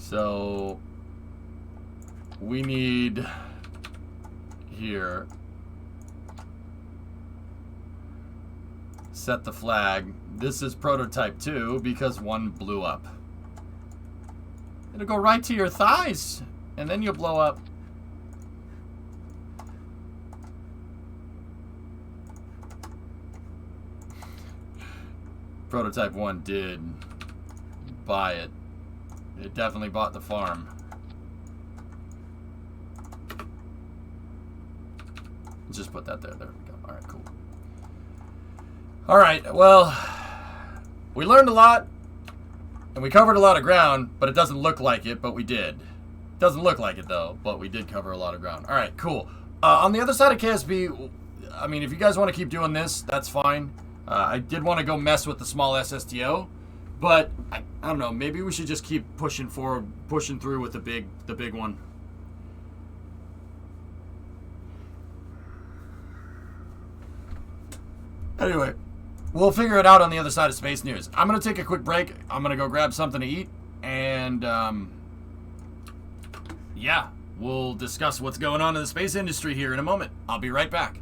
So we need here set the flag. This is prototype 2 because 1 blew up. It'll go right to your thighs and then you'll blow up. Prototype 1 did buy it. It definitely bought the farm. Just put that there. There we go. Alright, cool. Alright, well, we learned a lot, and we covered a lot of ground, but it doesn't look like it, but we did. Doesn't look like it, though, but we did cover a lot of ground. Alright, cool. On the other side of KSB, I mean, if you guys want to keep doing this, that's fine. I did want to go mess with the small SSTO, but I don't know. Maybe we should just keep pushing forward, pushing through with the big one. Anyway, we'll figure it out on the other side of Space News. I'm gonna take a quick break. I'm gonna go grab something to eat, and yeah, we'll discuss what's going on in the space industry here in a moment. I'll be right back.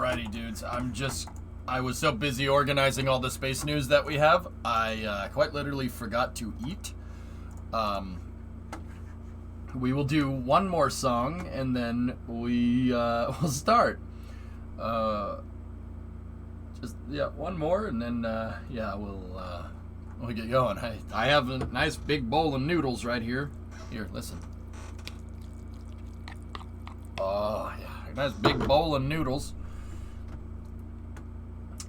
Alrighty, dudes. I was so busy organizing all the space news that we have, I quite literally forgot to eat. We will do one more song, and then we'll start. One more, and then we'll get going. I have a nice big bowl of noodles right here. Here, listen. Oh yeah, a nice big bowl of noodles.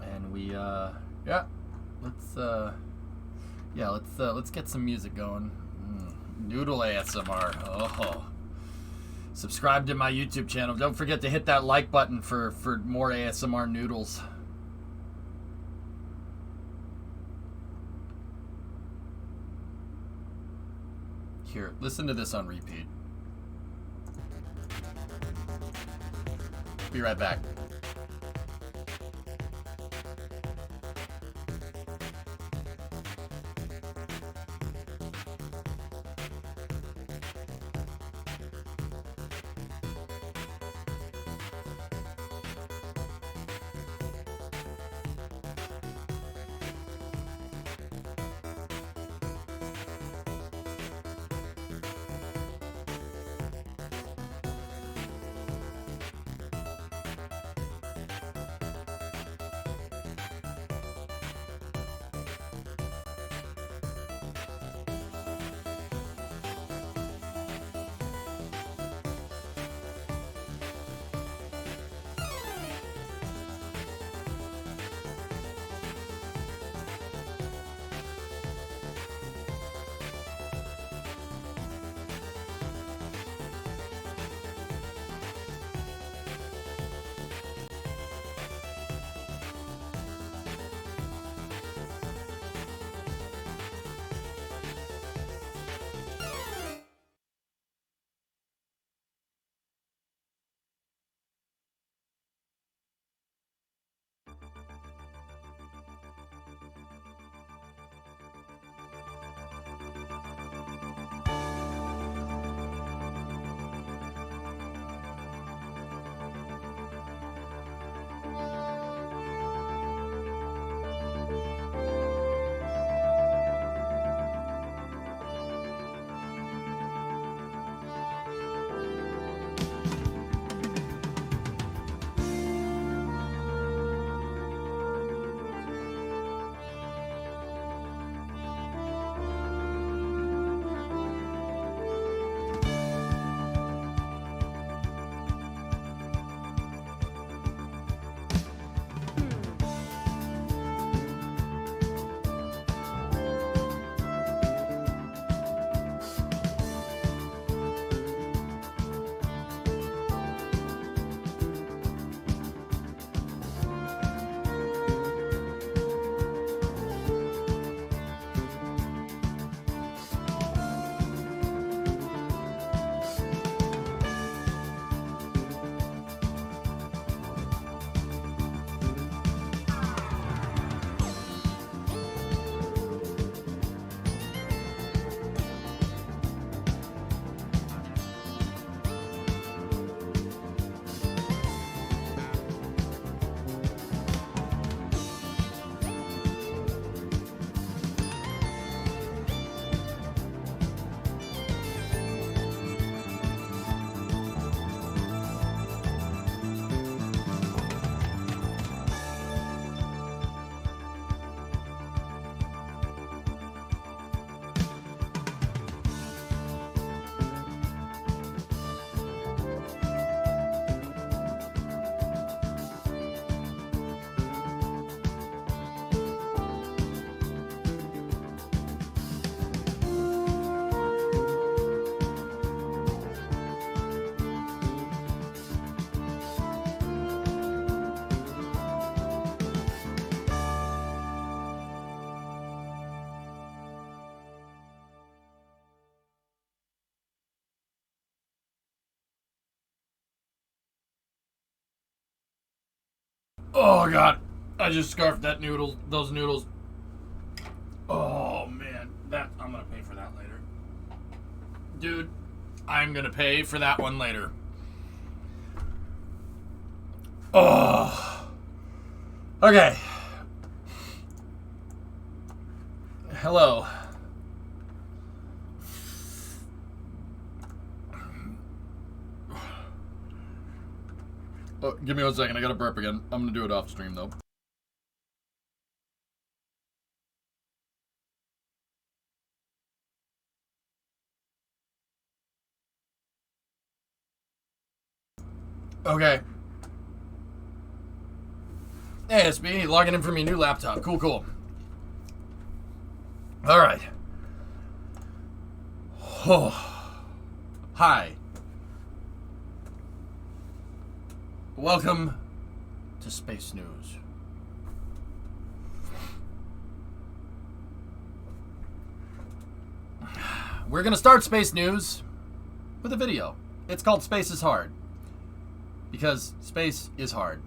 And let's get some music going. Noodle ASMR. Oh. Subscribe to my YouTube channel. Don't forget to hit that like button for more ASMR noodles. Here, listen to this on repeat. Be right back. Oh god, I just scarfed those noodles. Oh man, I'm gonna pay for that later. Dude, I'm gonna pay for that one later. Oh. Okay. Hello. Oh, give me 1 second. I gotta burp again. I'm gonna do it off stream though. Okay. Hey, it's me logging in from your new laptop. Cool, cool. All right. Oh. Hi. Welcome to Space News. We're going to start Space News with a video. It's called Space is Hard. Because space is hard.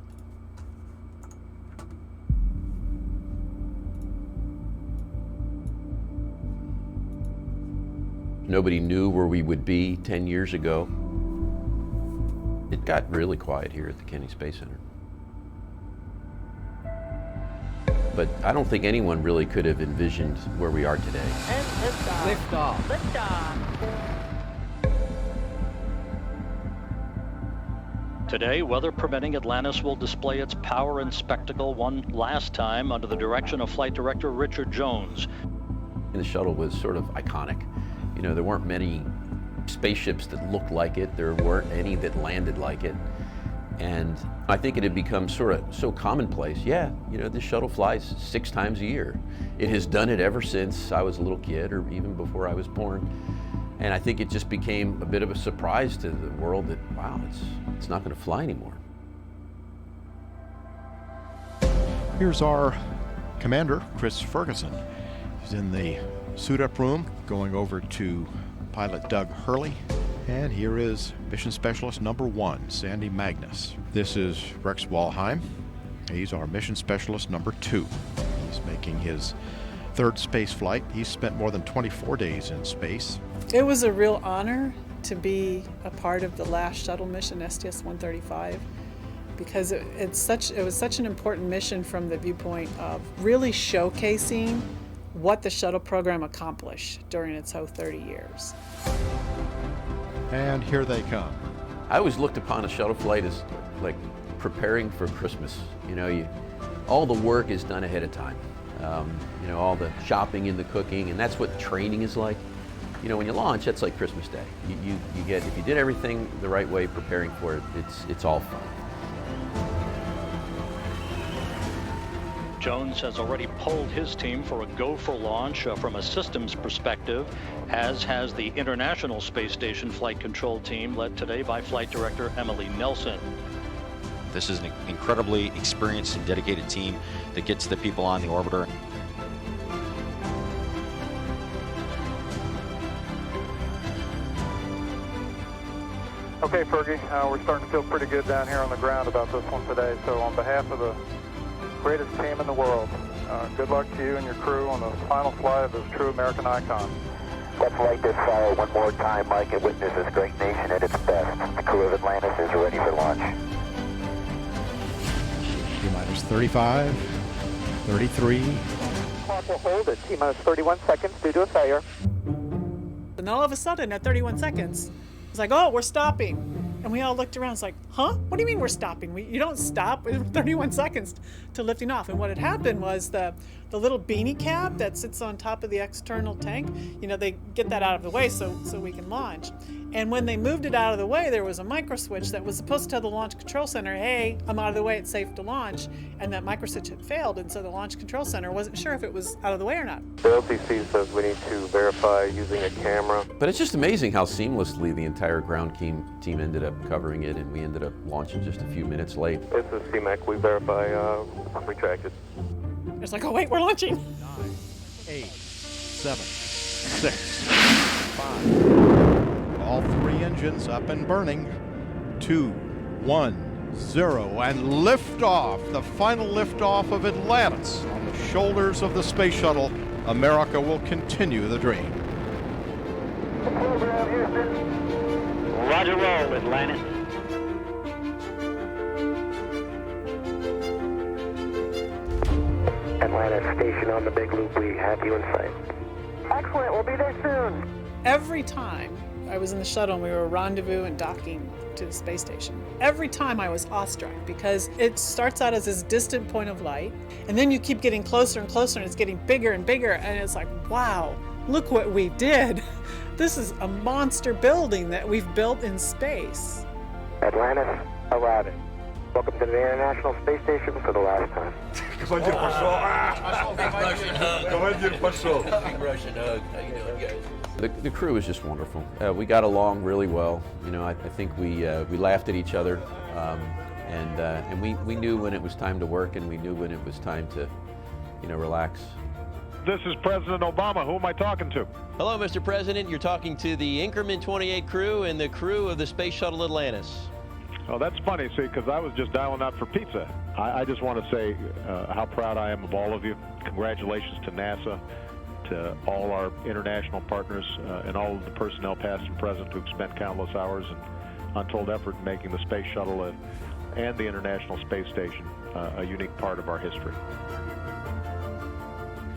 Nobody knew where we would be 10 years ago. It got really quiet here at the Kennedy Space Center. But I don't think anyone really could have envisioned where we are today. And liftoff. Liftoff. Liftoff. Today, weather permitting, Atlantis will display its power and spectacle one last time under the direction of Flight Director Richard Jones. And the shuttle was sort of iconic. You know, there weren't many spaceships that looked like it. There weren't any that landed like it. And I think it had become sort of so commonplace. Yeah, you know, this shuttle flies 6 times a year. It has done it ever since I was a little kid, or even before I was born. And I think it just became a bit of a surprise to the world that, wow, it's not going to fly anymore. Here's our commander, Chris Ferguson. He's in the suit-up room, going over to pilot Doug Hurley. And here is Mission Specialist number 1, Sandy Magnus. This is Rex Walheim. He's our Mission Specialist number 2. He's making his 3rd space flight. He's spent more than 24 days in space. It was a real honor to be a part of the last shuttle mission, STS-135, because it was such an important mission from the viewpoint of really showcasing what the shuttle program accomplished during its whole 30 years. And here they come. I always looked upon a shuttle flight as like preparing for Christmas. You know, all the work is done ahead of time. You know, all the shopping and the cooking, and that's what training is like. You know, when you launch, that's like Christmas Day. You get, if you did everything the right way, preparing for it, it's all fun. Jones has already polled his team for a go for launch from a systems perspective, as has the International Space Station Flight Control Team, led today by Flight Director Emily Nelson. This is an incredibly experienced and dedicated team that gets the people on the orbiter. Okay, Fergie, we're starting to feel pretty good down here on the ground about this one today. So on behalf of the greatest team in the world, good luck to you and your crew on the final flight of this true American icon. Let's light this fire one more time, Mike, and witness this great nation at its best. The crew of Atlantis is ready for launch. T-minus 35, 33. Clock will hold at T-minus 31 seconds due to a failure. And then all of a sudden, at 31 seconds, it's like, oh, we're stopping. And we all looked around, it's like, huh? What do you mean we're stopping? You don't stop. It was 31 seconds to lifting off. And what had happened was the little beanie cap that sits on top of the external tank, you know, they get that out of the way so we can launch. And when they moved it out of the way, there was a micro switch that was supposed to tell the Launch Control Center, hey, I'm out of the way, it's safe to launch. And that micro switch had failed, and so the Launch Control Center wasn't sure if it was out of the way or not. The LCC says we need to verify using a camera. But it's just amazing how seamlessly the entire ground team ended up covering it, and we ended up launching just a few minutes late. This is CMAC, we verify retracted. It's like, oh wait, we're launching. 9, 8, 7, 6, 5. All 3 engines up and burning. 2, 1, 0, and liftoff. The final liftoff of Atlantis on the shoulders of the space shuttle. America will continue the dream. Roger roll, Atlantis. Atlantis station on the big loop. We have you in sight. Excellent. We'll be there soon. Every time I was in the shuttle and we were rendezvous and docking to the space station, every time I was awestruck because it starts out as this distant point of light, and then you keep getting closer and closer, and it's getting bigger and bigger, and it's like, wow, look what we did. This is a monster building that we've built in space. Atlantis, arriving. Welcome to the International Space Station for the last time. Командир пошел. Командир пошел. Big Russian hug. How you doing, guys? The crew was just wonderful. We got along really well. You know, I think we laughed at each other, and we knew when it was time to work, and we knew when it was time to, you know, relax. This is President Obama. Who am I talking to? Hello, Mr. President. You're talking to the Increment 28 crew and the crew of the Space Shuttle Atlantis. Oh, that's funny, see, because I was just dialing out for pizza. I just want to say how proud I am of all of you. Congratulations to NASA, to all our international partners, and all of the personnel, past and present, who've spent countless hours and untold effort in making the Space Shuttle and the International Space Station a unique part of our history.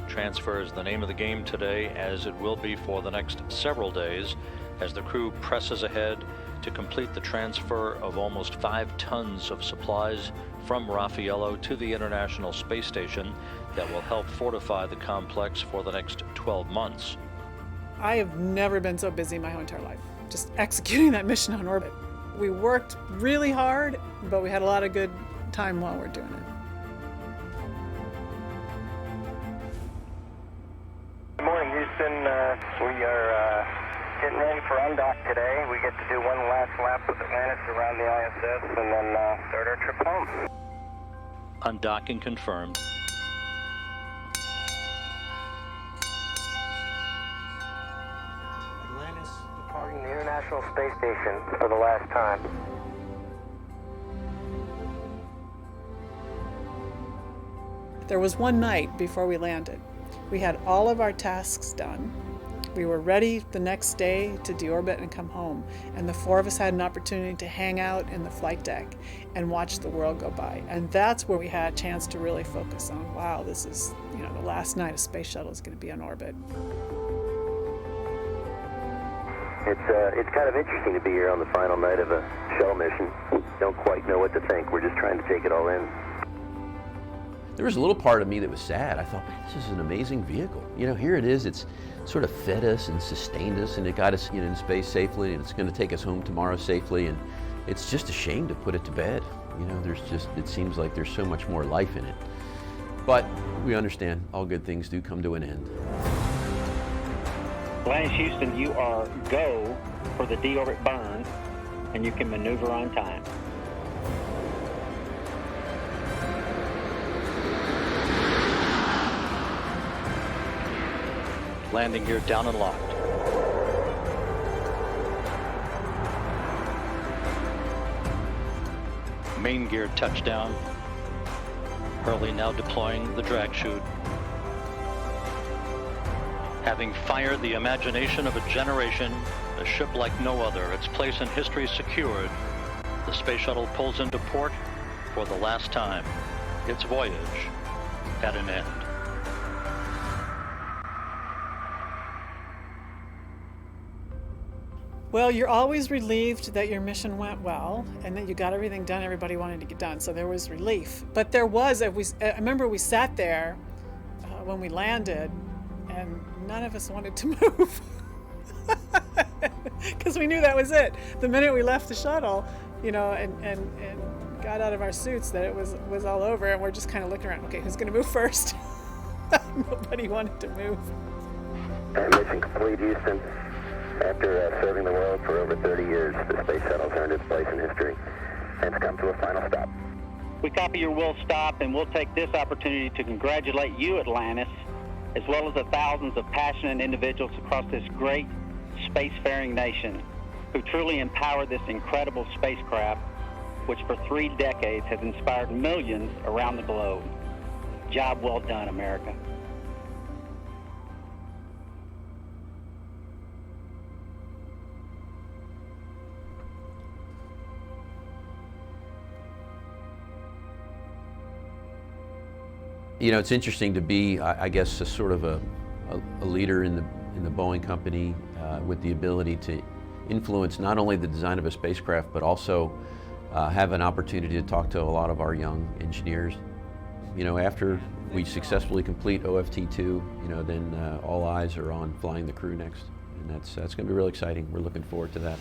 Transfer is the name of the game today, as it will be for the next several days, as the crew presses ahead to complete the transfer of almost 5 tons of supplies from Raffaello to the International Space Station that will help fortify the complex for the next 12 months. I have never been so busy my whole entire life, just executing that mission on orbit. We worked really hard, but we had a lot of good time while we're doing it. Good morning, Houston. We are getting ready for undock today. We get to do one last lap with Atlantis around the ISS and then start our trip home. Undocking confirmed. Atlantis departing the International Space Station for the last time. There was one night before we landed. We had all of our tasks done. We were ready the next day to deorbit and come home, and the 4 of us had an opportunity to hang out in the flight deck and watch the world go by. And that's where we had a chance to really focus on, wow, this is, you know, the last night a space shuttle is going to be on orbit. It's kind of interesting to be here on the final night of a shuttle mission. Don't quite know what to think. We're just trying to take it all in. There was a little part of me that was sad. I thought, man, this is an amazing vehicle. You know, here it is. It's sort of fed us and sustained us, and it got us, you know, in space safely, and it's going to take us home tomorrow safely. And it's just a shame to put it to bed. You know, it seems like there's so much more life in it. But we understand all good things do come to an end. Atlantis Houston, you are go for the deorbit burn, and you can maneuver on time. Landing gear down and locked. Main gear touchdown. Hurley now deploying the drag chute. Having fired the imagination of a generation, a ship like no other, its place in history secured, the space shuttle pulls into port for the last time. Its voyage at an end. Well, you're always relieved that your mission went well and that you got everything done everybody wanted to get done, so there was relief. But there was, I remember we sat there when we landed and none of us wanted to move because we knew that was it. The minute we left the shuttle, you know, and got out of our suits, that it was all over, and we're just kind of looking around, okay, who's going to move first? Nobody wanted to move. Mission complete, Houston. After serving the world for over 30 years, the space shuttle's earned its place in history and it's come to a final stop. We copy your will stop, and we'll take this opportunity to congratulate you, Atlantis, as well as the thousands of passionate individuals across this great spacefaring nation who truly empowered this incredible spacecraft, which for 3 decades has inspired millions around the globe. Job well done, America. You know, it's interesting to be, I guess, a sort of a leader in the Boeing company with the ability to influence not only the design of a spacecraft, but also have an opportunity to talk to a lot of our young engineers. You know, after we successfully complete OFT2, you know, then all eyes are on flying the crew next. And that's going to be really exciting. We're looking forward to that.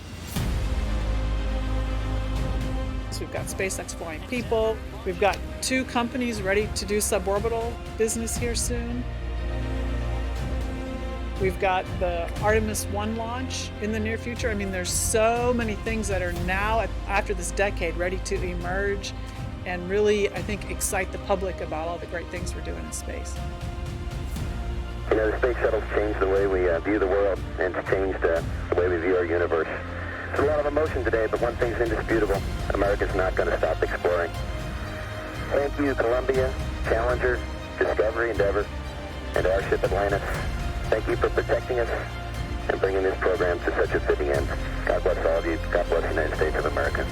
So we've got SpaceX flying people. We've got 2 companies ready to do suborbital business here soon. We've got the Artemis 1 launch in the near future. I mean, there's so many things that are now, after this decade, ready to emerge and really, I think, excite the public about all the great things we're doing in space. You know, the space shuttle's changed the way we view the world, and it's changed the way we view our universe. There's a lot of emotion today, but one thing's indisputable. America's not going to stop exploring. Thank you, Columbia, Challenger, Discovery, Endeavour, and our ship Atlantis. Thank you for protecting us and bringing this program to such a fitting end. God bless all of you. God bless the United States of America.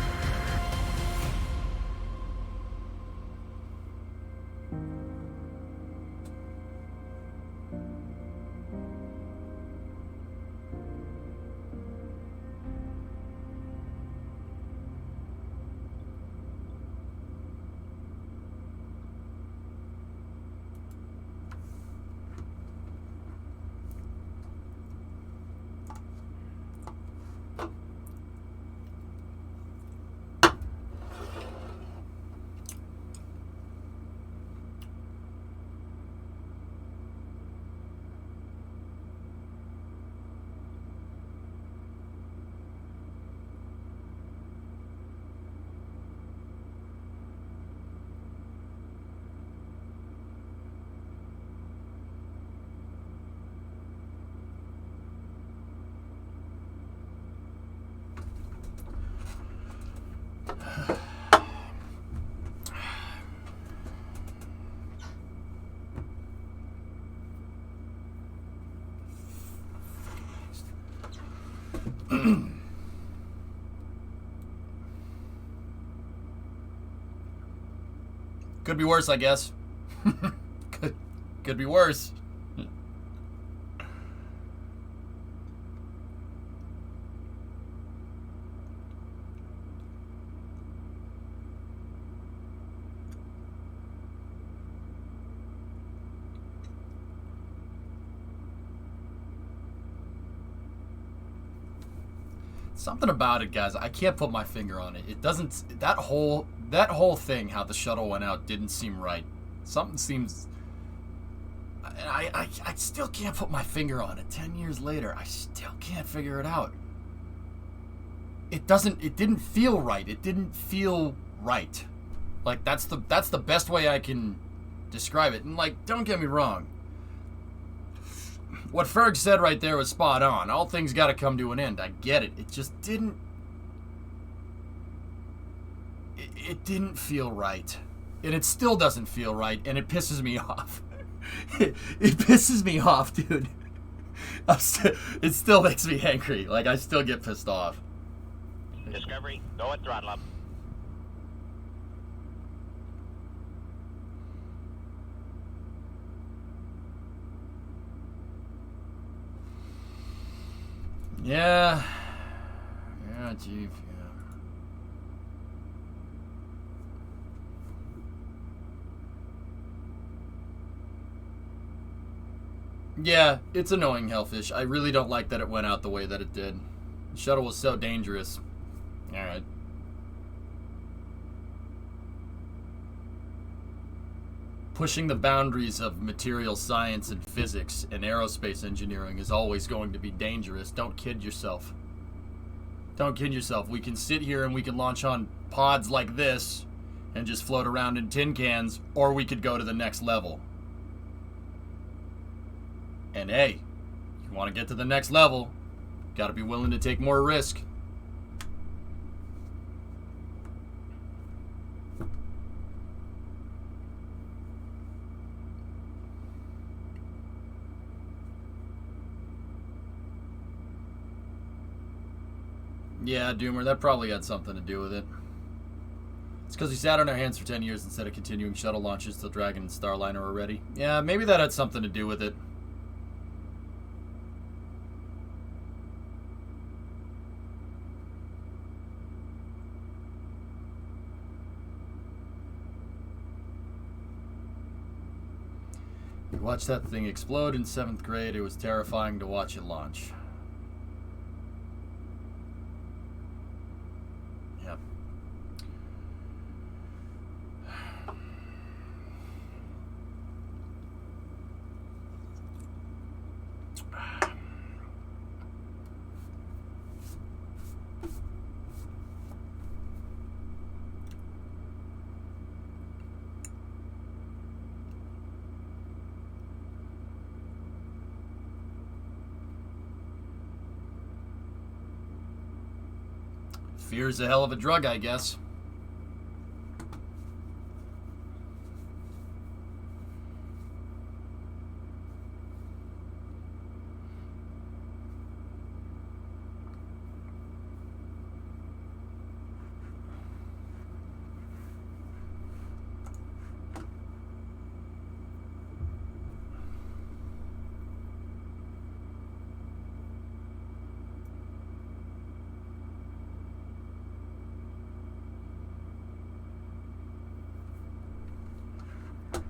Could be worse, I guess. Could be worse. Something about it, guys. I can't put my finger on it. It doesn't. That whole thing, how the shuttle went out, didn't seem right. Something seems. I still can't put my finger on it. 10 years later, I still can't figure it out. It doesn't. It didn't feel right. It didn't feel right. Like that's the best way I can describe it. And like, don't get me wrong. What Ferg said right there was spot on. All things got to come to an end. I get it. It just didn't. It didn't feel right, and it still doesn't feel right, and it pisses me off. It pisses me off, dude. It still makes me angry. Like I still get pissed off. Discovery, go at throttle up. Yeah, Chief. Yeah, it's annoying, Hellfish. I really don't like that it went out the way that it did. The shuttle was so dangerous. Alright. Pushing the boundaries of material science and physics and aerospace engineering is always going to be dangerous. Don't kid yourself. Don't kid yourself. We can sit here and we can launch on pods like this and just float around in tin cans, or we could go to the next level. And hey, you want to get to the next level, got to be willing to take more risk. Yeah, Doomer, that probably had something to do with it. It's because we sat on our hands for 10 years instead of continuing shuttle launches till Dragon and Starliner were ready. Yeah, maybe that had something to do with it. We watched that thing explode in 7th grade. It was terrifying to watch it launch. Yep. Fear's a hell of a drug, I guess.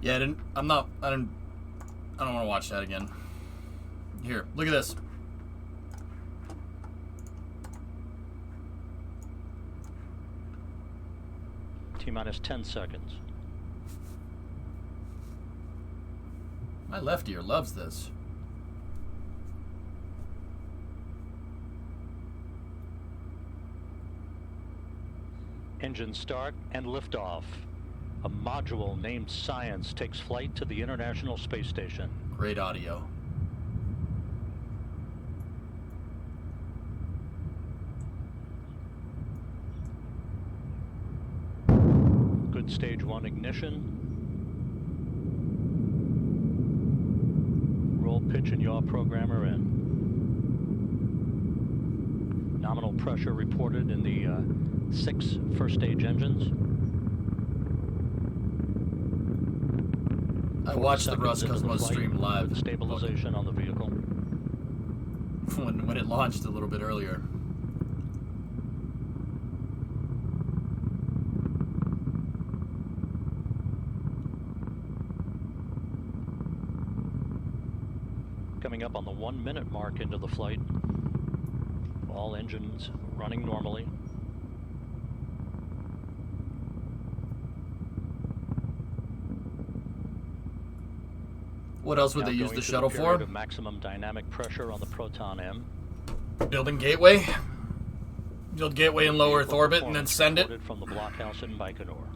Yeah, I don't want to watch that again. Here, look at this. T-minus 10 seconds. My left ear loves this. Engine start and liftoff. A module named Science takes flight to the International Space Station. Great audio. Good stage 1 ignition. Roll, pitch, and yaw programmer in. Nominal pressure reported in the 6 first stage engines. I watched the Roscosmos stream live. With stabilization on the vehicle. when it launched a little bit earlier. Coming up on the 1 minute mark into the flight. All engines running normally. What else would Now they use going the to shuttle period for? Of maximum dynamic pressure on the Proton M. Building gateway. Build gateway in low Earth orbit and then send it. From the blockhouse in Baikonur.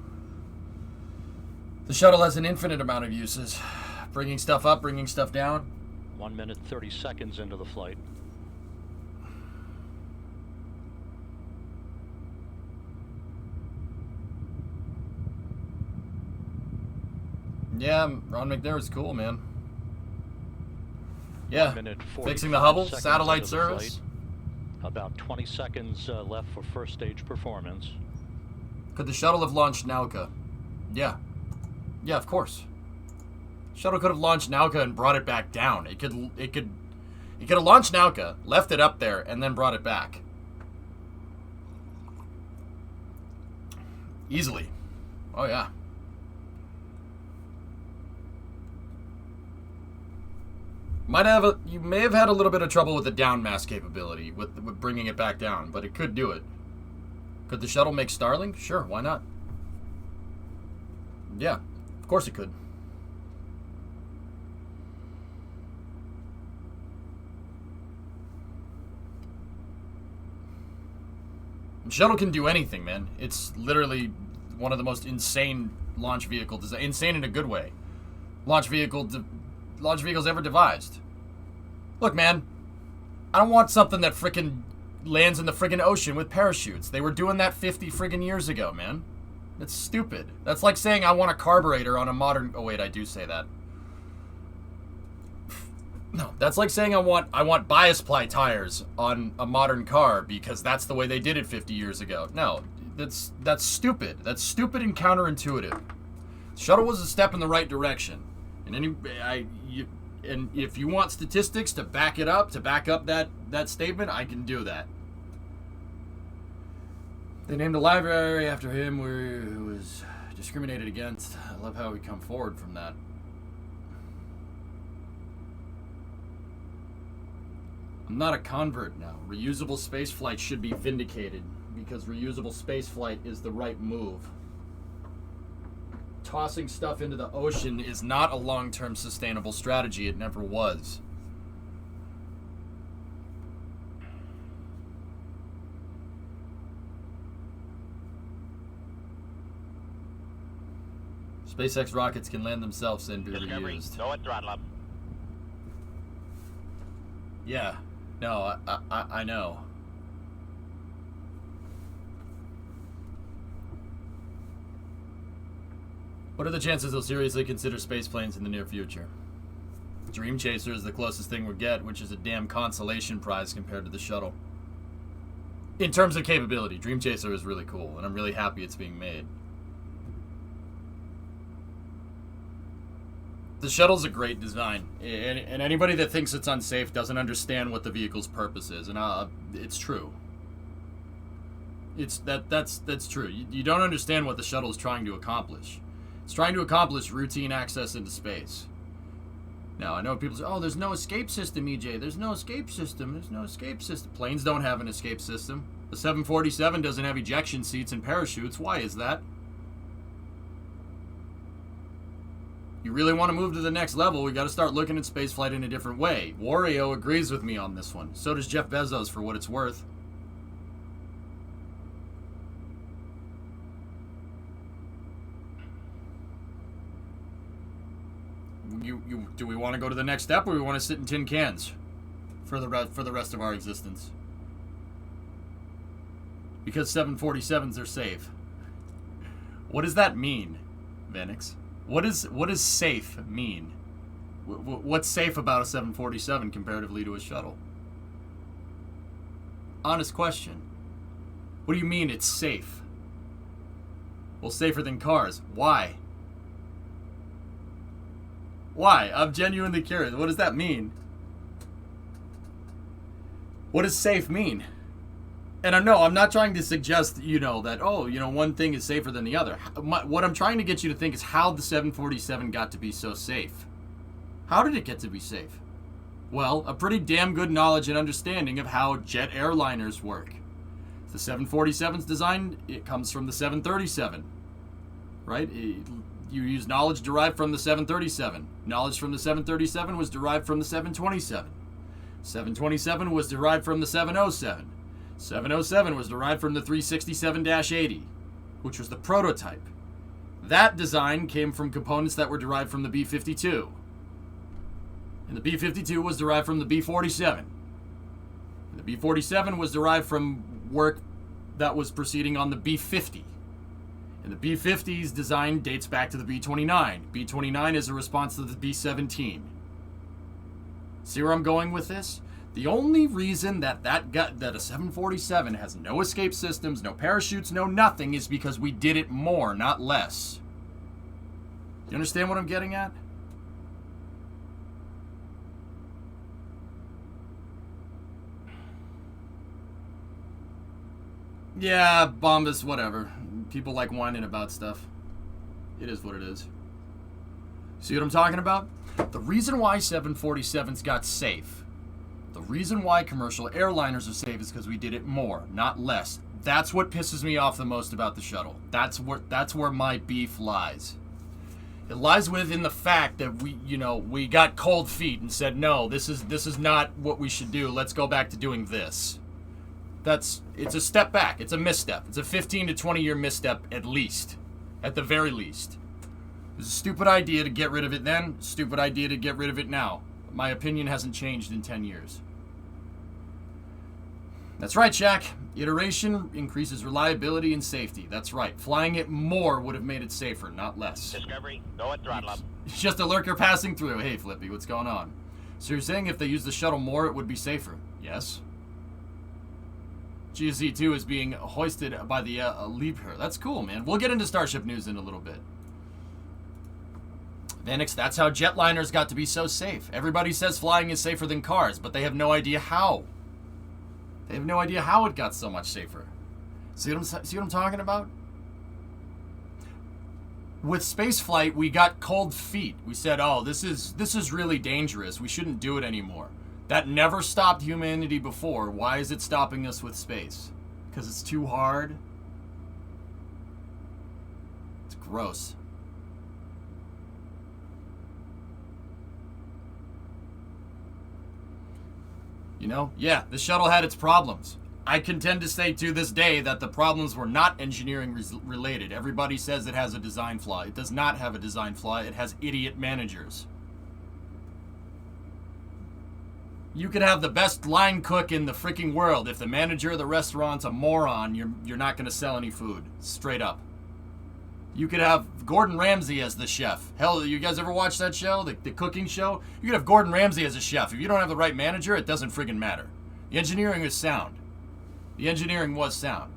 The shuttle has an infinite amount of uses. Bringing stuff up, bringing stuff down. 1 minute 30 seconds into the flight. Yeah, Ron McNair is cool, man. Yeah, 1 minute fixing the Hubble, 45 satellite seconds into the service. flight. About 20 seconds left for first stage performance. Could the shuttle have launched Nauka? Yeah. Yeah, of course. Shuttle could have launched Nauka and brought it back down. It could have launched Nauka, left it up there, and then brought it back. Easily. Oh yeah. You may have had a little bit of trouble with the down mass capability, with bringing it back down, but it could do it. Could the shuttle make Starlink? Sure, why not? Yeah, of course it could. The shuttle can do anything, man. It's literally one of the most insane launch vehicle design. Insane in a good way. Launch vehicles ever devised. Look, man, I don't want something that frickin' lands in the friggin' ocean with parachutes. They were doing that 50 friggin' years ago, man. That's stupid. That's like saying I want a carburetor on a modern... Oh, wait, I do say that. No, that's like saying I want bias ply tires on a modern car because that's the way they did it 50 years ago. No, That's stupid. That's stupid and counterintuitive. The shuttle was a step in the right direction. And if you want statistics to back it up, to back up that statement, I can do that. They named a library after him who was discriminated against. I love how we come forward from that. I'm not a convert now. Reusable spaceflight should be vindicated because reusable spaceflight is the right move. Tossing stuff into the ocean is not a long-term sustainable strategy. It never was. SpaceX rockets can land themselves and be reused. Go at throttle up. Yeah. No, I know. What are the chances they'll seriously consider space planes in the near future? Dream Chaser is the closest thing we'll get, which is a damn consolation prize compared to the shuttle. In terms of capability, Dream Chaser is really cool, and I'm really happy it's being made. The shuttle's a great design, and anybody that thinks it's unsafe doesn't understand what the vehicle's purpose is, and it's true. That's true. You don't understand what the shuttle is trying to accomplish. It's trying to accomplish routine access into space. Now, I know people say, oh, there's no escape system, EJ. There's no escape system. There's no escape system. Planes don't have an escape system. The 747 doesn't have ejection seats and parachutes. Why is that? You really want to move to the next level, we got to start looking at spaceflight in a different way. Wario agrees with me on this one. So does Jeff Bezos, for what it's worth. Do we want to go to the next step, or we want to sit in tin cans for the rest of our existence? Because 747s are safe. What does that mean, Venix? What does safe mean? What's safe about a 747 comparatively to a shuttle? Honest question. What do you mean it's safe? Well, safer than cars. Why? Why? I'm genuinely curious. What does that mean? What does safe mean? And I'm not trying to suggest, that, one thing is safer than the other. What I'm trying to get you to think is how the 747 got to be so safe. How did it get to be safe? Well, a pretty damn good knowledge and understanding of how jet airliners work. The 747's design, it comes from the 737, right? You use knowledge derived from the 737. Knowledge from the 737 was derived from the 727. 727 was derived from the 707. 707 was derived from the 367-80, which was the prototype. That design came from components that were derived from the B-52. And the B-52 was derived from the B-47. And the B-47 was derived from work that was proceeding on the B-50. And the B-50's design dates back to the B-29. B-29 is a response to the B-17. See where I'm going with this? The only reason that a 747 has no escape systems, no parachutes, no nothing is because we did it more, not less. You understand what I'm getting at? Yeah, Bombas, whatever. People like whining about stuff. It is what it is. See what I'm talking about? The reason why 747s got safe, the reason why commercial airliners are safe is because we did it more, not less. That's what pisses me off the most about the shuttle. That's where my beef lies. It lies within the fact that we got cold feet and said, no, this is not what we should do. Let's go back to doing this. It's a step back. It's a misstep. It's a 15 to 20 year misstep at least. At the very least. It was a stupid idea to get rid of it then. Stupid idea to get rid of it now. My opinion hasn't changed in 10 years. That's right, Shaq. Iteration increases reliability and safety. That's right. Flying it more would have made it safer, not less. Discovery, go at throttle up. It's just a lurker passing through. Hey, Flippy, what's going on? So you're saying if they use the shuttle more, it would be safer? Yes. GSC-2 is being hoisted by the Leaper. That's cool, man. We'll get into Starship news in a little bit. Vanix, that's how jetliners got to be so safe. Everybody says flying is safer than cars, but they have no idea how. They have no idea how it got so much safer. See what I'm talking about? With spaceflight, we got cold feet. We said, oh, this is really dangerous. We shouldn't do it anymore. That never stopped humanity before. Why is it stopping us with space? Because it's too hard? It's gross. You know? Yeah, the shuttle had its problems. I contend to say to this day that the problems were not engineering related. Everybody says it has a design flaw. It does not have a design flaw. It has idiot managers. You could have the best line cook in the freaking world. If the manager of the restaurant's a moron, you're not going to sell any food. Straight up. You could have Gordon Ramsay as the chef. Hell, you guys ever watch that show? The cooking show? You could have Gordon Ramsay as a chef. If you don't have the right manager, it doesn't friggin' matter. The engineering is sound. The engineering was sound.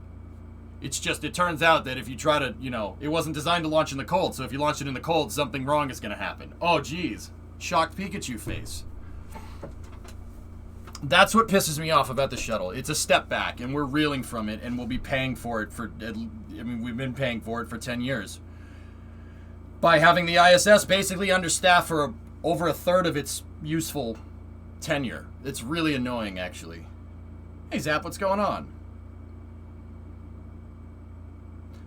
It's just, it turns out that if you try to, you know, it wasn't designed to launch in the cold, so if you launch it in the cold, something wrong is going to happen. Oh, geez. Shocked Pikachu face. That's what pisses me off about the shuttle. It's a step back, and we're reeling from it, and we'll be paying for it for, I mean, we've been paying for it for 10 years. By having the ISS basically understaffed for over a third of its useful tenure. It's really annoying, actually. Hey, Zap, what's going on?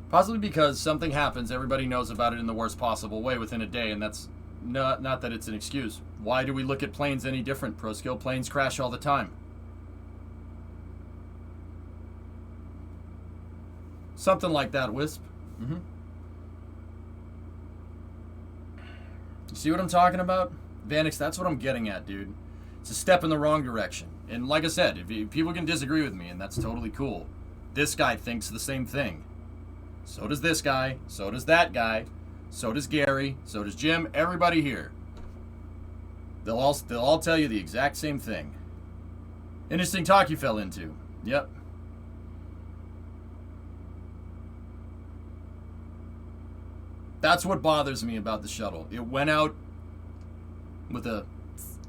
Possibly because something happens, everybody knows about it in the worst possible way within a day, and that's not that it's an excuse. Why do we look at planes any different? Pro skill planes crash all the time. Something like that, Wisp. Mm-hmm. You see what I'm talking about? Vanix, that's what I'm getting at, dude. It's a step in the wrong direction. And like I said, if people can disagree with me, and that's totally cool. This guy thinks the same thing. So does this guy. So does that guy. So does Gary. So does Jim. Everybody here. They'll all tell you the exact same thing. Interesting talk you fell into. Yep. That's what bothers me about the shuttle. It went out with a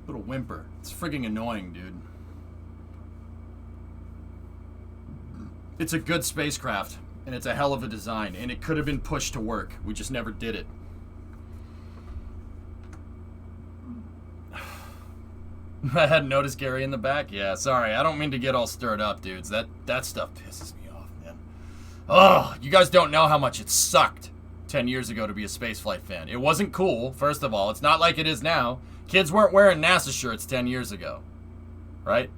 little whimper. It's friggin' annoying, dude. It's a good spacecraft, and it's a hell of a design, and it could have been pushed to work. We just never did it. I hadn't noticed Gary in the back. Yeah, sorry. I don't mean to get all stirred up, dudes. That stuff pisses me off, man. Oh, you guys don't know how much it sucked 10 years ago to be a spaceflight fan. It wasn't cool, first of all. It's not like it is now. Kids weren't wearing NASA shirts 10 years ago. Right?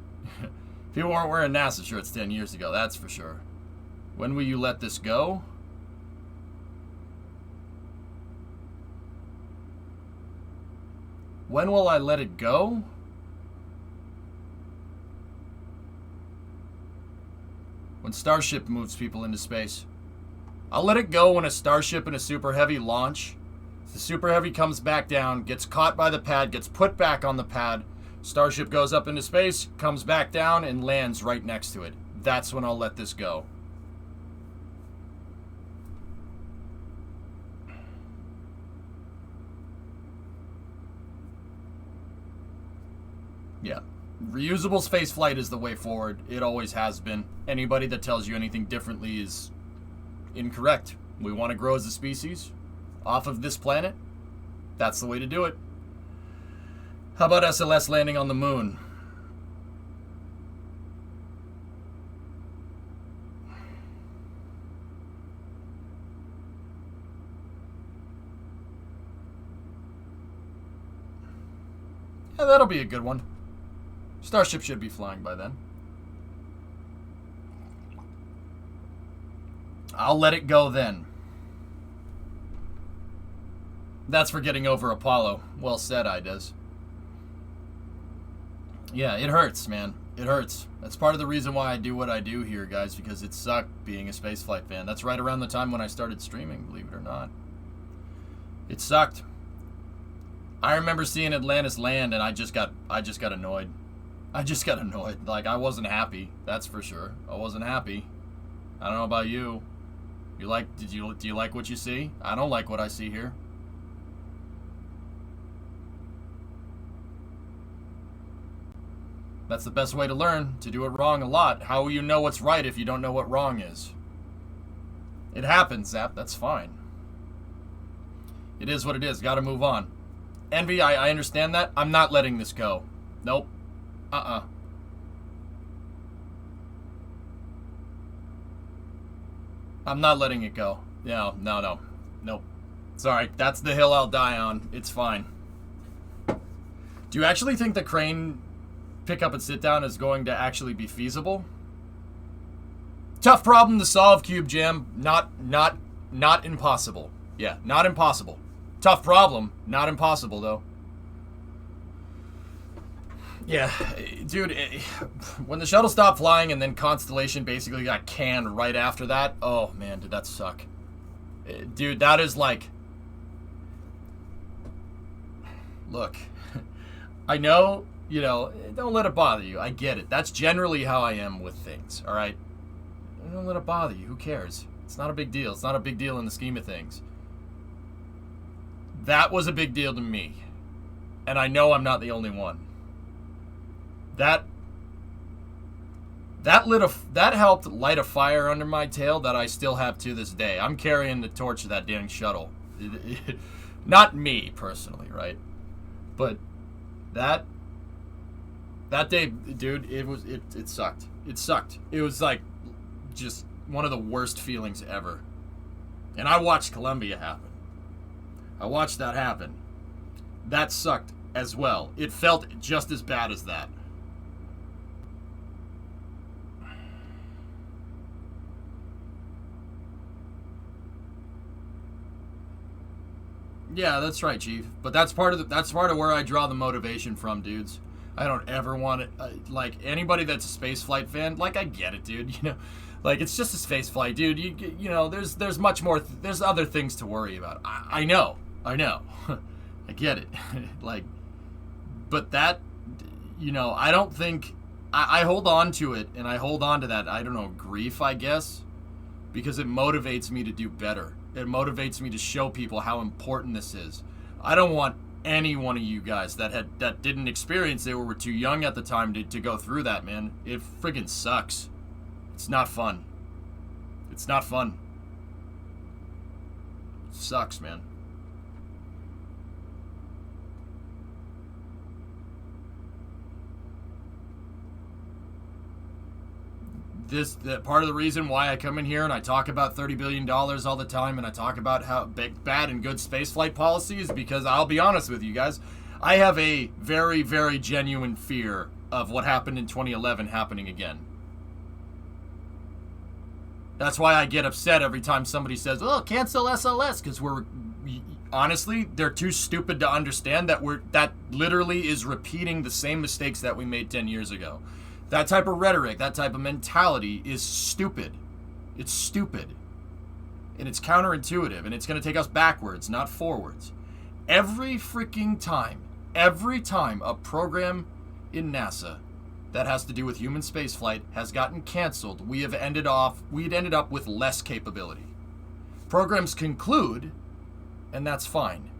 People weren't wearing NASA shirts 10 years ago, that's for sure. When will you let this go? When will I let it go? When Starship moves people into space. I'll let it go when a Starship and a Super Heavy launch. The Super Heavy comes back down, gets caught by the pad, gets put back on the pad. Starship goes up into space, comes back down, and lands right next to it. That's when I'll let this go. Yeah. Reusable spaceflight is the way forward. It always has been. Anybody that tells you anything differently is incorrect. We want to grow as a species off of this planet. That's the way to do it. How about SLS landing on the moon? Yeah, that'll be a good one. Starship should be flying by then. I'll let it go then. That's for getting over Apollo. Well said, Ides. Yeah, it hurts, man. It hurts. That's part of the reason why I do what I do here, guys, because it sucked being a spaceflight fan. That's right around the time when I started streaming, believe it or not. It sucked. I remember seeing Atlantis land, and I just got annoyed. I just got annoyed. Like, I wasn't happy. That's for sure. I wasn't happy. I don't know about you. Do you like what you see? I don't like what I see here. That's the best way to learn, to do it wrong a lot. How will you know what's right if you don't know what wrong is? It happens, Zap. That's fine. It is what it is. Gotta move on. Envy, I understand that. I'm not letting this go. Nope. I'm not letting it go. No. Nope. Sorry. That's the hill I'll die on. It's fine. Do you actually think the crane pick up and sit down is going to actually be feasible? Tough problem to solve, Cube Jam. Not impossible. Yeah, not impossible. Tough problem, not impossible though. Yeah, dude, when the shuttle stopped flying and then Constellation basically got canned right after that, oh man, did that suck. Dude, that is like... Look, I know, you know, don't let it bother you. I get it. That's generally how I am with things, alright? Don't let it bother you. Who cares? It's not a big deal. It's not a big deal in the scheme of things. That was a big deal to me. And I know I'm not the only one. That helped light a fire under my tail that I still have to this day. I'm carrying the torch of that dang shuttle. Not me, personally, right? But that day, dude, it sucked. It sucked. It was like just one of the worst feelings ever. And I watched Columbia happen. I watched that happen. That sucked as well. It felt just as bad as that. Yeah, that's right, Chief. But that's part of where I draw the motivation from, dudes. I don't ever want it. Like, anybody that's a spaceflight fan, like, I get it, dude. You know, like, it's just a spaceflight, dude. You know, there's much more. There's other things to worry about. I know. I get it. Like, but that, you know, I don't think I hold on to it, and I hold on to that. I don't know, grief, I guess, because it motivates me to do better. It motivates me to show people how important this is. I don't want any one of you guys that didn't experience it or were too young at the time to go through that, man. It friggin' sucks. It's not fun. It's not fun. It sucks, man. That part of the reason why I come in here and I talk about $30 billion all the time and I talk about how bad and good spaceflight policy is because I'll be honest with you guys, I have a very, very genuine fear of what happened in 2011 happening again. That's why I get upset every time somebody says, "Oh, cancel SLS," because honestly, they're too stupid to understand that literally is repeating the same mistakes that we made 10 years ago. That type of rhetoric, that type of mentality is stupid. It's stupid. And it's counterintuitive, and it's going to take us backwards, not forwards. Every freaking time a program in NASA that has to do with human spaceflight has gotten canceled, we'd ended up with less capability. Programs conclude, and that's fine.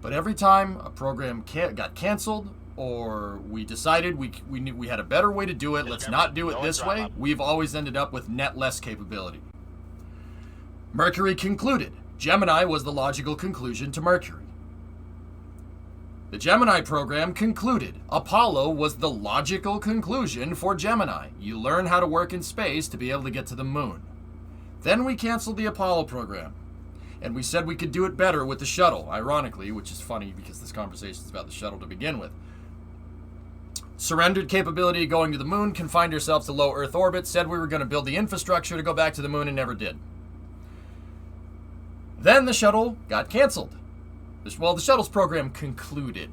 But every time a program got canceled, or we decided we knew we had a better way to do it, let's not do it this way, we've always ended up with net less capability. Mercury concluded. Gemini was the logical conclusion to Mercury. The Gemini program concluded. Apollo was the logical conclusion for Gemini. You learn how to work in space to be able to get to the moon. Then we canceled the Apollo program. And we said we could do it better with the shuttle, ironically, which is funny because this conversation is about the shuttle to begin with. Surrendered capability going to the moon, confined ourselves to low Earth orbit, said we were going to build the infrastructure to go back to the moon and never did. Then the shuttle got canceled. Well, the shuttle's program concluded.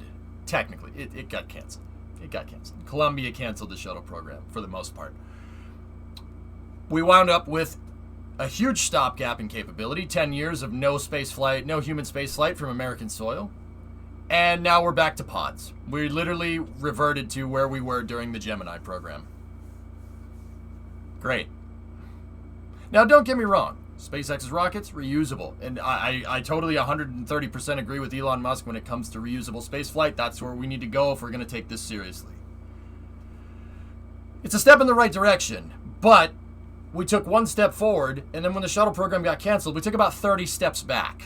Technically, it got canceled. It got canceled. Columbia canceled the shuttle program for the most part. We wound up with a huge stopgap in capability, 10 years of no human space flight from American soil. And now we're back to pods. We literally reverted to where we were during the Gemini program. Great. Now, don't get me wrong. SpaceX's rockets, reusable. And I totally 130% agree with Elon Musk when it comes to reusable spaceflight. That's where we need to go if we're going to take this seriously. It's a step in the right direction, but we took one step forward, and then when the shuttle program got canceled, we took about 30 steps back.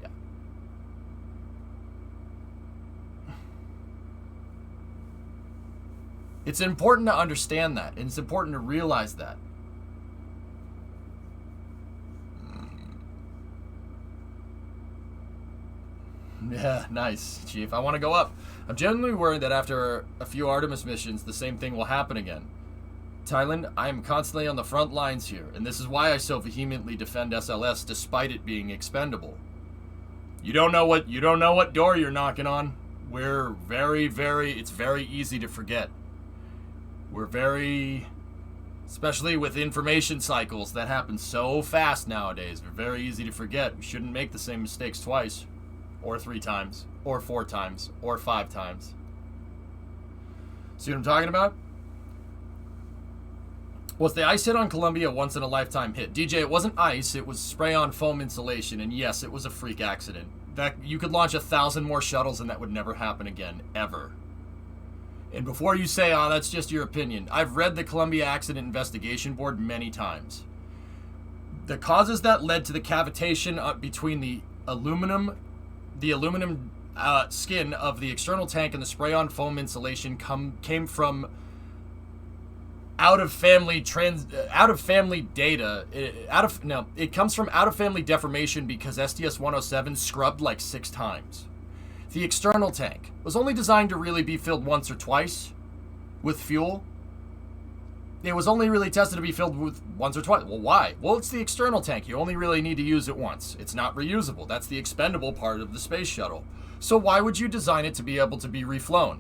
Yeah. It's important to understand that, and it's important to realize that. Yeah, nice, Chief. I want to go up. I'm genuinely worried that after a few Artemis missions, the same thing will happen again. Thailand, I am constantly on the front lines here, and this is why I so vehemently defend SLS despite it being expendable. You don't know what door you're knocking on. We're it's very easy to forget. Especially with information cycles that happen so fast nowadays, we're very easy to forget. We shouldn't make the same mistakes twice. Or 3 times, or 4 times, or 5 times. See what I'm talking about? Was the ice hit on Columbia once in a lifetime hit? DJ, it wasn't ice, it was spray-on foam insulation, and yes, it was a freak accident. That you could launch 1,000 more shuttles and that would never happen again, ever. And before you say, oh, that's just your opinion, I've read the Columbia Accident Investigation Board many times. The causes that led to the cavitation between the aluminum skin of the external tank and the spray-on foam insulation came from out of family data. It comes from out of family deformation because STS-107 scrubbed like 6 times. The external tank was only designed to really be filled once or twice with fuel. It was only really tested to be filled with once or twice. Well, why? Well, it's the external tank. You only really need to use it once. It's not reusable. That's the expendable part of the space shuttle. So why would you design it to be able to be reflown?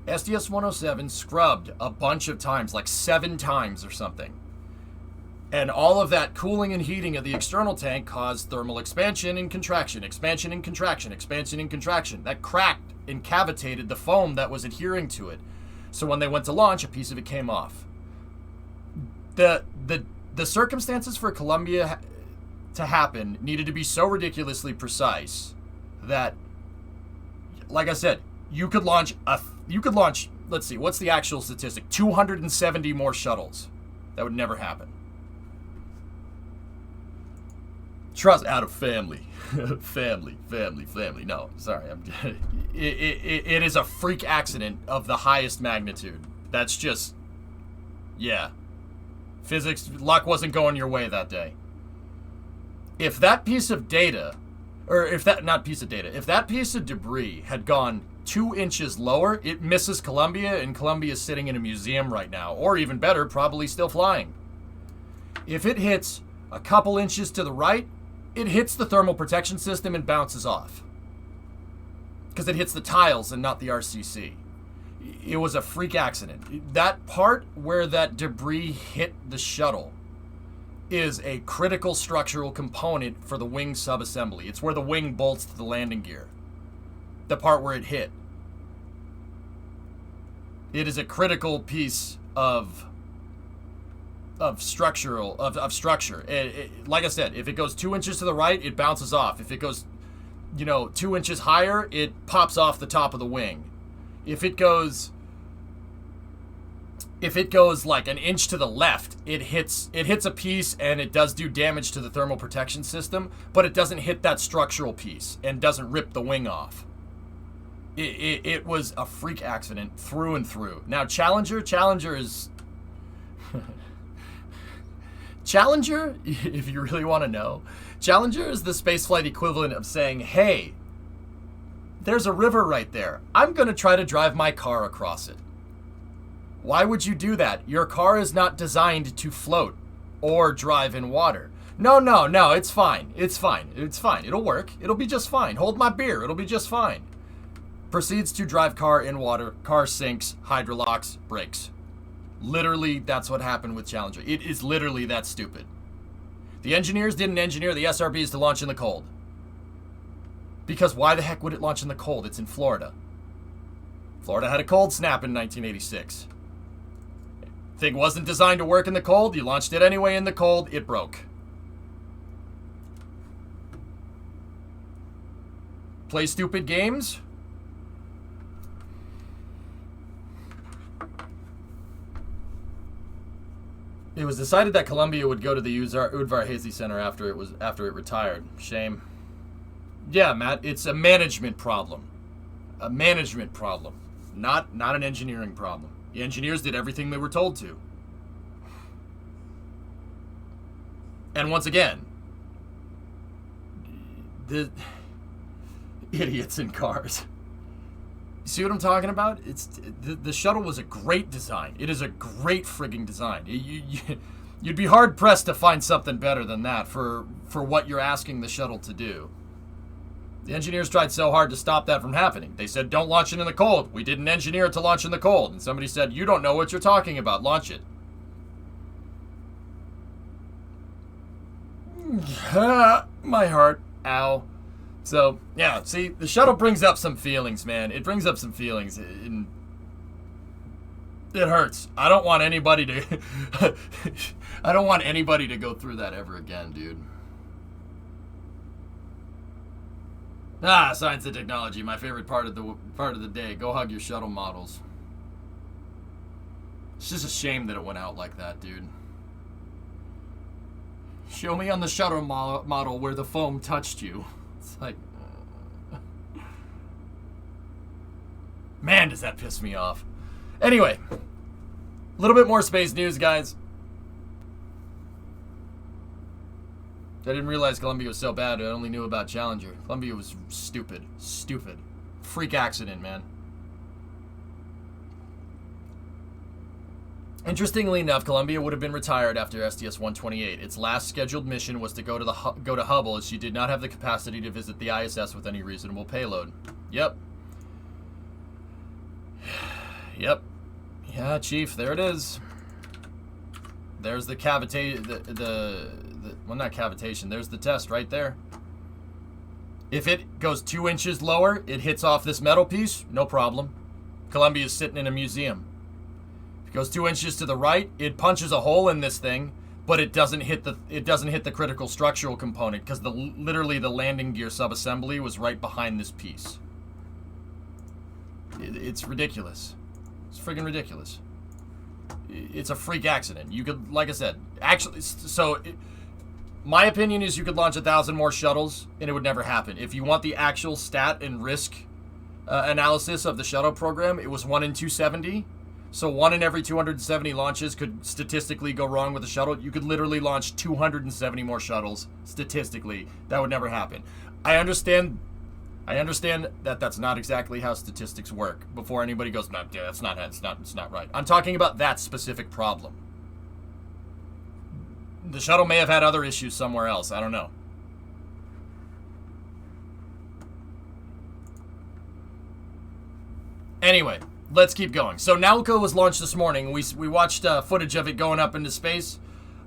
STS-107 scrubbed a bunch of times, like 7 times or something. And all of that cooling and heating of the external tank caused thermal expansion and contraction, expansion and contraction, expansion and contraction. That cracked and cavitated the foam that was adhering to it. So when they went to launch, a piece of it came off. The circumstances for Columbia to happen needed to be so ridiculously precise that, like I said, you could launch, let's see, what's the actual statistic? 270 more shuttles. That would never happen. Trust out of family. family. No, sorry. It is a freak accident of the highest magnitude. That's just, yeah. Physics, luck wasn't going your way that day. If that piece of data, if that piece of debris had gone 2 inches lower, it misses Columbia, and Columbia is sitting in a museum right now. Or even better, probably still flying. If it hits a couple inches to the right, it hits the thermal protection system and bounces off. Because it hits the tiles and not the RCC. It was a freak accident. That part where that debris hit the shuttle is a critical structural component for the wing subassembly. It's where the wing bolts to the landing gear. The part where it hit. It is a critical piece of structure. Like I said, if it goes 2 inches to the right, it bounces off. If it goes, 2 inches higher, it pops off the top of the wing. If it goes like an inch to the left, it hits a piece and it does do damage to the thermal protection system, but it doesn't hit that structural piece and doesn't rip the wing off. It was a freak accident through and through. Now Challenger is Challenger, if you really want to know, Challenger is the spaceflight equivalent of saying, hey, there's a river right there. I'm going to try to drive my car across it. Why would you do that? Your car is not designed to float or drive in water. No, it's fine. It's fine. It'll work. It'll be just fine. Hold my beer. It'll be just fine. Proceeds to drive car in water. Car sinks, hydrolocks, brakes. Literally, that's what happened with Challenger. It is literally that stupid. The engineers didn't engineer the SRBs to launch in the cold. Because why the heck would it launch in the cold? It's in Florida. Florida had a cold snap in 1986. Thing wasn't designed to work in the cold. You launched it anyway in the cold. It broke. Play stupid games? It was decided that Columbia would go to the Udvar Hazy Center after it retired. Shame. Yeah, Matt, it's a management problem. A management problem. Not an engineering problem. The engineers did everything they were told to. And once again, the idiots in cars. See what I'm talking about? It's the shuttle was a great design. It is a great frigging design. You'd be hard pressed to find something better than that for what you're asking the shuttle to do. The engineers tried so hard to stop that from happening. They said, don't launch it in the cold. We didn't engineer it to launch in the cold. And somebody said, you don't know what you're talking about. Launch it. My heart. Ow. So, yeah, see, the shuttle brings up some feelings, man. It brings up some feelings. It hurts. I don't want anybody to... I don't want anybody to go through that ever again, dude. Science and technology, my favorite part of the day. Go hug your shuttle models. It's just a shame that it went out like that, dude. Show me on the shuttle model where the foam touched you. It's like... Man, does that piss me off. Anyway, a little bit more space news, guys. I didn't realize Columbia was so bad. I only knew about Challenger. Columbia was stupid. Stupid. Freak accident, man. Interestingly enough, Columbia would have been retired after STS-128. Its last scheduled mission was to go to Hubble, as she did not have the capacity to visit the ISS with any reasonable payload. Yep. Yep. Yeah, Chief, there it is. There's the well, not cavitation. There's the test right there. If it goes 2 inches lower, it hits off this metal piece, no problem. Columbia's sitting in a museum. If it goes 2 inches to the right, it punches a hole in this thing, but it doesn't hit the critical structural component because literally the landing gear subassembly was right behind this piece. It's ridiculous. It's friggin' ridiculous. It's a freak accident. You could, like I said, actually, my opinion is you could launch 1,000 more shuttles and it would never happen. If you want the actual stat and risk analysis of the shuttle program, it was 1 in 270. So 1 in every 270 launches could statistically go wrong with the shuttle. You could literally launch 270 more shuttles statistically. That would never happen. I understand that that's not exactly how statistics work. Before anybody goes, no, yeah, it's not right. I'm talking about that specific problem. The shuttle may have had other issues somewhere else. I don't know. Anyway, let's keep going. So Nauka was launched this morning. We watched footage of it going up into space.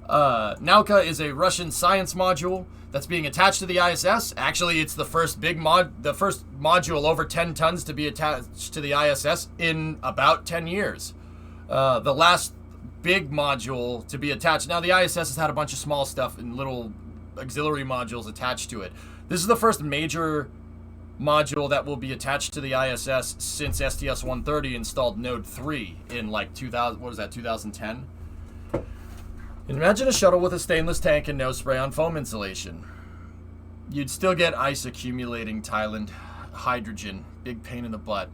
Nauka is a Russian science module that's being attached to the ISS. Actually, it's the first module over 10 tons to be attached to the ISS in about 10 years. The last big module to be attached. Now, the ISS has had a bunch of small stuff and little auxiliary modules attached to it. This is the first major module that will be attached to the ISS since STS-130 installed Node 3 in like 2010? Imagine a shuttle with a stainless tank and no spray-on foam insulation. You'd still get ice accumulating, Thailand, hydrogen, big pain in the butt.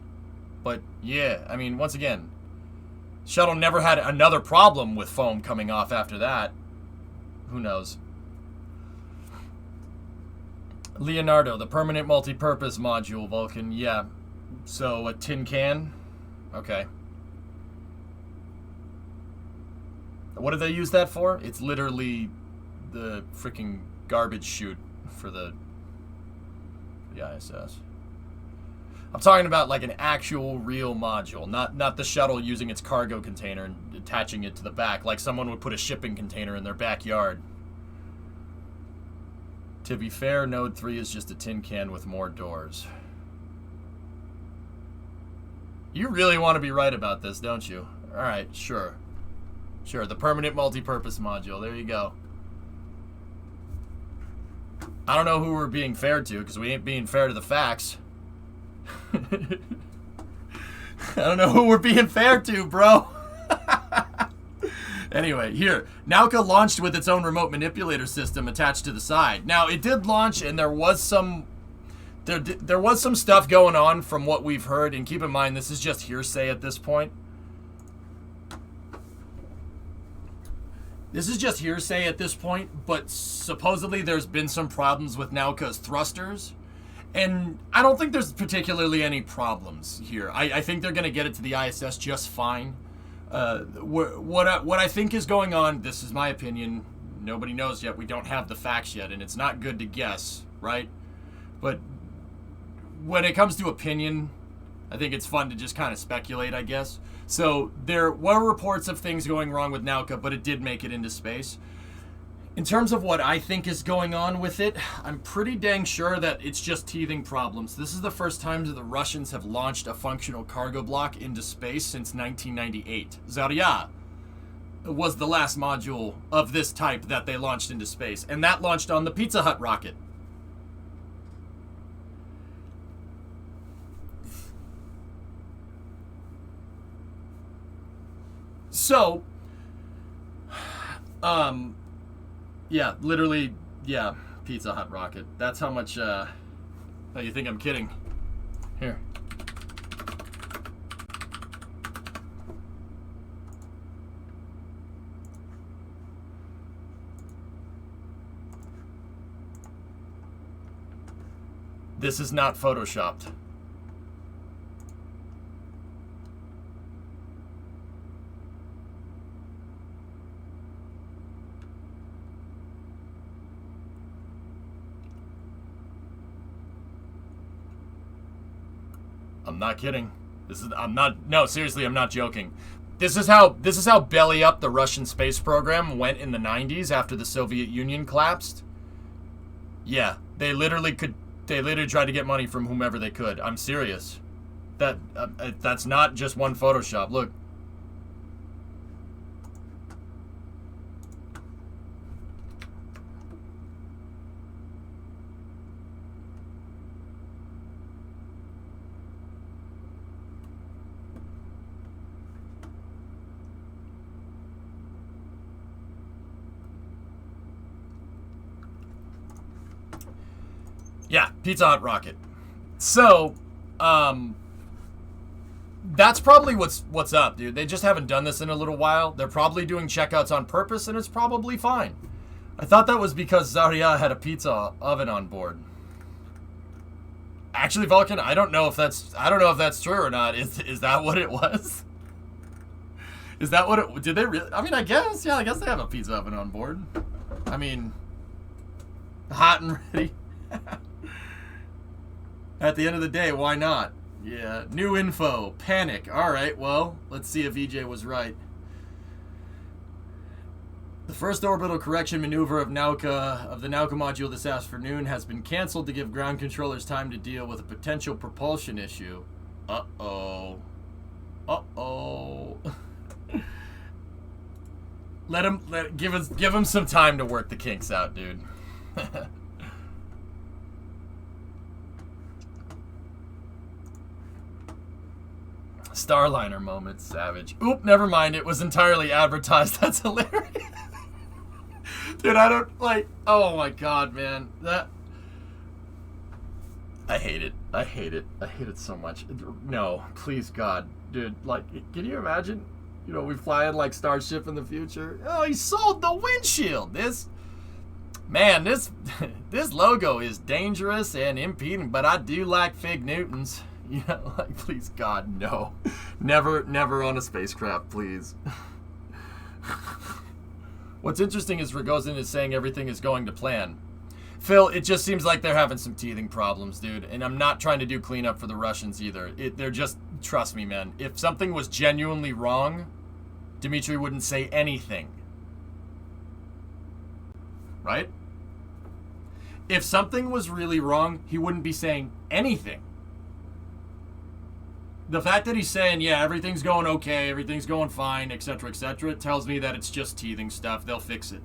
But yeah, I mean, once again, shuttle never had another problem with foam coming off after that. Who knows? Leonardo, the permanent multi-purpose module, Vulcan. Yeah. So a tin can? Okay. What do they use that for? It's literally the freaking garbage chute for the ISS. I'm talking about like an actual real module, not the shuttle using its cargo container and attaching it to the back like someone would put a shipping container in their backyard. To be fair, Node 3 is just a tin can with more doors. You really want to be right about this, don't you? Alright, sure. Sure, the permanent multi-purpose module. There you go. I don't know who we're being fair to, because we ain't being fair to the facts. I don't know who we're being fair to, bro. Anyway, here. Nauka launched with its own remote manipulator system attached to the side. Now, it did launch, and there was some stuff going on from what we've heard, and keep in mind, this is just hearsay at this point. This is just hearsay at this point, but supposedly there's been some problems with Nauka's thrusters, and I don't think there's particularly any problems here. I think they're going to get it to the ISS just fine. What I think is going on, this is my opinion, nobody knows yet, we don't have the facts yet, and it's not good to guess, right? But when it comes to opinion, I think it's fun to just kind of speculate, I guess. So there were reports of things going wrong with Nauka, but it did make it into space. In terms of what I think is going on with it, I'm pretty dang sure that it's just teething problems. This is the first time that the Russians have launched a functional cargo block into space since 1998. Zarya was the last module of this type that they launched into space, and that launched on the Pizza Hut rocket. So, yeah, literally, yeah, Pizza Hut rocket. That's how much, oh, you think I'm kidding? Here. This is not photoshopped. I'm not kidding. No, seriously, I'm not joking. This is how belly up the Russian space program went in the 90s after the Soviet Union collapsed. Yeah, they literally tried to get money from whomever they could. I'm serious. That's not just one Photoshop. Look. Yeah, Pizza Hut rocket. So, that's probably what's up, dude. They just haven't done this in a little while. They're probably doing checkouts on purpose, and it's probably fine. I thought that was because Zarya had a pizza oven on board. Actually, Vulcan, I don't know if that's true or not. Is that what it was? Is that what it? Did they really? I mean, I guess. Yeah, I guess they have a pizza oven on board. I mean, hot and ready. At the end of the day, why not? Yeah, new info, panic. All right, well, let's see if EJ was right. The first orbital correction maneuver of the Nauka module this afternoon has been canceled to give ground controllers time to deal with a potential propulsion issue. Uh-oh. Uh-oh. Give him some time to work the kinks out, dude. Starliner moment, savage. Oop, never mind. It was entirely advertised. That's hilarious. Dude, I don't, like, oh my god, man. I hate it. I hate it. I hate it so much. No, please, God. Dude, like, can you imagine? You know, we fly in like Starship in the future. Oh, he sold the windshield. This logo is dangerous and impeding, but I do like Fig Newtons. You know, like, please, God, no. Never on a spacecraft, please. What's interesting is Rogozin is saying everything is going to plan. Phil, it just seems like they're having some teething problems, dude. And I'm not trying to do cleanup for the Russians either. They're just, trust me, man. If something was genuinely wrong, Dmitry wouldn't say anything. Right? If something was really wrong, he wouldn't be saying anything. The fact that he's saying, yeah, everything's going okay, everything's going fine, etc., tells me that it's just teething stuff. They'll fix it.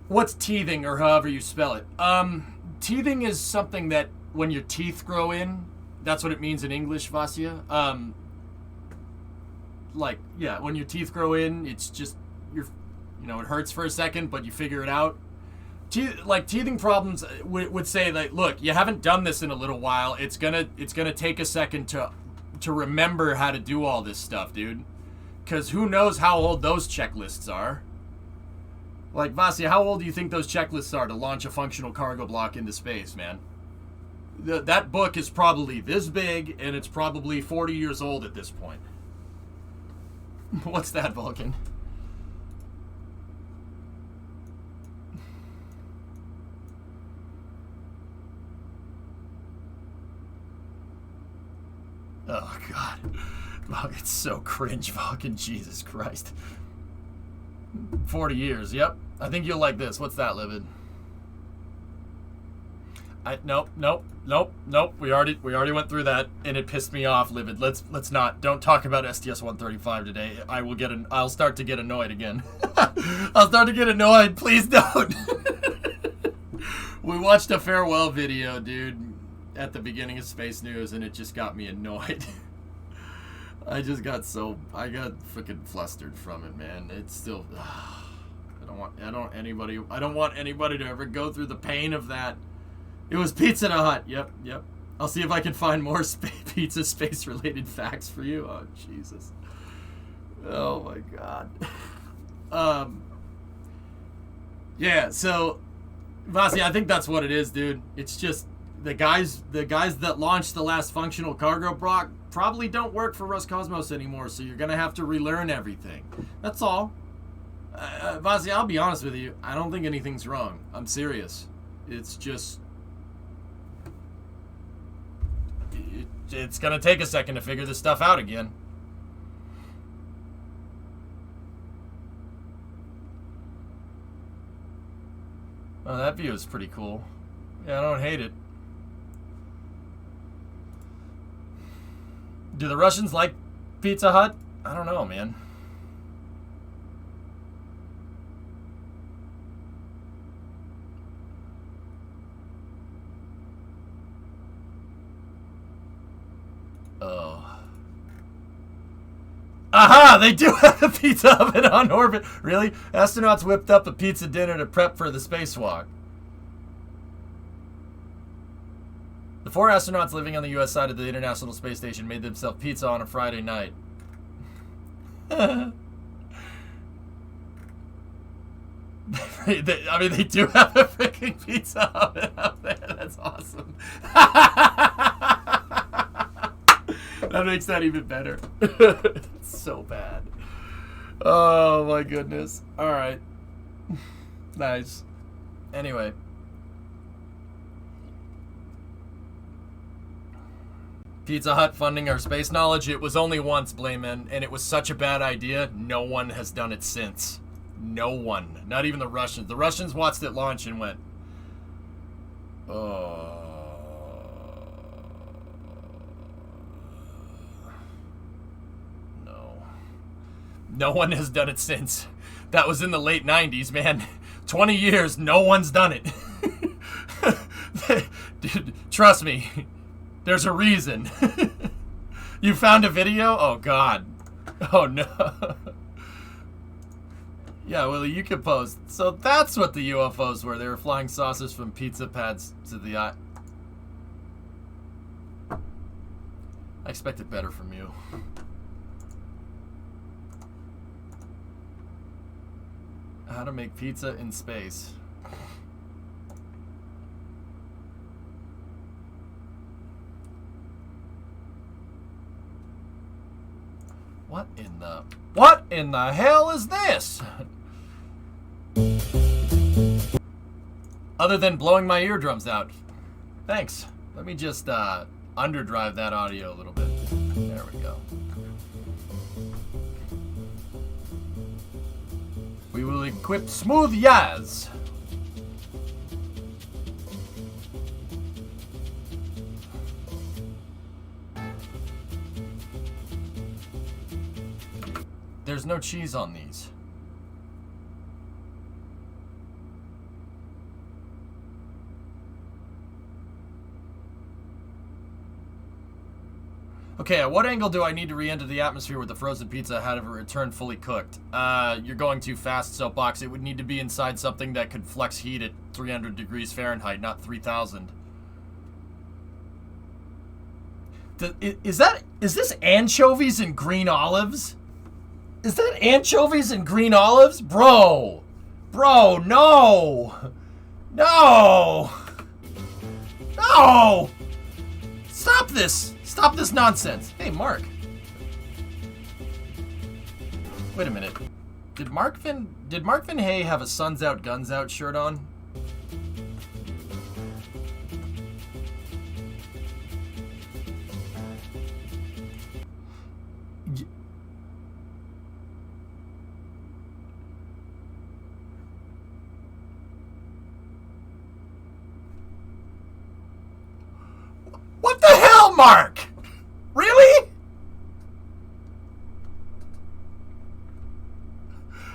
What's teething, or however you spell it? Teething is something that when your teeth grow in, that's what it means in English, Vasya. Like, yeah, when your teeth grow in, it's just, it hurts for a second, but you figure it out. Teething problems would say, like, look, you haven't done this in a little while. It's gonna take a second to remember how to do all this stuff, dude. Because who knows how old those checklists are. Like, Vasya, how old do you think those checklists are to launch a functional cargo block into space, man? That book is probably this big, and it's probably 40 years old at this point. What's that, Vulcan? Oh, God. Oh, it's so cringe, Vulcan. Jesus Christ. 40 years, yep. I think you'll like this. What's that, Livid? Nope. We already went through that, and it pissed me off, Livid. Let's not. Don't talk about STS-135 today. I'll start to get annoyed again. I'll start to get annoyed. Please don't. We watched a farewell video, dude, at the beginning of Space News, and it just got me annoyed. I got freaking flustered from it, man. It's still, I don't want anybody to ever go through the pain of that. It was Pizza Hut. Yep. I'll see if I can find more pizza space related facts for you. Oh, Jesus. Oh my God. Yeah, so Vasi, I think that's what it is, dude. It's just the guys that launched the last functional cargo block probably don't work for Roscosmos anymore, so you're gonna have to relearn everything. That's all. Vasi, I'll be honest with you. I don't think anything's wrong. I'm serious. It's just it's gonna take a second to figure this stuff out again. Oh, that view is pretty cool. Yeah, I don't hate it. Do the Russians like Pizza Hut? I don't know, man. Oh. Aha! They do have a pizza oven on orbit. Really? Astronauts whipped up a pizza dinner to prep for the spacewalk. The 4 astronauts living on the U.S. side of the International Space Station made themselves pizza on a Friday night. They do have a freaking pizza oven out there. That's awesome. That makes that even better. It's so bad. Oh my goodness. Alright. Nice. Anyway. Pizza Hut funding our space knowledge. It was only once, Blayman, and it was such a bad idea, no one has done it since. No one. Not even the Russians. The Russians watched it launch and went, oh. No one has done it since. That was in the late 90s, man. 20 years, no one's done it. Dude, trust me. There's a reason. You found a video? Oh, God. Oh, no. Yeah, Willie, you can post. So that's what the UFOs were. They were flying saucers from pizza pads to the eye. I expected better from you. How to make pizza in space. What in the hell is this? Other than blowing my eardrums out. Thanks. Let me just underdrive that audio a little bit. There we go. We will equip Smooth Yaz. There's no cheese on these. Okay, at what angle do I need to re-enter the atmosphere with the frozen pizza had it returned fully cooked? You're going too fast, Soapbox. It would need to be inside something that could flex heat at 300 degrees Fahrenheit, not 3,000. Is this anchovies and green olives? Is that anchovies and green olives? Bro! Bro, no! No! No! Stop this! Stop this nonsense! Hey, Mark. Wait a minute. Did Mark Van Hay have a Suns Out, Guns Out shirt on? What the hell, Mark? Really?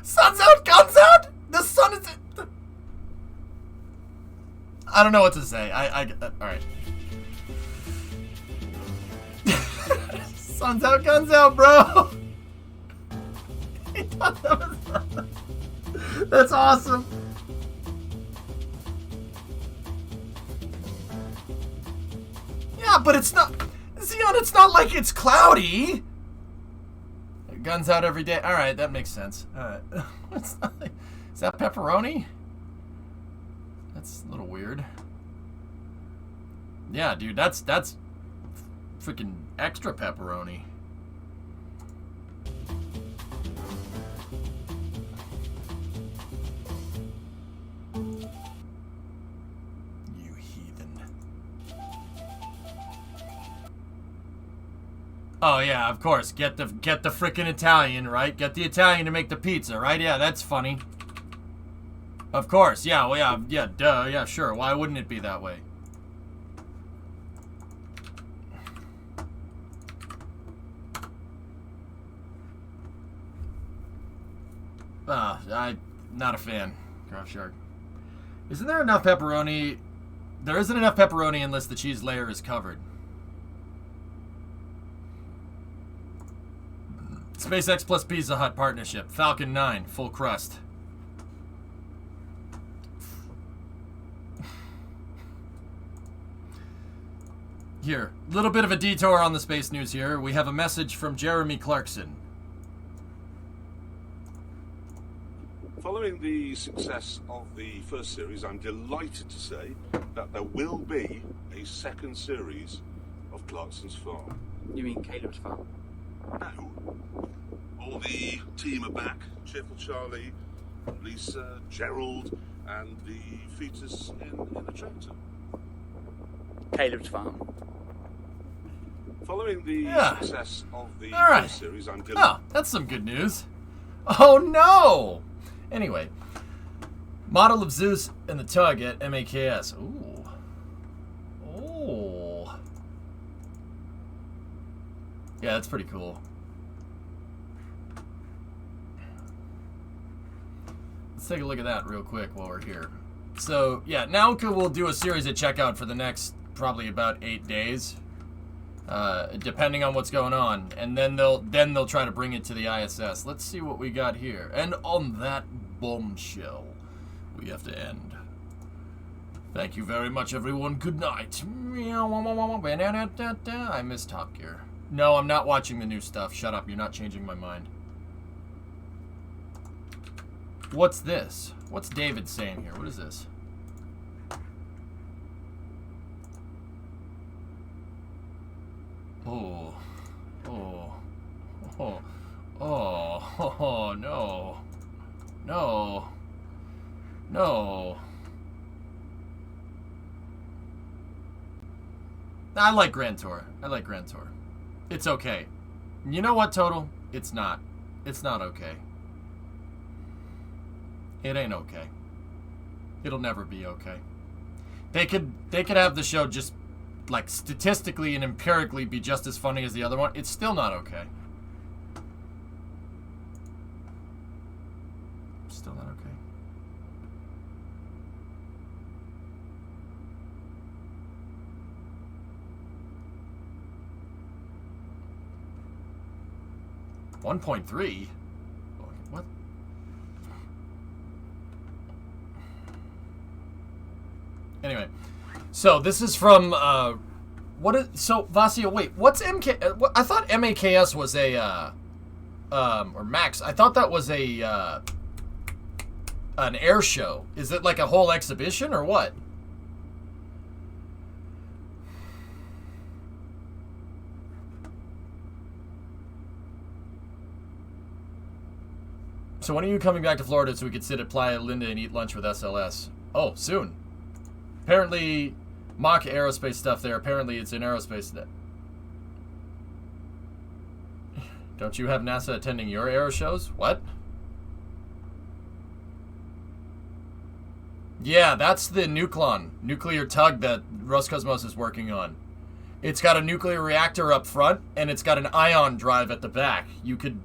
Sun's out, guns out? The sun is... I don't know what to say. Alright. Sun's out, guns out, bro. He thought that was... That's awesome. Yeah, but it's not... Xeon, it's not like it's cloudy. Guns out every day. Alright, that makes sense. Alright. Is that pepperoni? That's a little weird. Yeah, dude, that's freaking extra pepperoni. You heathen. Oh yeah, of course. Get the frickin' Italian, right? Get the Italian to make the pizza, right? Yeah, that's funny. Of course, yeah, well, yeah, duh, yeah, sure. Why wouldn't it be that way? I'm not a fan. Graph Shark. Isn't there enough pepperoni? There isn't enough pepperoni unless the cheese layer is covered. SpaceX plus Pizza Hut partnership. Falcon 9, full crust. Here, little bit of a detour on the space news here. We have a message from Jeremy Clarkson. Following the success of the first series, I'm delighted to say that there will be a second series of Clarkson's Farm. You mean Caleb's Farm? No. All the team are back. Cheerful Charlie, Lisa, Gerald, and the fetus in the tractor. Caleb's Farm. Following the success of the first series, I'm delighted. Oh, that's some good news. Oh no! Anyway, model of Zeus and the tug at MAKS. Ooh. Oh. Yeah, that's pretty cool. Let's take a look at that real quick while we're here. So, yeah, Nauka will do a series at checkout for the next probably about 8 days. Depending on what's going on, and then they'll try to bring it to the ISS. Let's see what we got here. And on that bombshell, we have to end. Thank you very much, everyone. Good night. I miss Top Gear. No, I'm not watching the new stuff. Shut up. You're not changing my mind. What's this? What's David saying here? What is this? Oh, oh, oh, oh, oh, no, no, no. I like Grand Tour. I like Grand Tour. It's okay. You know what, Total? It's not. It's not okay. It ain't okay. It'll never be okay. They could have the show just like statistically and empirically be just as funny as the other one. It's still not okay. 1.3? What? Anyway, so this is from, so, Vasya, wait, what's MK, I thought MAKS was a, or Max, I thought that was a, an air show. Is it like a whole exhibition, or what? So when are you coming back to Florida so we could sit at Playa Linda and eat lunch with SLS? Oh, soon. Apparently, mock aerospace stuff there. Apparently, it's in aerospace. Don't you have NASA attending your aero shows? What? Yeah, that's the Nuclon, nuclear tug that Roscosmos is working on. It's got a nuclear reactor up front, and it's got an ion drive at the back. You could,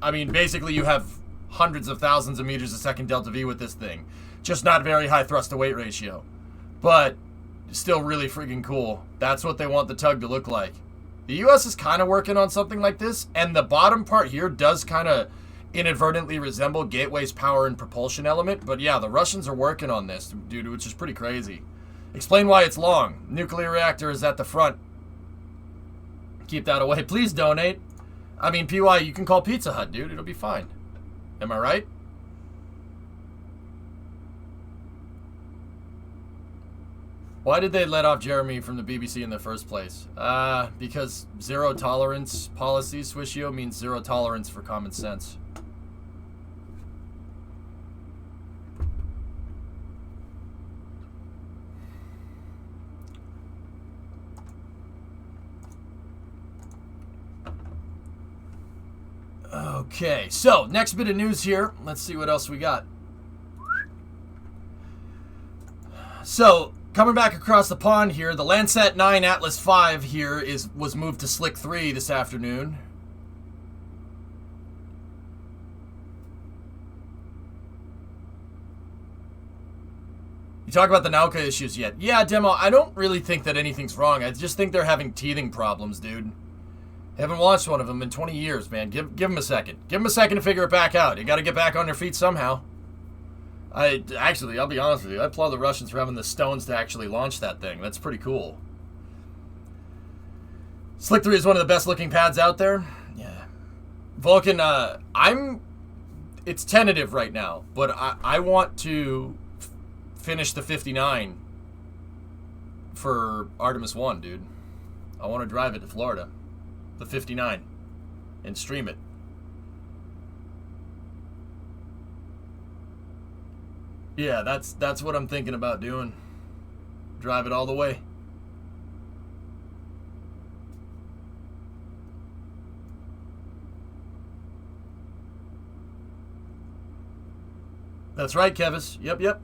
I mean, basically you have hundreds of thousands of meters a second delta V with this thing. Just not very high thrust to weight ratio. But still really freaking cool. That's what they want the tug to look like. The US is kind of working on something like this, and the bottom part here does kind of inadvertently resemble Gateway's power and propulsion element, but yeah, the Russians are working on this, dude, which is pretty crazy. Explain why it's long. Nuclear reactor is at the front. Keep that away. Please donate. I mean, PY, you can call Pizza Hut, dude. It'll be fine. Am I right? Why did they let off Jeremy from the BBC in the first place? Because zero tolerance policy, Swishio, means zero tolerance for common sense. Okay, so next bit of news here. Let's see what else we got. So, coming back across the pond here, the Landsat 9 Atlas V here was moved to Slick 3 this afternoon. You talk about the Nauka issues yet? Yeah, Demo, I don't really think that anything's wrong. I just think they're having teething problems, dude. Haven't watched one of them in 20 years, man. Give them a second. Give them a second to figure it back out. You got to get back on their feet somehow. Actually, I'll be honest with you. I applaud the Russians for having the stones to actually launch that thing. That's pretty cool. Slick 3 is one of the best looking pads out there. Yeah. Vulcan, it's tentative right now, but I want to finish the 59 for Artemis 1, dude. I want to drive it to Florida. The 59 and stream it. Yeah, that's what I'm thinking about doing. Drive it all the way. That's right, Kevis. Yep.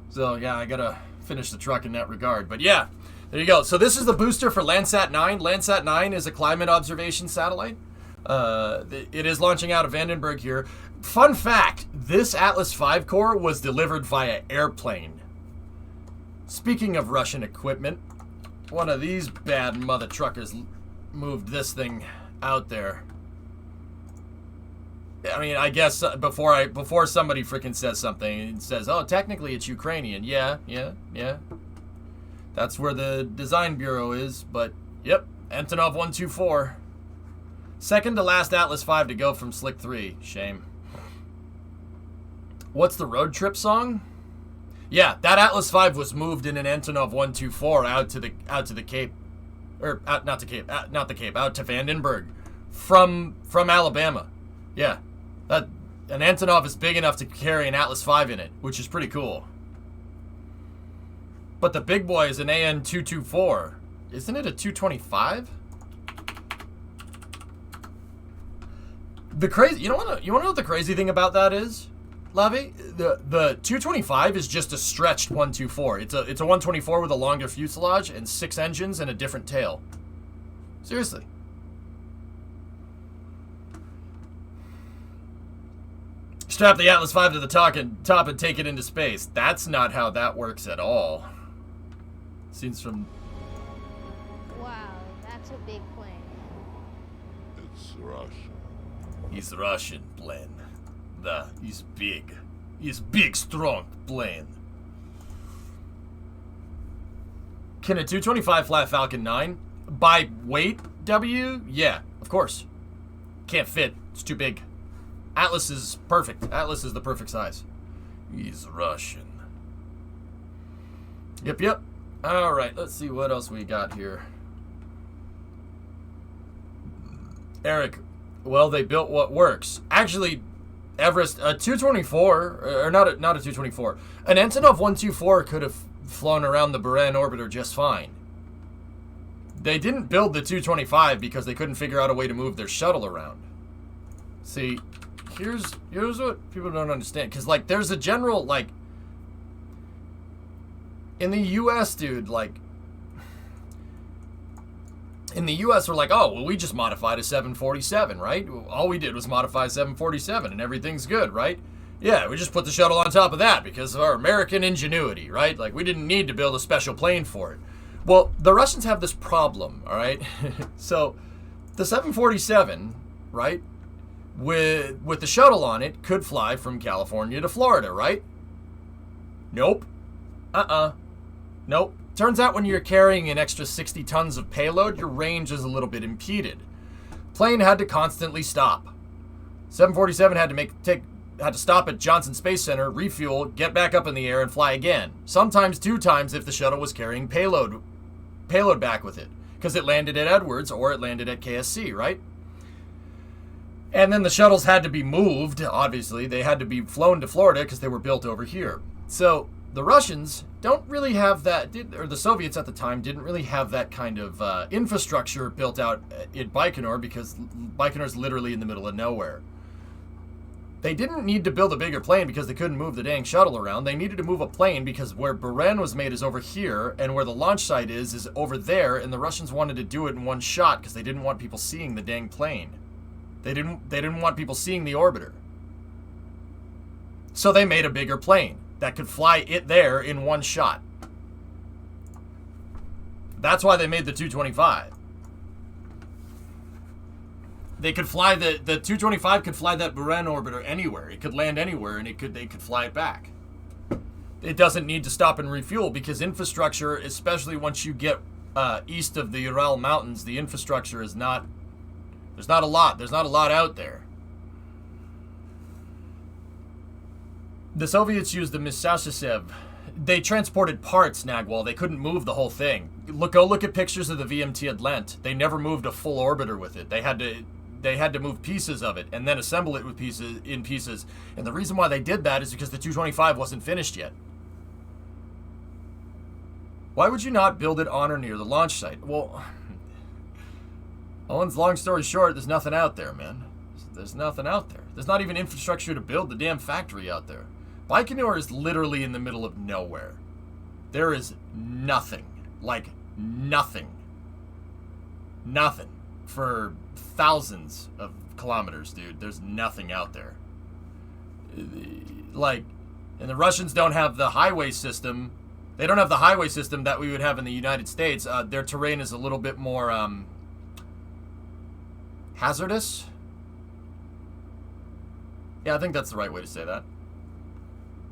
So, yeah, I gotta finish the truck in that regard. But yeah, there you go. So this is the booster for Landsat 9. Landsat 9 is a climate observation satellite. It is launching out of Vandenberg here. Fun fact, this Atlas V core was delivered via airplane. Speaking of Russian equipment, one of these bad mother truckers moved this thing out there. I mean, I guess before somebody freaking says something and says, oh, technically it's Ukrainian. Yeah. That's where the design bureau is, but yep, Antonov 124. Second to last Atlas V to go from Slick 3. Shame. What's the road trip song? Yeah, that Atlas V was moved in an Antonov 124 out to the Cape, or not the Cape, out to Vandenberg from Alabama. Yeah, an Antonov is big enough to carry an Atlas V in it, which is pretty cool. But the big boy is an AN 224. Isn't it a 225? You want to know what the crazy thing about that is, Lavi? The 225 is just a stretched 124. It's a 124 with a longer fuselage and 6 engines and a different tail. Seriously. Strap the Atlas V to the top and take it into space. That's not how that works at all. Scenes from... Wow, that's a big plane. It's Russian. He's Russian plane. He's big. He's big, strong plane. Can a 225 fly Falcon 9? By weight, W? Yeah, of course. Can't fit. It's too big. Atlas is perfect. Atlas is the perfect size. He's Russian. Yep. Alright, let's see what else we got here. Eric, well, they built what works. Actually, Everest, a 224, or not a 224. An Antonov 124 could have flown around the Buran orbiter just fine. They didn't build the 225 because they couldn't figure out a way to move their shuttle around. See, here's what people don't understand. Because, like, there's a general, like, in the U.S., dude, like, in the U.S., we're like, oh, well, we just modified a 747, right? All we did was modify a 747, and everything's good, right? Yeah, we just put the shuttle on top of that because of our American ingenuity, right? Like, we didn't need to build a special plane for it. Well, the Russians have this problem, all right? So, the 747, right, with the shuttle on it, could fly from California to Florida, right? Nope. Nope. Turns out when you're carrying an extra 60 tons of payload, your range is a little bit impeded. Plane had to constantly stop. 747 had to stop at Johnson Space Center, refuel, get back up in the air, and fly again. Sometimes 2 times if the shuttle was carrying payload back with it, because it landed at Edwards or it landed at KSC, right? And then the shuttles had to be moved, obviously. They had to be flown to Florida because they were built over here. So the Russians don't really have that, or the Soviets at the time didn't really have that kind of infrastructure built out in Baikonur, because Baikonur's literally in the middle of nowhere. They didn't need to build a bigger plane because they couldn't move the dang shuttle around. They needed to move a plane because where Buran was made is over here, and where the launch site is over there, and the Russians wanted to do it in one shot because they didn't want people seeing the dang plane. They didn't want people seeing the orbiter. So they made a bigger plane that could fly it there in one shot. That's why they made the 225. They could fly the 225 could fly that Buran orbiter anywhere. It could land anywhere, and they could fly it back. It doesn't need to stop and refuel because infrastructure, especially once you get east of the Ural Mountains, the infrastructure is not. There's not a lot. There's not a lot out there. The Soviets used the Misashev. They transported parts, Nagwal. They couldn't move the whole thing. Go look at pictures of the VMT Adlent. They never moved a full orbiter with it. They had to move pieces of it and then assemble it with pieces. And the reason why they did that is because the 225 wasn't finished yet. Why would you not build it on or near the launch site? Well, Owen's long story short, there's nothing out there, man. There's nothing out there. There's not even infrastructure to build the damn factory out there. Baikonur is literally in the middle of nowhere. There is nothing. Like, nothing. Nothing. For thousands of kilometers, dude. There's nothing out there. Like, and the Russians don't have the highway system. They don't have the highway system that we would have in the United States. Their terrain is a little bit more, hazardous? Yeah, I think that's the right way to say that.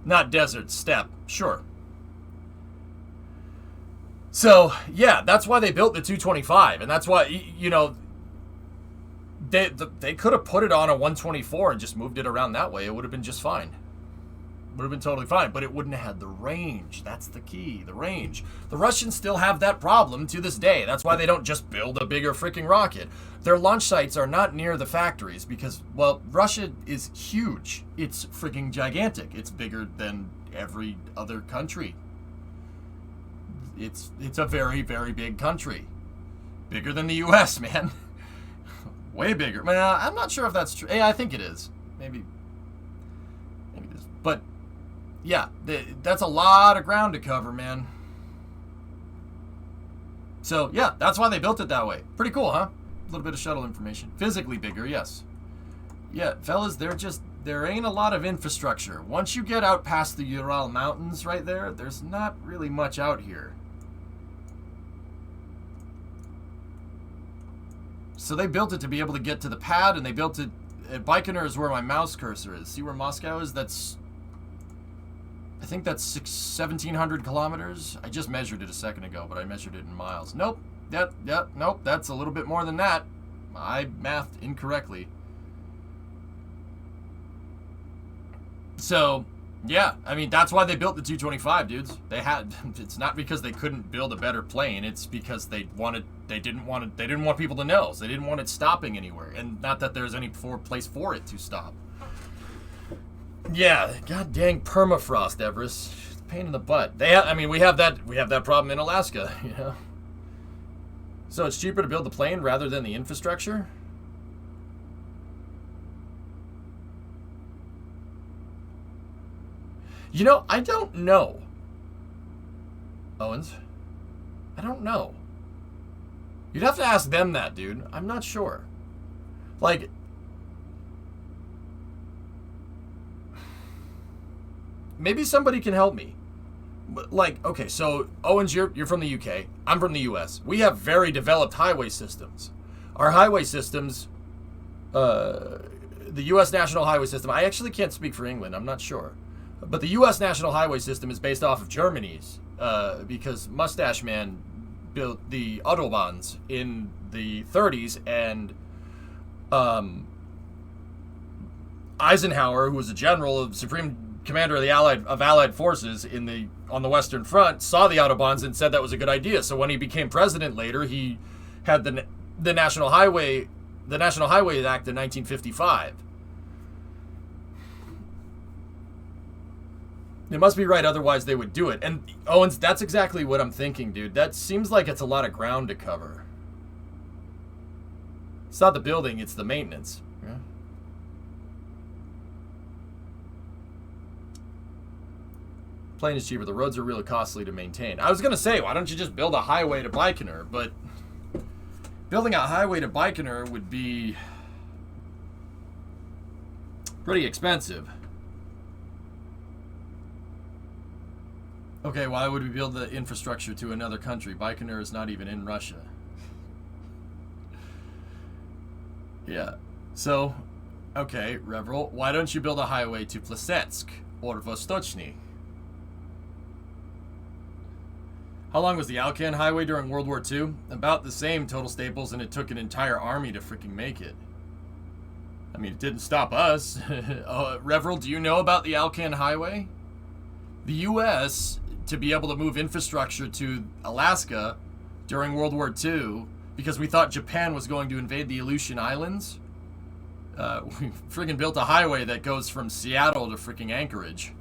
Not desert, steppe, sure. So, yeah, that's why they built the 225, and that's why, you know, they could have put it on a 124 and just moved it around that way. It would have been just fine. Would have been totally fine, but it wouldn't have had the range. That's the key, the range. The Russians still have that problem to this day. That's why they don't just build a bigger freaking rocket. Their launch sites are not near the factories because, well, Russia is huge. It's freaking gigantic. It's bigger than every other country. It's a very, very big country. Bigger than the U.S., man. Way bigger. Well, I'm not sure if that's true. Yeah, I think it is. Maybe it is. But yeah, that's a lot of ground to cover, man. So, yeah, that's why they built it that way. Pretty cool, huh? A little bit of shuttle information. Physically bigger, yes. Yeah, fellas, there ain't a lot of infrastructure. Once you get out past the Ural Mountains right there, there's not really much out here. So they built it to be able to get to the pad, and they built it... Baikonur is where my mouse cursor is. See where Moscow is? That's... I think that's 1,700 kilometers. I just measured it a second ago, but I measured it in miles. Nope. Nope. That's a little bit more than that. I mathed incorrectly. So, yeah. I mean, that's why they built the 225, dudes. They had... It's not because they couldn't build a better plane. It's because they didn't want people to know. So they didn't want it stopping anywhere. And not that there's any place for it to stop. Yeah, god dang permafrost, Everest. Pain in the butt. We have that problem in Alaska, you know. So it's cheaper to build the plane rather than the infrastructure? You know, I don't know. Owens? I don't know. You'd have to ask them that, dude. I'm not sure. Like... Maybe somebody can help me. Like, okay, so, Owens, you're from the UK. I'm from the US. We have very developed highway systems. Our highway systems, the US National Highway System, I actually can't speak for England, I'm not sure. But the US National Highway System is based off of Germany's, because Mustache Man built the Autobahns in the 30s, and Eisenhower, who was a general of Supreme Commander of the Allied forces on the Western Front, saw the Autobahns and said that was a good idea. So when he became president later, he had the National Highway Act in 1955. It must be right, otherwise they would do it. And Owens, that's exactly what I'm thinking, dude. That seems like it's a lot of ground to cover. It's not the building, it's the maintenance. Yeah. Plane is cheaper. The roads are really costly to maintain. I was going to say, why don't you just build a highway to Baikonur? But building a highway to Baikonur would be pretty expensive. Okay, why would we build the infrastructure to another country? Baikonur is not even in Russia. Yeah. So, okay, Reveril, why don't you build a highway to Plesetsk or Vostochny? How long was the Alcan Highway during World War II? About the same, total staples, and it took an entire army to freaking make it. I mean, it didn't stop us. Reveril, do you know about the Alcan Highway? The U.S., to be able to move infrastructure to Alaska during World War II, because we thought Japan was going to invade the Aleutian Islands, we freaking built a highway that goes from Seattle to freaking Anchorage.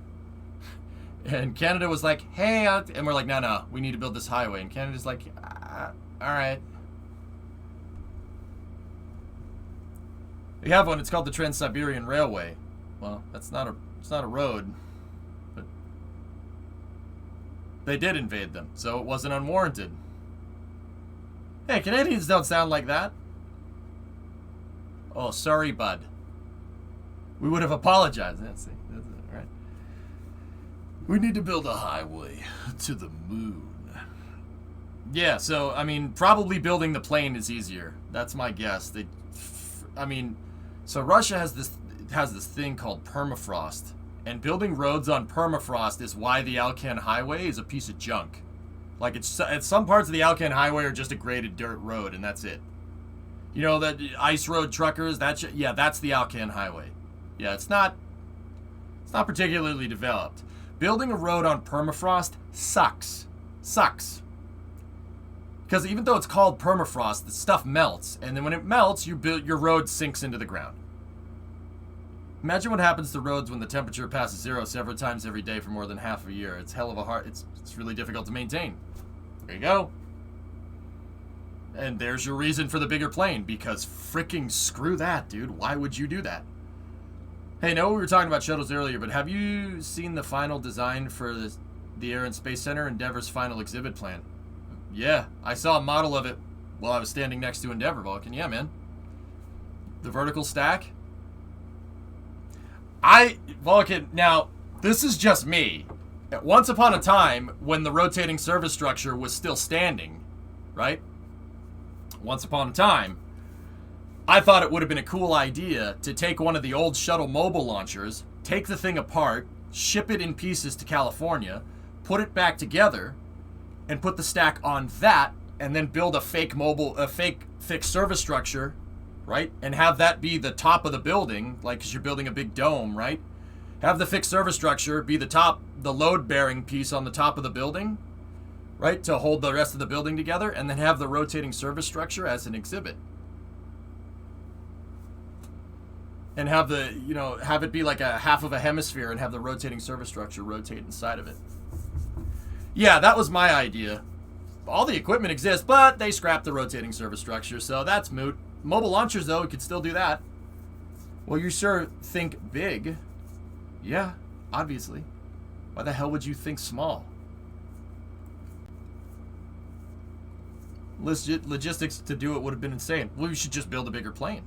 And Canada was like, hey, and we're like, no, we need to build this highway. And Canada's like, all right. We have one. It's called the Trans-Siberian Railway. Well, it's not a road, but they did invade them, so it wasn't unwarranted. Hey, Canadians don't sound like that. Oh, sorry, bud. We would have apologized. That's it. Right. We need to build a highway to the moon. Yeah, so, I mean, probably building the plane is easier. That's my guess. So Russia has this thing called permafrost. And building roads on permafrost is why the Alcan Highway is a piece of junk. Like, it's some parts of the Alcan Highway are just a graded dirt road, and that's it. You know, that ice road truckers, that's the Alcan Highway. Yeah, it's not particularly developed. Building a road on permafrost sucks. Sucks. Because even though it's called permafrost, the stuff melts, and then when it melts, your road sinks into the ground. Imagine what happens to roads when the temperature passes zero several times every day for more than half a year. It's hell of a hard. It's really difficult to maintain. There you go. And there's your reason for the bigger plane, because freaking screw that, dude. Why would you do that? Hey, no, we were talking about shuttles earlier, but have you seen the final design for the Air and Space Center, Endeavour's final exhibit plan? Yeah, I saw a model of it while I was standing next to Endeavour, Vulcan. Yeah, man. The vertical stack. Vulcan, now, this is just me. Once upon a time, when the rotating service structure was still standing, right? Once upon a time, I thought it would have been a cool idea to take one of the old shuttle mobile launchers, take the thing apart, ship it in pieces to California, put it back together, and put the stack on that, and then build a fake fixed service structure, right? And have that be the top of the building, like, because you're building a big dome, right? Have the fixed service structure be the load-bearing piece on the top of the building, right, to hold the rest of the building together, and then have the rotating service structure as an exhibit. And have have it be like a half of a hemisphere and have the rotating service structure rotate inside of it. Yeah, that was my idea. All the equipment exists, but they scrapped the rotating service structure, so that's moot. Mobile launchers, though, we could still do that. Well, you sure think big. Yeah, obviously. Why the hell would you think small? Logistics to do it would have been insane. Well, we should just build a bigger plane.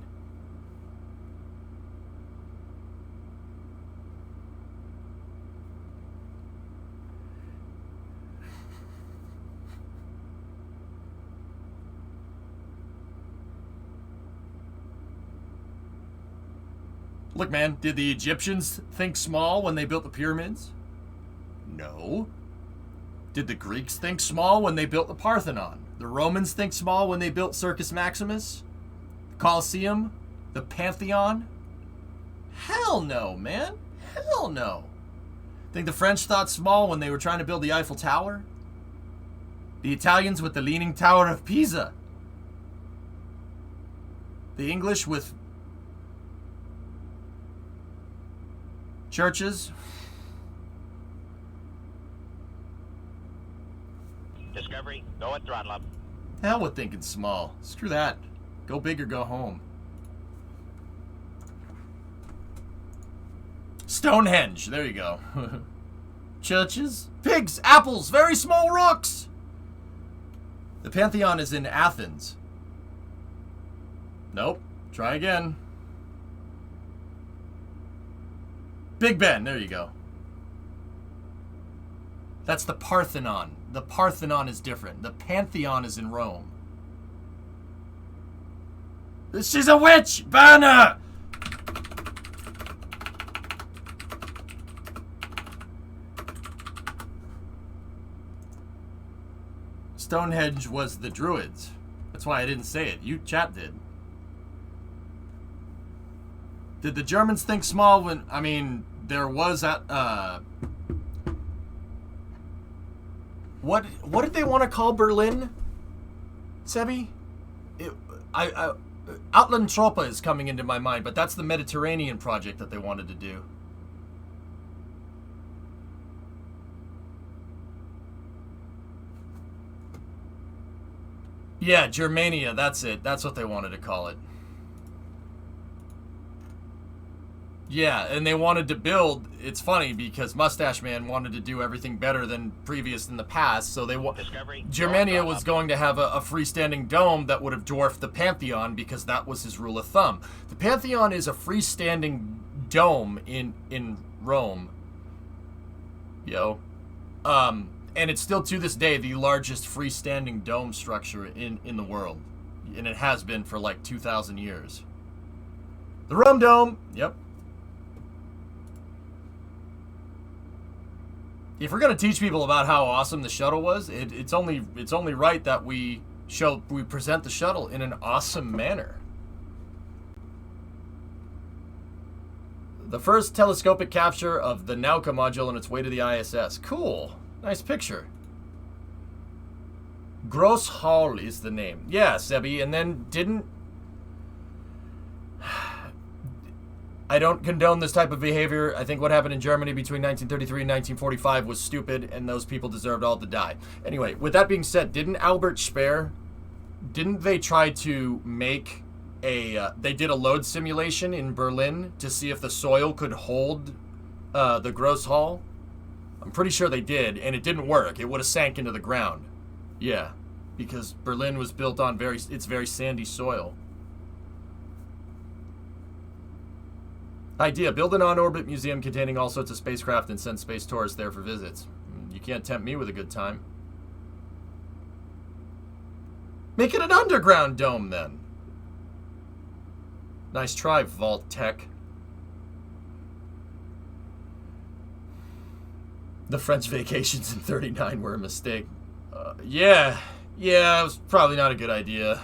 Look, man, did the Egyptians think small when they built the pyramids? No. Did the Greeks think small when they built the Parthenon? The Romans think small when they built Circus Maximus? The Colosseum? The Pantheon? Hell no, man. Hell no. Think the French thought small when they were trying to build the Eiffel Tower? The Italians with the Leaning Tower of Pisa? The English with churches? Discovery, go at throttle up. Hell with thinking small. Screw that. Go big or go home. Stonehenge. There you go. Churches? Pigs, apples, very small rooks. The Pantheon is in Athens. Nope. Try again. Big Ben, there you go. That's the Parthenon. The Parthenon is different. The Pantheon is in Rome. She's a witch! Burn her! Stonehenge was the Druids. That's why I didn't say it. You chat did. Did the Germans think small when, I mean, there was what did they want to call Berlin? Sebi? Outlandtropa is coming into my mind, but that's the Mediterranean project that they wanted to do. Yeah, Germania, that's it. That's what they wanted to call it. Yeah, and they wanted to build, it's funny because Mustache Man wanted to do everything better than previous in the past, so Germania was going to have a freestanding dome that would have dwarfed the Pantheon because that was his rule of thumb. The Pantheon is a freestanding dome in Rome. Yo. And it's still to this day the largest freestanding dome structure in the world. And it has been for like 2,000 years. The Rome Dome, yep. If we're gonna teach people about how awesome the shuttle was, it's only right that we present the shuttle in an awesome manner. The first telescopic capture of the Nauka module on its way to the ISS. Cool, nice picture. Gross Hall is the name. Yeah, Sebi, and then didn't. I don't condone this type of behavior. I think what happened in Germany between 1933 and 1945 was stupid, and those people deserved all to die. Anyway, with that being said, didn't Albert Speer, didn't they try to make they did a load simulation in Berlin to see if the soil could hold the Gross Hall? I'm pretty sure they did, and it didn't work. It would have sank into the ground. Yeah, because Berlin was built on it's very sandy soil. Idea, build an on-orbit museum containing all sorts of spacecraft and send space tourists there for visits. You can't tempt me with a good time. Make it an underground dome, then. Nice try, Vault Tech. The French vacations in 39 were a mistake. Yeah, it was probably not a good idea.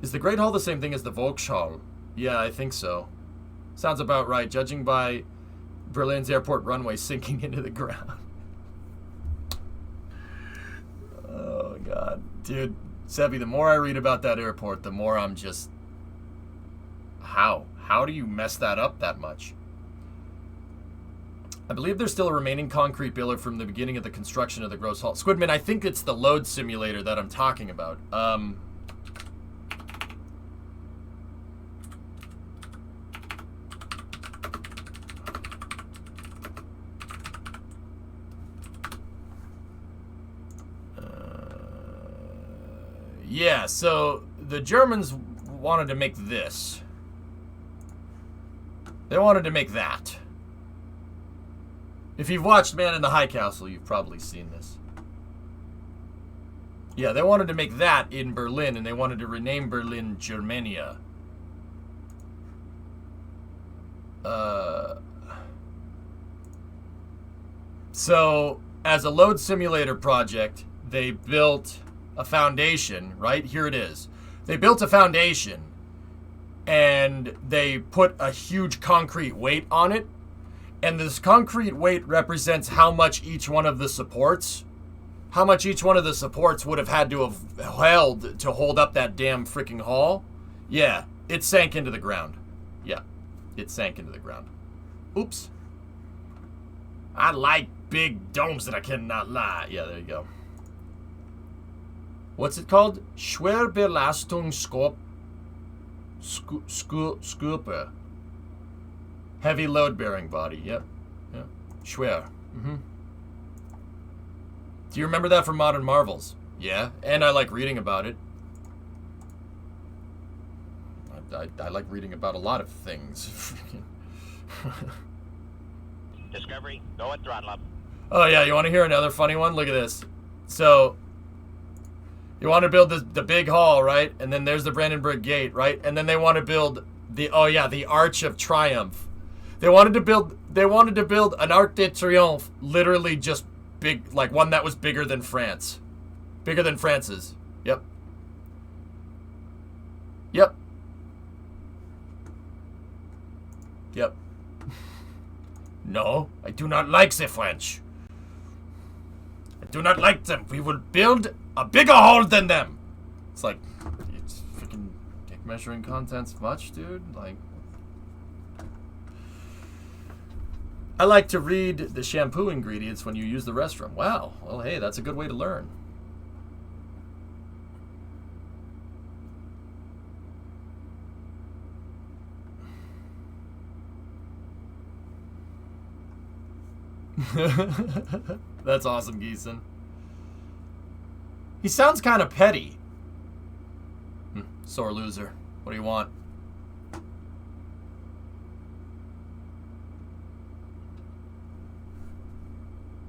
Is the Great Hall the same thing as the Volkshalle? Yeah, I think so. Sounds about right, judging by Berlin's airport runway sinking into the ground. Oh, God. Dude, Sebi, the more I read about that airport, the more I'm just... How? How do you mess that up that much? I believe there's still a remaining concrete pillar from the beginning of the construction of the Gross Hall. Squidman, I think it's the load simulator that I'm talking about. Yeah, so the Germans wanted to make this. They wanted to make that. If you've watched Man in the High Castle, you've probably seen this. Yeah, they wanted to make that in Berlin, and they wanted to rename Berlin Germania. So, as a load simulator project, they built a foundation, right? Here it is. They built a foundation, and they put a huge concrete weight on it. And this concrete weight represents how much each one of the supports, would have had to have held to hold up that damn freaking hall. Yeah, it sank into the ground. Yeah, it sank into the ground. Oops. I like big domes that I cannot lie. Yeah, there you go. What's it called? Schwerbelastung Heavy load-bearing body. Yep. Schwer. Do you remember that from Modern Marvels? Yeah, and I like reading about it. I like reading about a lot of things. Discovery, go at throttle up. Oh yeah, you want to hear another funny one? Look at this. So, you want to build the big hall, right? And then there's the Brandenburg Gate, right? And then they want to build the Arch of Triumph. They wanted to build an Arc de Triomphe, literally just big, like one that was bigger than France. Bigger than France's. Yep. Yep. Yep. No, I do not like the French. I do not like them. We will build a bigger hall than them. It's like, it's freaking dick measuring contents much, dude. Like, I like to read the shampoo ingredients when you use the restroom. Wow. Well, hey, that's a good way to learn. That's awesome, Geeson. He sounds kind of petty. Sore loser. What do you want?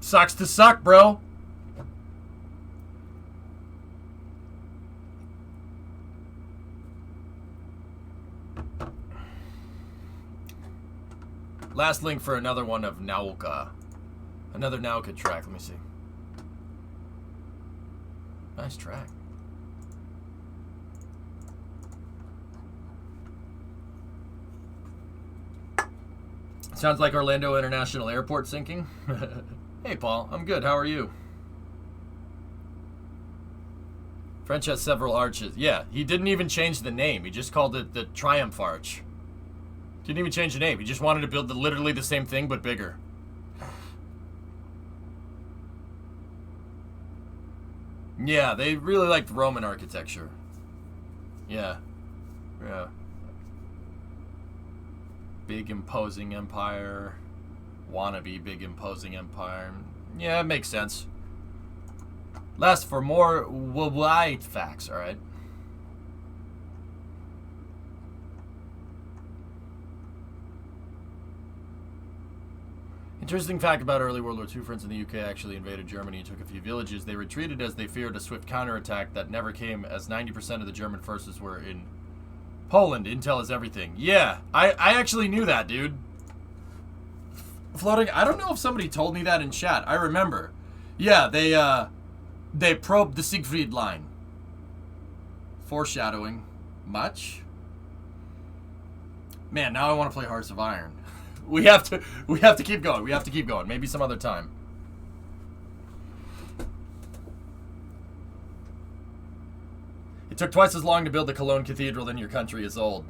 Sucks to suck, bro. Last link for another one of Nauka. Another Nauka track. Let me see. Nice track. Sounds like Orlando International Airport sinking. Hey, Paul. I'm good. How are you? French has several arches. Yeah, he didn't even change the name. He just called it the Triumph Arch. Didn't even change the name. He just wanted to build literally the same thing, but bigger. Yeah, they really liked Roman architecture. Yeah. Yeah. Big imposing empire. Wannabe big imposing empire. Yeah, it makes sense. Last for more white facts, alright? In Interesting fact about early World War II, friends in the UK actually invaded Germany and took a few villages. They retreated as they feared a swift counterattack that never came, as 90% of the German forces were in Poland. Intel is everything. Yeah, I actually knew that, dude. Floating, I don't know if somebody told me that in chat. I remember. Yeah, they probed the Siegfried line. Foreshadowing. Much? Man, now I want to play Hearts of Iron. We have to keep going. We have to keep going. Maybe some other time. It took twice as long to build the Cologne Cathedral than your country is old.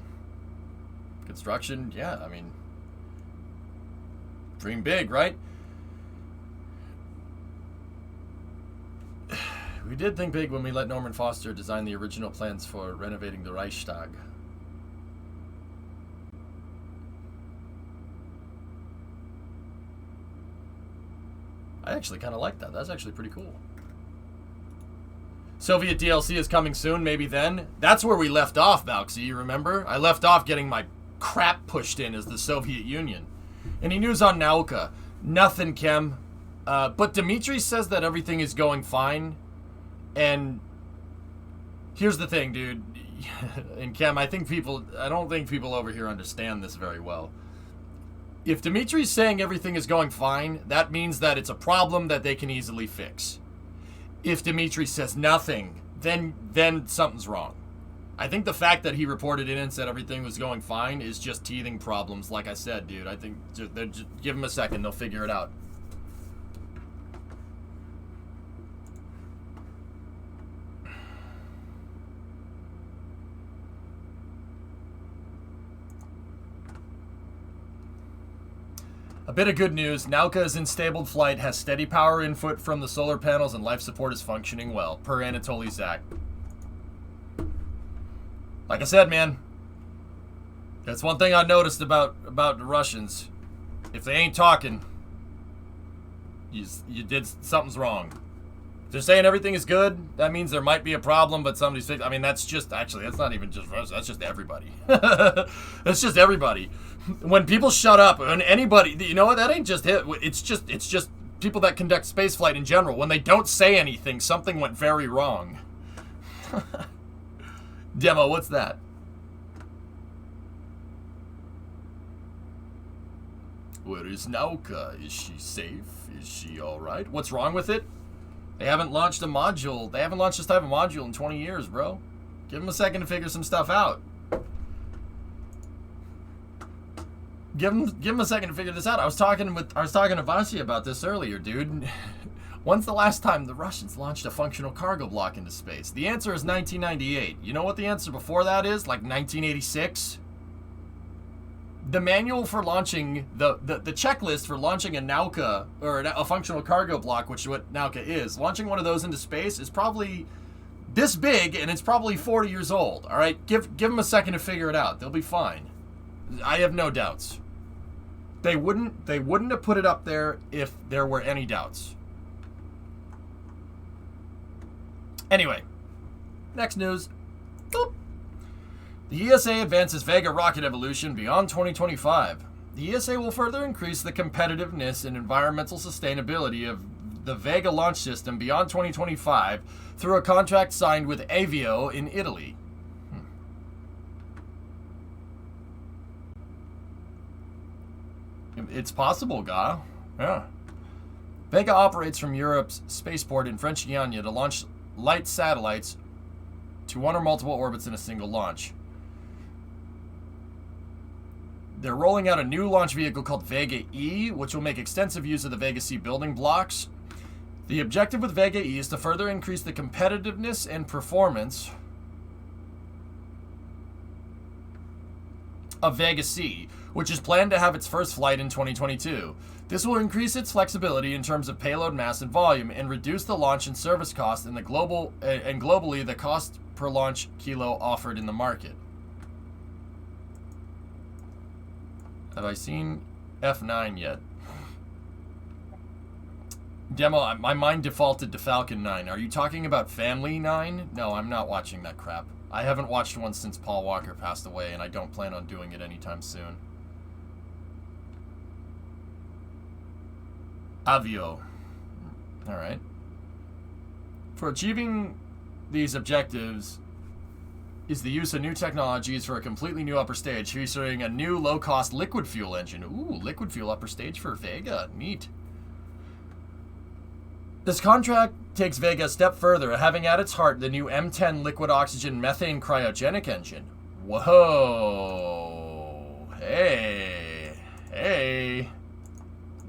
Construction, yeah, I mean, dream big, right? We did think big when we let Norman Foster design the original plans for renovating the Reichstag. I actually kind of like that. That's actually pretty cool. Soviet DLC is coming soon, maybe then. That's where we left off, Valksy, you remember? I left off getting my crap pushed in as the Soviet Union. Any news on Nauka? Nothing, Kem. But Dimitri says that everything is going fine. And here's the thing, dude. And Kem, I don't think people over here understand this very well. If Dimitri's saying everything is going fine, that means that it's a problem that they can easily fix. If Dimitri says nothing, then something's wrong. I think the fact that he reported in and said everything was going fine is just teething problems, like I said, dude. I think just give him a second, they'll figure it out. A bit of good news, Nauka is in stable flight, has steady power input from the solar panels, and life support is functioning well, per Anatoly Zak. Like I said, man, that's one thing I noticed about the Russians. If they ain't talking, you did something's wrong. If they're saying everything is good, that means there might be a problem, but somebody's fixed. I mean, that's not even just Russia, that's just everybody. That's just everybody. When people shut up, when anybody, you know what, that ain't just it. It's just people that conduct spaceflight in general. When they don't say anything, something went very wrong. Demo, what's that? Where is Nauka? Is she safe? Is she alright? What's wrong with it? They haven't launched a module. They haven't launched this type of module in 20 years, bro. Give them a second to figure some stuff out. Give them a second to figure this out. I was talking to Vasi about this earlier, dude. When's the last time the Russians launched a functional cargo block into space? The answer is 1998. You know what the answer before that is? Like 1986? The manual for launching, the checklist for launching a Nauka, or a functional cargo block, which is what Nauka is, launching one of those into space is probably this big, and it's probably 40 years old. All right? Give them a second to figure it out. They'll be fine. I have no doubts. They wouldn't have put it up there if there were any doubts. Anyway, next news. Boop. The ESA advances Vega rocket evolution beyond 2025. The ESA will further increase the competitiveness and environmental sustainability of the Vega launch system beyond 2025 through a contract signed with Avio in Italy. It's possible, Ga. Yeah. Vega operates from Europe's spaceport in French Guiana to launch light satellites to one or multiple orbits in a single launch. They're rolling out a new launch vehicle called Vega E, which will make extensive use of the Vega C building blocks. The objective with Vega E is to further increase the competitiveness and performance of Vega C, which is planned to have its first flight in 2022. This will increase its flexibility in terms of payload mass and volume, and reduce the launch and service cost and globally the cost per launch kilo offered in the market. Have I seen F9 yet? Demo, my mind defaulted to Falcon 9. Are you talking about Family 9? No, I'm not watching that crap. I haven't watched one since Paul Walker passed away, and I don't plan on doing it anytime soon. Avio. All right. For achieving these objectives is the use of new technologies for a completely new upper stage, featuring a new low-cost liquid fuel engine. Ooh, liquid fuel upper stage for Vega. Neat. This contract takes Vega a step further, having at its heart the new M10 liquid oxygen methane cryogenic engine. Whoa. Hey. Hey.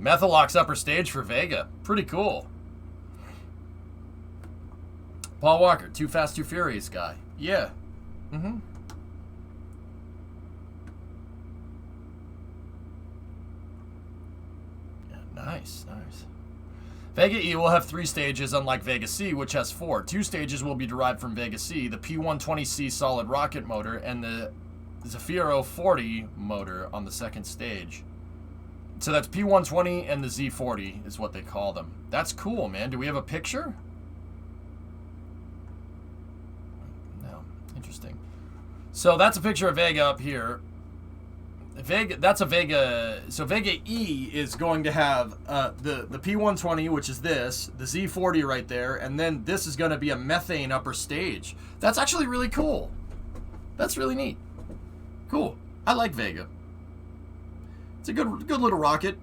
Methalox upper stage for Vega. Pretty cool. Paul Walker, Too Fast, Too Furious guy. Yeah. Mm-hmm. Yeah, nice, nice. Vega E will have 3 stages, unlike Vega C, which has 4. 2 stages will be derived from Vega C, the P120C solid rocket motor and the Zafiro 40 motor on the 2nd stage. So that's P120 and the Z40 is what they call them. That's cool, man. Do we have a picture? No. Interesting. So that's a picture of Vega up here. Vega, that's a Vega. So Vega E is going to have the P120, which is this, the Z40 right there, and then this is going to be a methane upper stage. That's actually really cool. That's really neat. Cool. I like Vega. It's a good little rocket.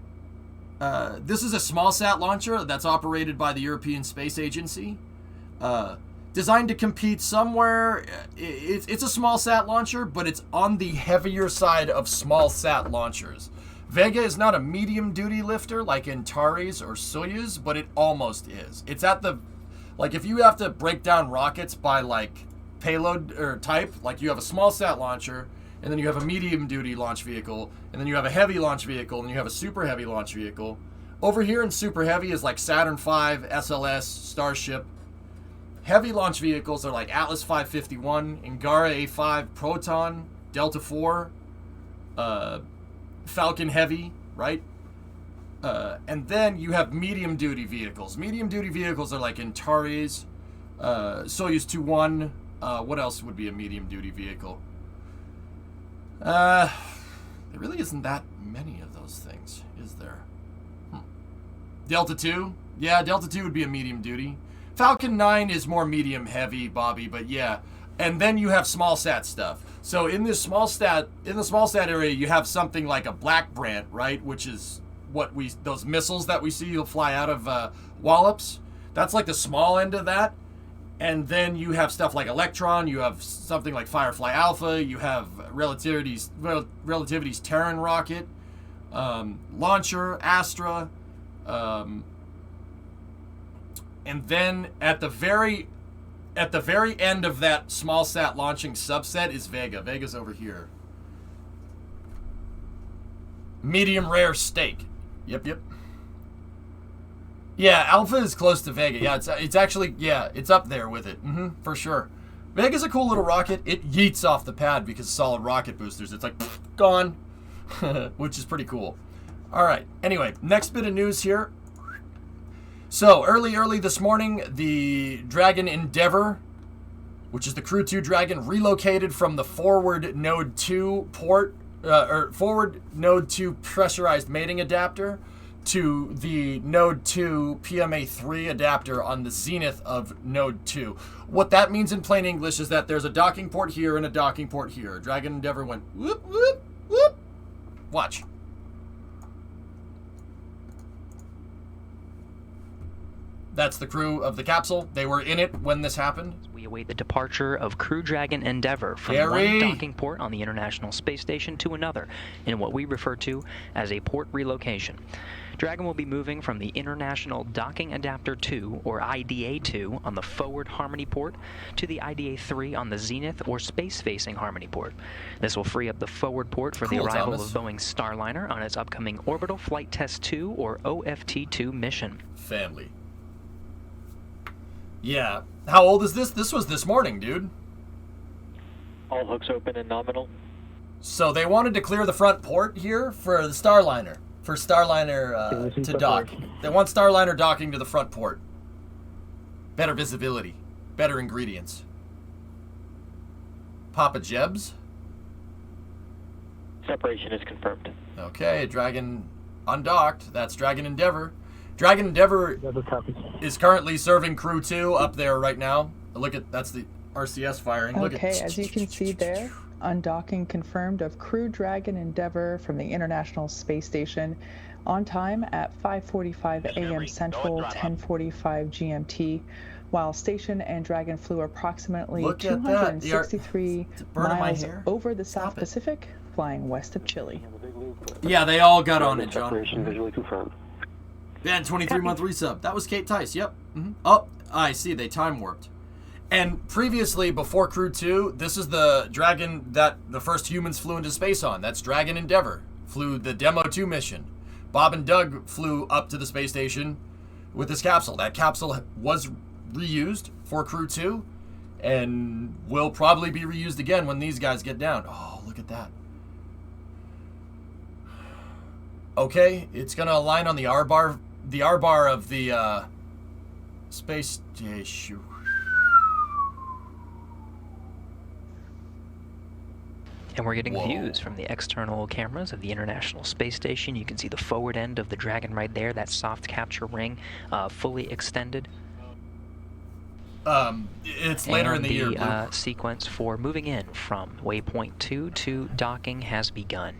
This is a small sat launcher that's operated by the European Space Agency. Designed to compete somewhere. It's a small sat launcher, but it's on the heavier side of small sat launchers. Vega is not a medium duty lifter like Antares or Soyuz, but it almost is. It's at the, like, if you have to break down rockets by like payload or type, like you have a small sat launcher, and then you have a medium duty launch vehicle, and then you have a heavy launch vehicle, and you have a super heavy launch vehicle. Over here in super heavy is like Saturn V, SLS, Starship. Heavy launch vehicles are like Atlas 551, Angara A5, Proton, Delta IV, Falcon Heavy, right? And then you have medium duty vehicles. Medium duty vehicles are like Antares, Soyuz 2-1. What else would be a medium duty vehicle? There really isn't that many of those things, is there? Delta II? Yeah, Delta II would be a medium duty. Falcon 9 is more medium heavy, Bobby, but yeah. And then you have small sat stuff. So in the small sat area, you have something like a Black Brant, right? Which is what those missiles that we see you'll fly out of Wallops. That's like the small end of that. And then you have stuff like Electron, you have something like Firefly Alpha, you have Relativity's Terran rocket, Launcher, Astra, and then at the very end of that small sat launching subset is Vega. Vega's over here. Medium rare steak. Yep. Yeah, Alpha is close to Vega. Yeah, it's actually, yeah, it's up there with it. For sure. Vega's a cool little rocket. It yeets off the pad because of solid rocket boosters. It's like, gone. Which is pretty cool. All right. Anyway, next bit of news here. So, early this morning, the Dragon Endeavor, which is the Crew 2 Dragon, relocated from the forward Node 2 port, or forward Node 2 pressurized mating adapter to the Node 2 PMA3 adapter on the zenith of Node 2. What that means in plain English is that there's a docking port here and a docking port here. Dragon Endeavor went whoop, whoop, whoop. Watch. That's the crew of the capsule. They were in it when this happened. We await the departure of Crew Dragon Endeavor from one docking port on the International Space Station to another in what we refer to as a port relocation. Dragon will be moving from the International Docking Adapter 2, or IDA-2, on the forward Harmony port to the IDA-3 on the Zenith or space-facing Harmony port. This will free up the forward port for the arrival of Boeing's Starliner on its upcoming Orbital Flight Test 2, or OFT-2 mission. Family. Yeah. How old is this? This was this morning, dude. All hooks open and nominal. So they wanted to clear the front port here for the Starliner. For Starliner to dock. They want Starliner docking to the front port. Better visibility. Better ingredients. Papa Jebs? Separation is confirmed. Okay, Dragon undocked. That's Dragon Endeavor. Dragon Endeavor is currently serving Crew 2 up there right now. Look at, that's the RCS firing. Look Okay, at, as you can see there, undocking confirmed of Crew Dragon Endeavor from the International Space Station on time at 5:45 a.m. Central, 10:45 GMT, while Station and Dragon flew approximately 263 miles over the South Pacific, flying west of Chile. Yeah, they all got on it, John. Visually confirmed. Yeah, 23-month resub. That was Kate Tice, yep. Oh, I see, they time warped. And previously, before Crew 2, this is the Dragon that the first humans flew into space on. That's Dragon Endeavor. Flew the Demo 2 mission. Bob and Doug flew up to the space station with this capsule. That capsule was reused for Crew 2 and will probably be reused again when these guys get down. Oh, look at that. Okay, it's going to align on the R-bar of the space station. And we're getting views from the external cameras of the International Space Station. You can see the forward end of the Dragon right there, that soft capture ring, fully extended. It's later in the year. The sequence for moving in from waypoint 2 to docking has begun.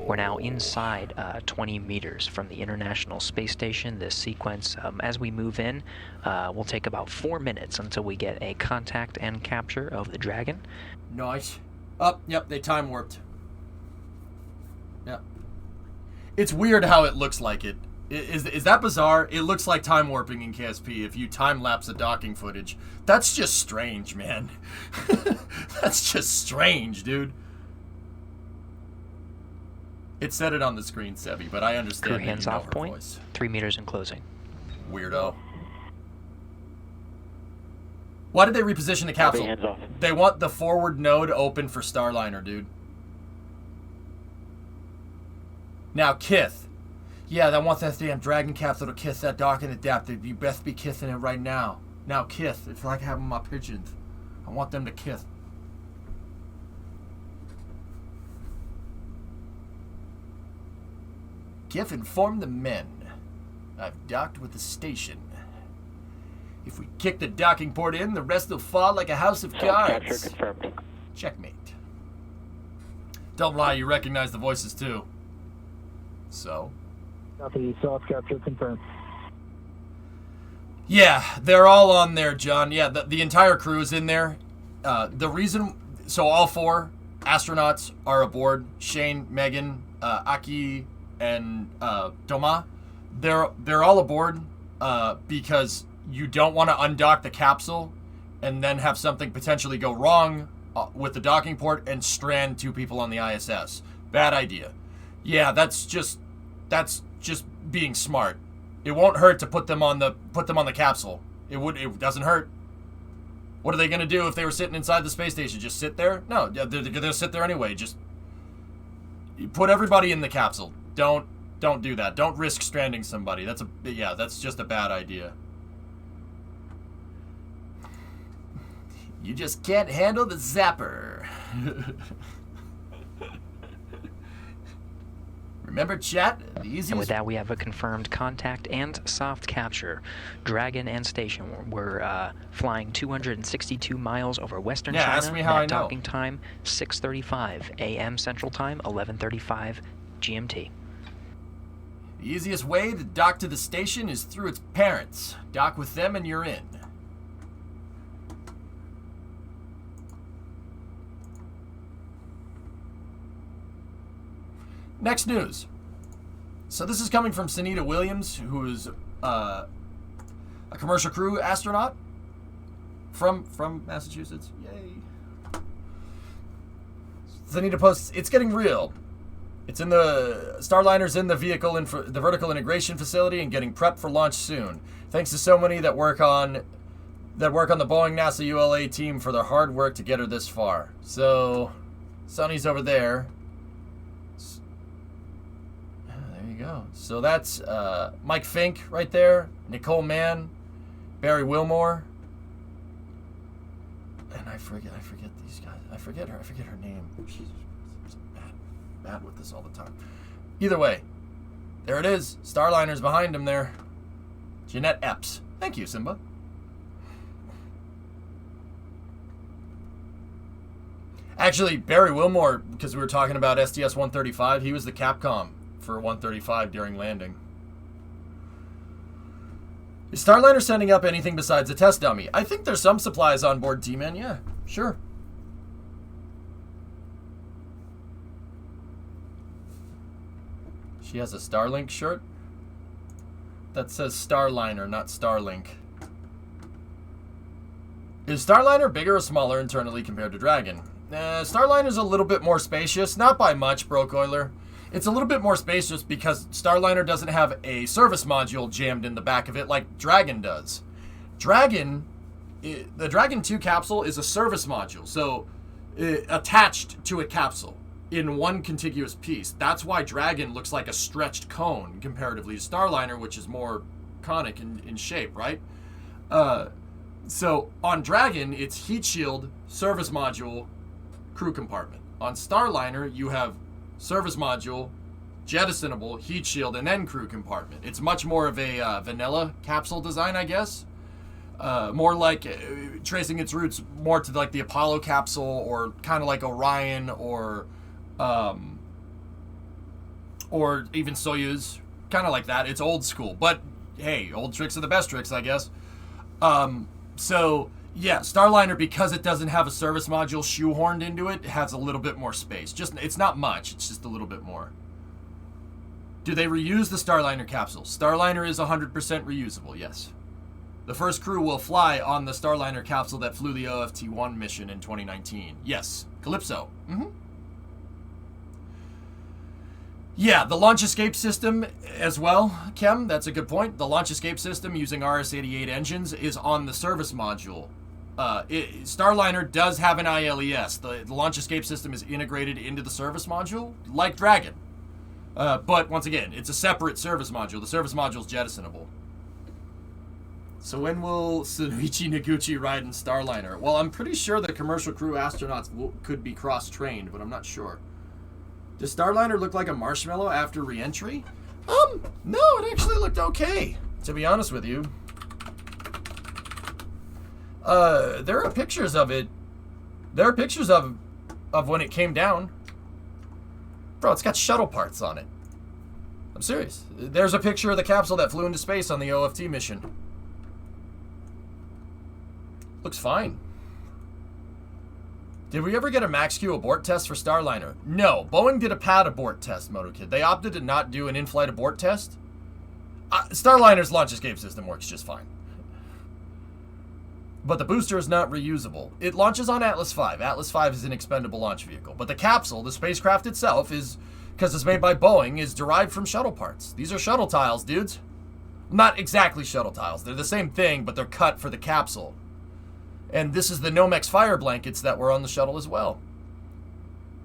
We're now inside 20 meters from the International Space Station. This sequence, as we move in, will take about 4 minutes until we get a contact and capture of the Dragon. Nice. Oh, yep, they time warped. Yep. It's weird how it looks like it. Is that bizarre? It looks like time warping in KSP if you time-lapse the docking footage. That's just strange, man. That's just strange, dude. It said it on the screen, Sebi, but I understand. Crew hands off point, voice. 3 meters in closing. Weirdo. Why did they reposition the capsule? Hands off. They want the forward node open for Starliner, dude. Now, Kith. Yeah, they want that damn Dragon capsule to kiss that docking adapter. You best be kissing it right now. Now, Kith. It's like having my pigeons. I want them to kiss. Kith informed the men. I've docked with the station. If we kick the docking port in, the rest will fall like a house of cards. Capture confirmed. Checkmate. Don't lie, you recognize the voices too. So? Copy, soft capture confirmed. Yeah, they're all on there, John. Yeah, the entire crew is in there. The reason, so all 4 astronauts are aboard. Shane, Megan, Aki, and Doma. They're all aboard because you don't want to undock the capsule and then have something potentially go wrong with the docking port and strand 2 people on the ISS. Bad idea. Yeah, that's just being smart. It won't hurt to put them on the capsule. It doesn't hurt. What are they gonna do if they were sitting inside the space station? Just sit there? No, they're gonna sit there anyway. Just put everybody in the capsule. Don't do that. Don't risk stranding somebody. That's just a bad idea. You just can't handle the zapper. Remember, chat? The easiest... And with that, we have a confirmed contact and soft capture. Dragon and Station were flying 262 miles over Western China. Ask me how I know. Docking time, 6:35 a.m. Central Time, 11:35 GMT. The easiest way to dock to the station is through its parents. Dock with them and you're in. Next news. So this is coming from Sunita Williams, who is a commercial crew astronaut from Massachusetts. Yay. Sunita posts, it's getting real. It's in the Starliner's in the vehicle the vertical integration facility and getting prepped for launch soon. Thanks to so many that work on the Boeing NASA ULA team for their hard work to get her this far. So Sonny's over there. There you go. So that's Mike Fink right there, Nicole Mann, Barry Wilmore, and I forget these guys. I forget her name. She's bad with this all the time. Either way, There it is. Starliner's behind him there. Jeanette Epps. Thank you, Simba. Actually, Barry Wilmore, because we were talking about STS-135, he was the Capcom for 135 during landing. Is Starliner sending up anything besides a test dummy? I think there's some supplies on board, T-Man. Yeah, sure. She has a Starlink shirt? That says Starliner, not Starlink. Is Starliner bigger or smaller internally compared to Dragon? Starliner's a little bit more spacious. Not by much, Broke Oiler. It's a little bit more spacious because Starliner doesn't have a service module jammed in the back of it like Dragon does. The Dragon 2 capsule is a service module, so attached to a capsule in one contiguous piece. That's why Dragon looks like a stretched cone comparatively to Starliner, which is more conic in shape, right? So on Dragon, it's heat shield, service module, crew compartment. On Starliner, you have service module, jettisonable, heat shield, and then crew compartment. It's much more of a vanilla capsule design, I guess. More like tracing its roots more to like the Apollo capsule, or kind of like Orion, or even Soyuz, kind of like that. It's old school, but hey, old tricks are the best tricks, I guess. So yeah, Starliner, because it doesn't have a service module shoehorned into it, has a little bit more space. It's not much, it's just a little bit more. Do they reuse the Starliner capsule? Starliner is 100% reusable, yes. The first crew will fly on the Starliner capsule that flew the OFT-1 mission in 2019. Yes, Calypso. Yeah, the launch escape system as well, Kem, that's a good point. The launch escape system using RS-88 engines is on the service module. Starliner does have an ILES. The launch escape system is integrated into the service module, like Dragon. But once again, it's a separate service module. The service module is jettisonable. So when will Tsuichi Noguchi ride in Starliner? Well, I'm pretty sure the commercial crew astronauts could be cross-trained, but I'm not sure. Does Starliner look like a marshmallow after re-entry? No, it actually looked okay, to be honest with you. There are pictures of it. There are pictures of when it came down. Bro, it's got shuttle parts on it. I'm serious. There's a picture of the capsule that flew into space on the OFT mission. Looks fine. Did we ever get a max-Q abort test for Starliner? No. Boeing did a pad abort test, MotoKid. They opted to not do an in-flight abort test. Starliner's launch escape system works just fine. But the booster is not reusable. It launches on Atlas V. Atlas V is an expendable launch vehicle. But the capsule, the spacecraft itself, is, because it's made by Boeing, is derived from shuttle parts. These are shuttle tiles, dudes. Not exactly shuttle tiles. They're the same thing, but they're cut for the capsule. And this is the Nomex fire blankets that were on the shuttle as well.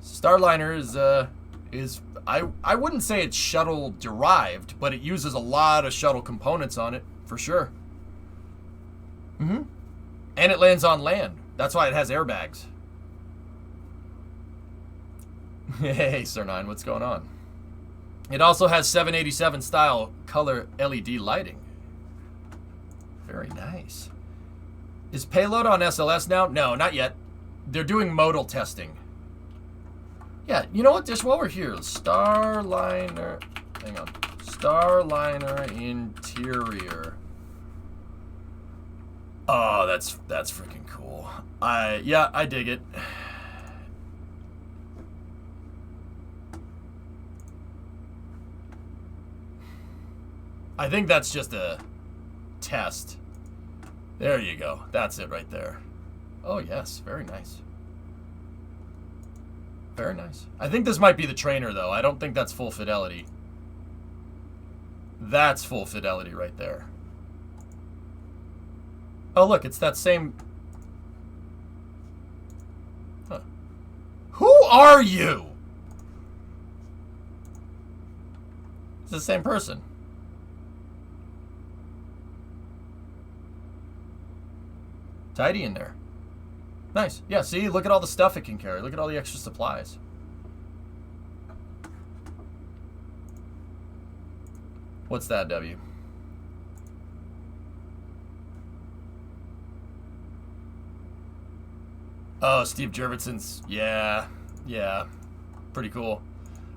Starliner is I wouldn't say it's shuttle derived, but it uses a lot of shuttle components on it, for sure. And it lands on land. That's why it has airbags. Hey, Sir 9, what's going on? It also has 787 style color LED lighting. Very nice. Is payload on SLS now? No, not yet. They're doing modal testing. Yeah, you know what? Just while we're here, Starliner. Hang on. Starliner interior. Oh, that's freaking cool. Yeah, I dig it. I think that's just a test. There you go. That's it right there. Oh, yes. Very nice. Very nice. I think this might be the trainer, though. I don't think that's full fidelity. That's full fidelity right there. Oh, look. It's that same... Huh. Who are you? It's the same person. Tidy in there. Nice. Yeah, see? Look at all the stuff it can carry. Look at all the extra supplies. What's that, W? Oh, Steve Jurvetson's. Yeah. Pretty cool.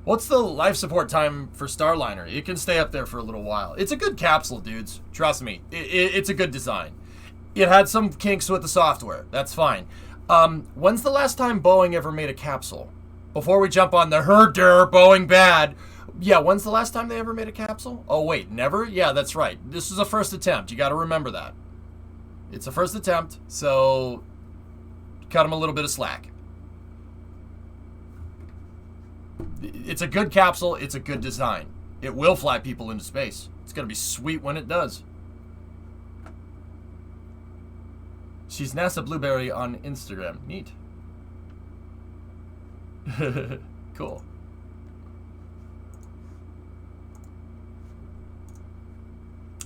What's the life support time for Starliner? It can stay up there for a little while. It's a good capsule, dudes. Trust me. It's a good design. It had some kinks with the software. That's fine. When's the last time Boeing ever made a capsule? Before we jump on the herder, Boeing bad. Yeah, when's the last time they ever made a capsule? Oh, wait, never? Yeah, that's right. This is a first attempt. You got to remember that. It's a first attempt, so cut them a little bit of slack. It's a good capsule. It's a good design. It will fly people into space. It's going to be sweet when it does. She's NASA Blueberry on Instagram. Neat. Cool.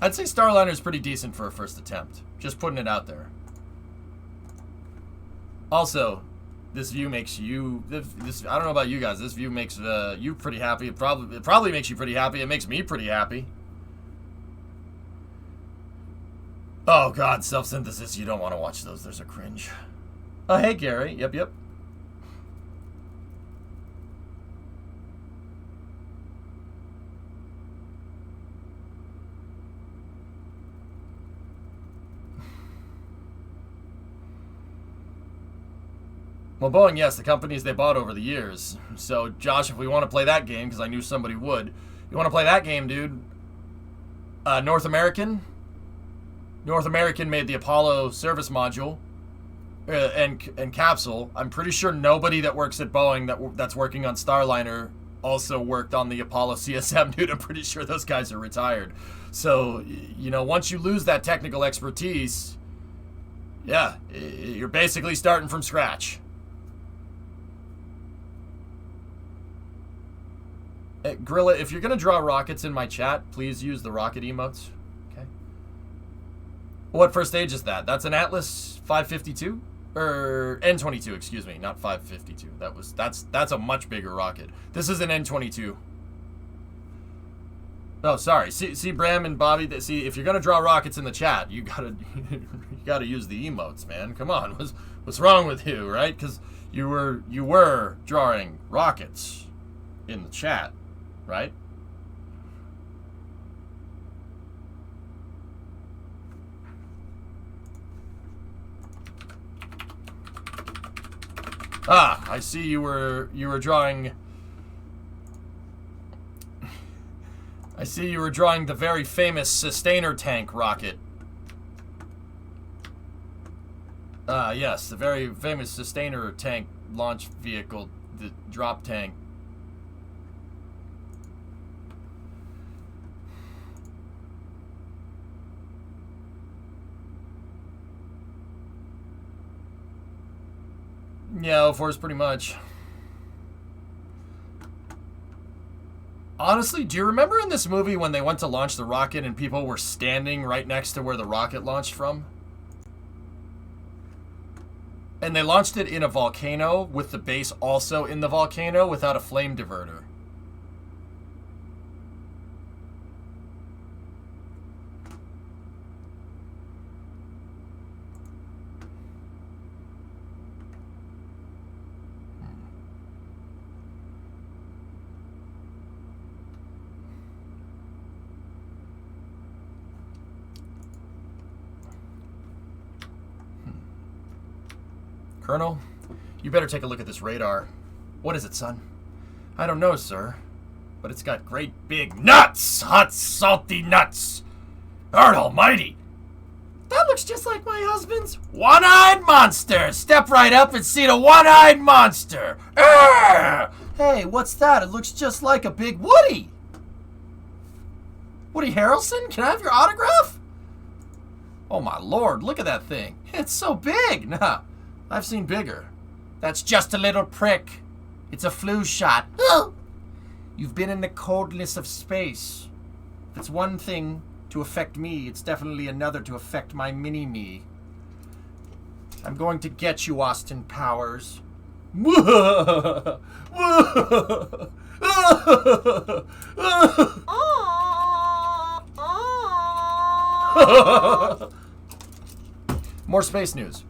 I'd say Starliner is pretty decent for a first attempt. Just putting it out there. Also, this view makes you... This I don't know about you guys. This view makes you pretty happy. It probably makes you pretty happy. It makes me pretty happy. Oh, God. Self-synthesis. You don't want to watch those. There's a cringe. Oh, hey, Gary. Yep. Well, Boeing, yes, the companies they bought over the years. So, Josh, if we want to play that game, because I knew somebody would. You want to play that game, dude? North American? North American made the Apollo service module and capsule. I'm pretty sure nobody that works at Boeing that's working on Starliner also worked on the Apollo CSM, dude. I'm pretty sure those guys are retired. So, you know, once you lose that technical expertise, yeah, you're basically starting from scratch. Grilla, if you're going to draw rockets in my chat, please use the rocket emotes. Okay. What first stage is that? That's an Atlas 552? Or N22, excuse me, not 552. That's a much bigger rocket. This is an N22. Oh, sorry. See Bram and Bobby, see, if you're going to draw rockets in the chat, you got to use the emotes, man. Come on. What's wrong with you, right? Cuz you were drawing rockets in the chat. Right? Ah, I see you were drawing. I see you were drawing the very famous sustainer tank rocket. Yes, the very famous sustainer tank launch vehicle, the drop tank. Yeah, of course, pretty much. Honestly, do you remember in this movie when they went to launch the rocket and people were standing right next to where the rocket launched from? And they launched it in a volcano with the base also in the volcano without a flame diverter. Colonel, you better take a look at this radar. What is it, son? I don't know, sir. But it's got great big nuts! Hot, salty nuts! Lord almighty! That looks just like my husband's one-eyed monster! Step right up and see the one-eyed monster! Arrgh! Hey, what's that? It looks just like a big Woody! Woody Harrelson? Can I have your autograph? Oh my lord, look at that thing. It's so big! Nah. I've seen bigger. That's just a little prick. It's a flu shot. You've been in the coldness of space. If it's one thing to affect me, it's definitely another to affect my mini-me. I'm going to get you, Austin Powers. More space news.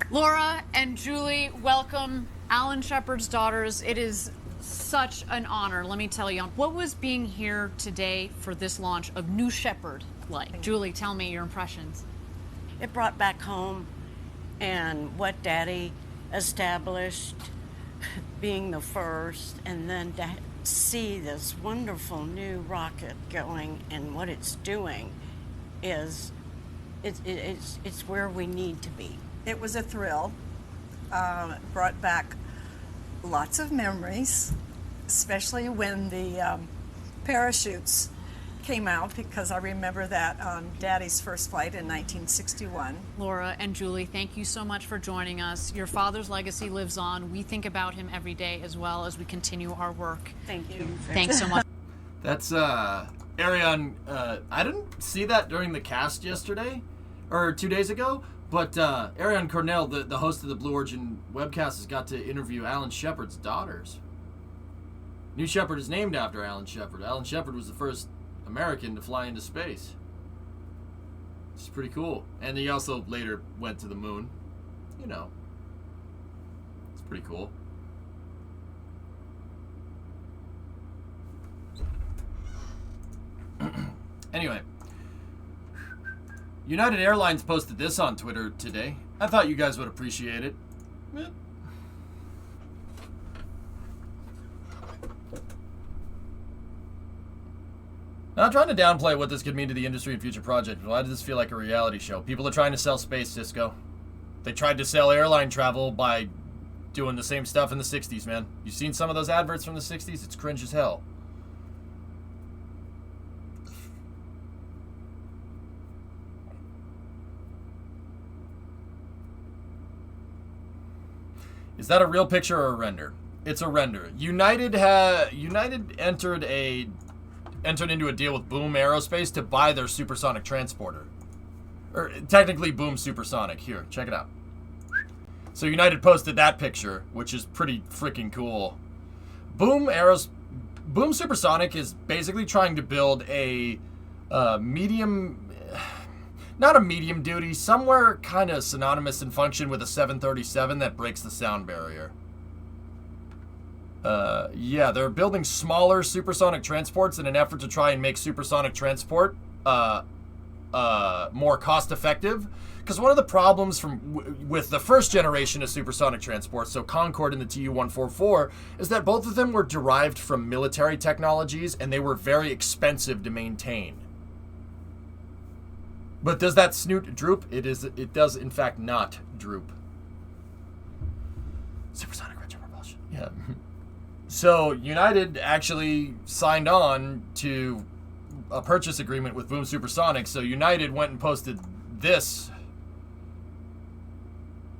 Laura and Julie, welcome. Alan Shepard's daughters. It is such an honor, let me tell you. What was being here today for this launch of New Shepard like? Julie, tell me your impressions. It brought back home and what Daddy established, being the first, and then to see this wonderful new rocket going and what it's doing is it's where we need to be. It was a thrill. Brought back lots of memories, especially when the parachutes came out, because I remember that on Daddy's first flight in 1961. Laura and Julie, thank you so much for joining us. Your father's legacy lives on. We think about him every day as well as we continue our work. Thank you. Thanks so much. That's Ariane. I didn't see that during the cast yesterday or 2 days ago, but Ariane Cornell, the host of the Blue Origin webcast, has got to interview Alan Shepard's daughters. New Shepard is named after Alan Shepard. Alan Shepard was the first American to fly into space. It's pretty cool. And he also later went to the moon. You know. It's pretty cool. Anyway. United Airlines posted this on Twitter today. I thought you guys would appreciate it. Not trying to downplay what this could mean to the industry and future projects. Why does this feel like a reality show? People are trying to sell space, Cisco. They tried to sell airline travel by doing the same stuff in the 60s, man. You've seen some of those adverts from the 60s? It's cringe as hell. Is that a real picture or a render? It's a render. United entered into a deal with Boom Aerospace to buy their supersonic transporter. Or technically Boom Supersonic. Here, check it out. So United posted that picture, which is pretty freaking cool. Boom Supersonic is basically trying to build a medium, not a medium duty, somewhere kind of synonymous in function with a 737 that breaks the sound barrier. Yeah, they're building smaller supersonic transports in an effort to try and make supersonic transport more cost effective. Because one of the problems with the first generation of supersonic transports, so Concorde and the Tu-144, is that both of them were derived from military technologies and they were very expensive to maintain. But does that snoot droop? It does in fact not droop. Supersonic retro propulsion. Yeah. So United actually signed on to a purchase agreement with Boom Supersonic. So United went and posted this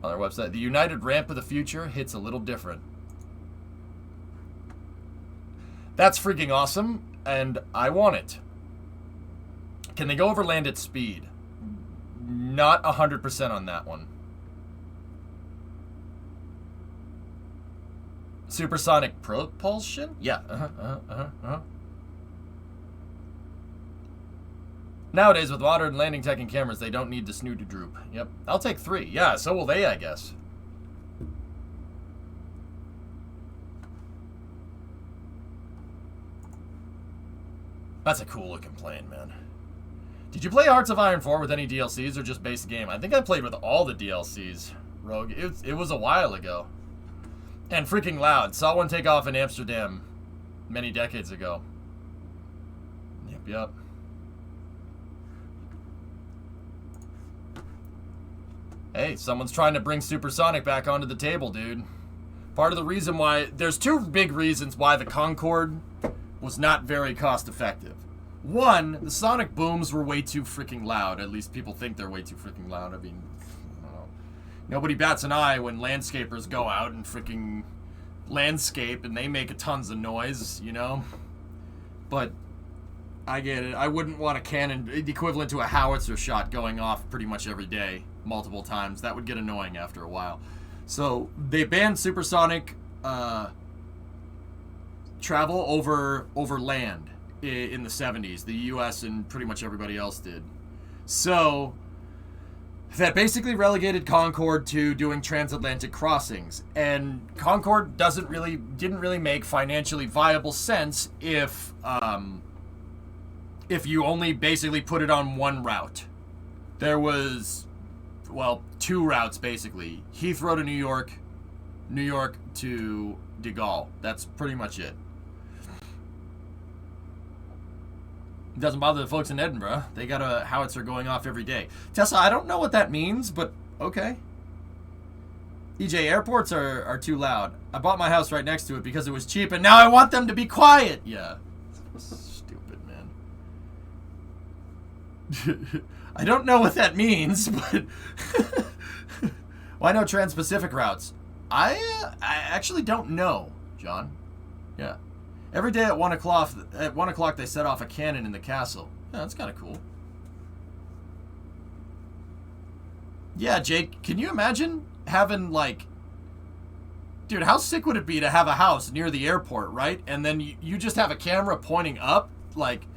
on their website. The United ramp of the future hits a little different. That's freaking awesome, and I want it. Can they go over land at speed? Not 100% on that one. Supersonic propulsion? Yeah. Nowadays, with modern landing tech and cameras, they don't need the snoot to droop. Yep. I'll take 3. Yeah, so will they, I guess. That's a cool looking plane, man. Did you play Hearts of Iron 4 with any DLCs or just base game? I think I played with all the DLCs, Rogue. It was a while ago. And freaking loud. Saw one take off in Amsterdam many decades ago. Yep. Hey, someone's trying to bring Supersonic back onto the table, dude. Part of the reason why... There's 2 big reasons why the Concorde was not very cost effective. One, the sonic booms were way too freaking loud. At least people think they're way too freaking loud. I mean, I don't know. Nobody bats an eye when landscapers go out and freaking landscape and they make tons of noise, you know? But I get it. I wouldn't want a cannon equivalent to a howitzer shot going off pretty much every day, multiple times. That would get annoying after a while. So they banned supersonic travel over land in the 70s. The U.S. and pretty much everybody else did. So that basically relegated Concorde to doing transatlantic crossings, and Concorde didn't really make financially viable sense if you only basically put it on one route. There was, well, two routes basically: Heathrow to New York, New York to de Gaulle. That's pretty much it. It doesn't bother the folks in Edinburgh. They got a howitzer going off every day. Tessa, I don't know what that means, but okay. EJ, airports are too loud. I bought my house right next to it because it was cheap, and now I want them to be quiet. Yeah. Stupid, man. I don't know what that means, but... Why no Trans-Pacific routes? I actually don't know, John. Yeah. Every day at 1 o'clock they set off a cannon in the castle. Yeah, that's kind of cool. Yeah, Jake, can you imagine having, like... Dude, how sick would it be to have a house near the airport, right? And then you just have a camera pointing up, like,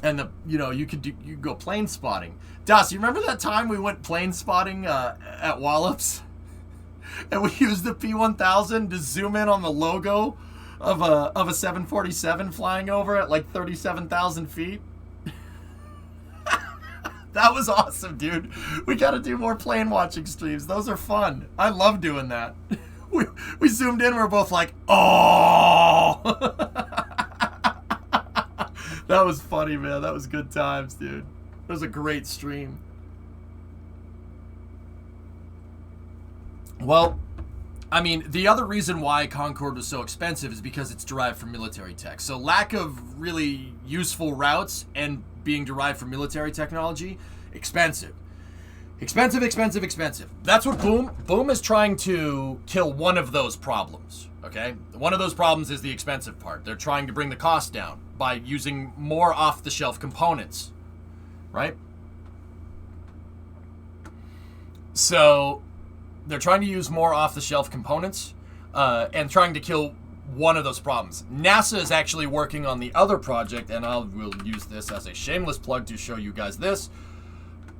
and you could go plane spotting. Das, you remember that time we went plane spotting at Wallops? And we used the P1000 to zoom in on the logo of a 747 flying over at like 37,000 feet. That was awesome, dude. We got to do more plane watching streams. Those are fun. I love doing that. We zoomed in. We're both like, oh. That was funny, man. That was good times, dude. It was a great stream. Well, I mean, the other reason why Concorde was so expensive is because it's derived from military tech. So lack of really useful routes and being derived from military technology, expensive. Expensive, expensive, expensive. That's what Boom is trying to kill one of those problems, okay? One of those problems is the expensive part. They're trying to bring the cost down by using more off-the-shelf components, right? So they're trying to use more off-the-shelf components and trying to kill one of those problems. NASA is actually working on the other project, and we'll use this as a shameless plug to show you guys this.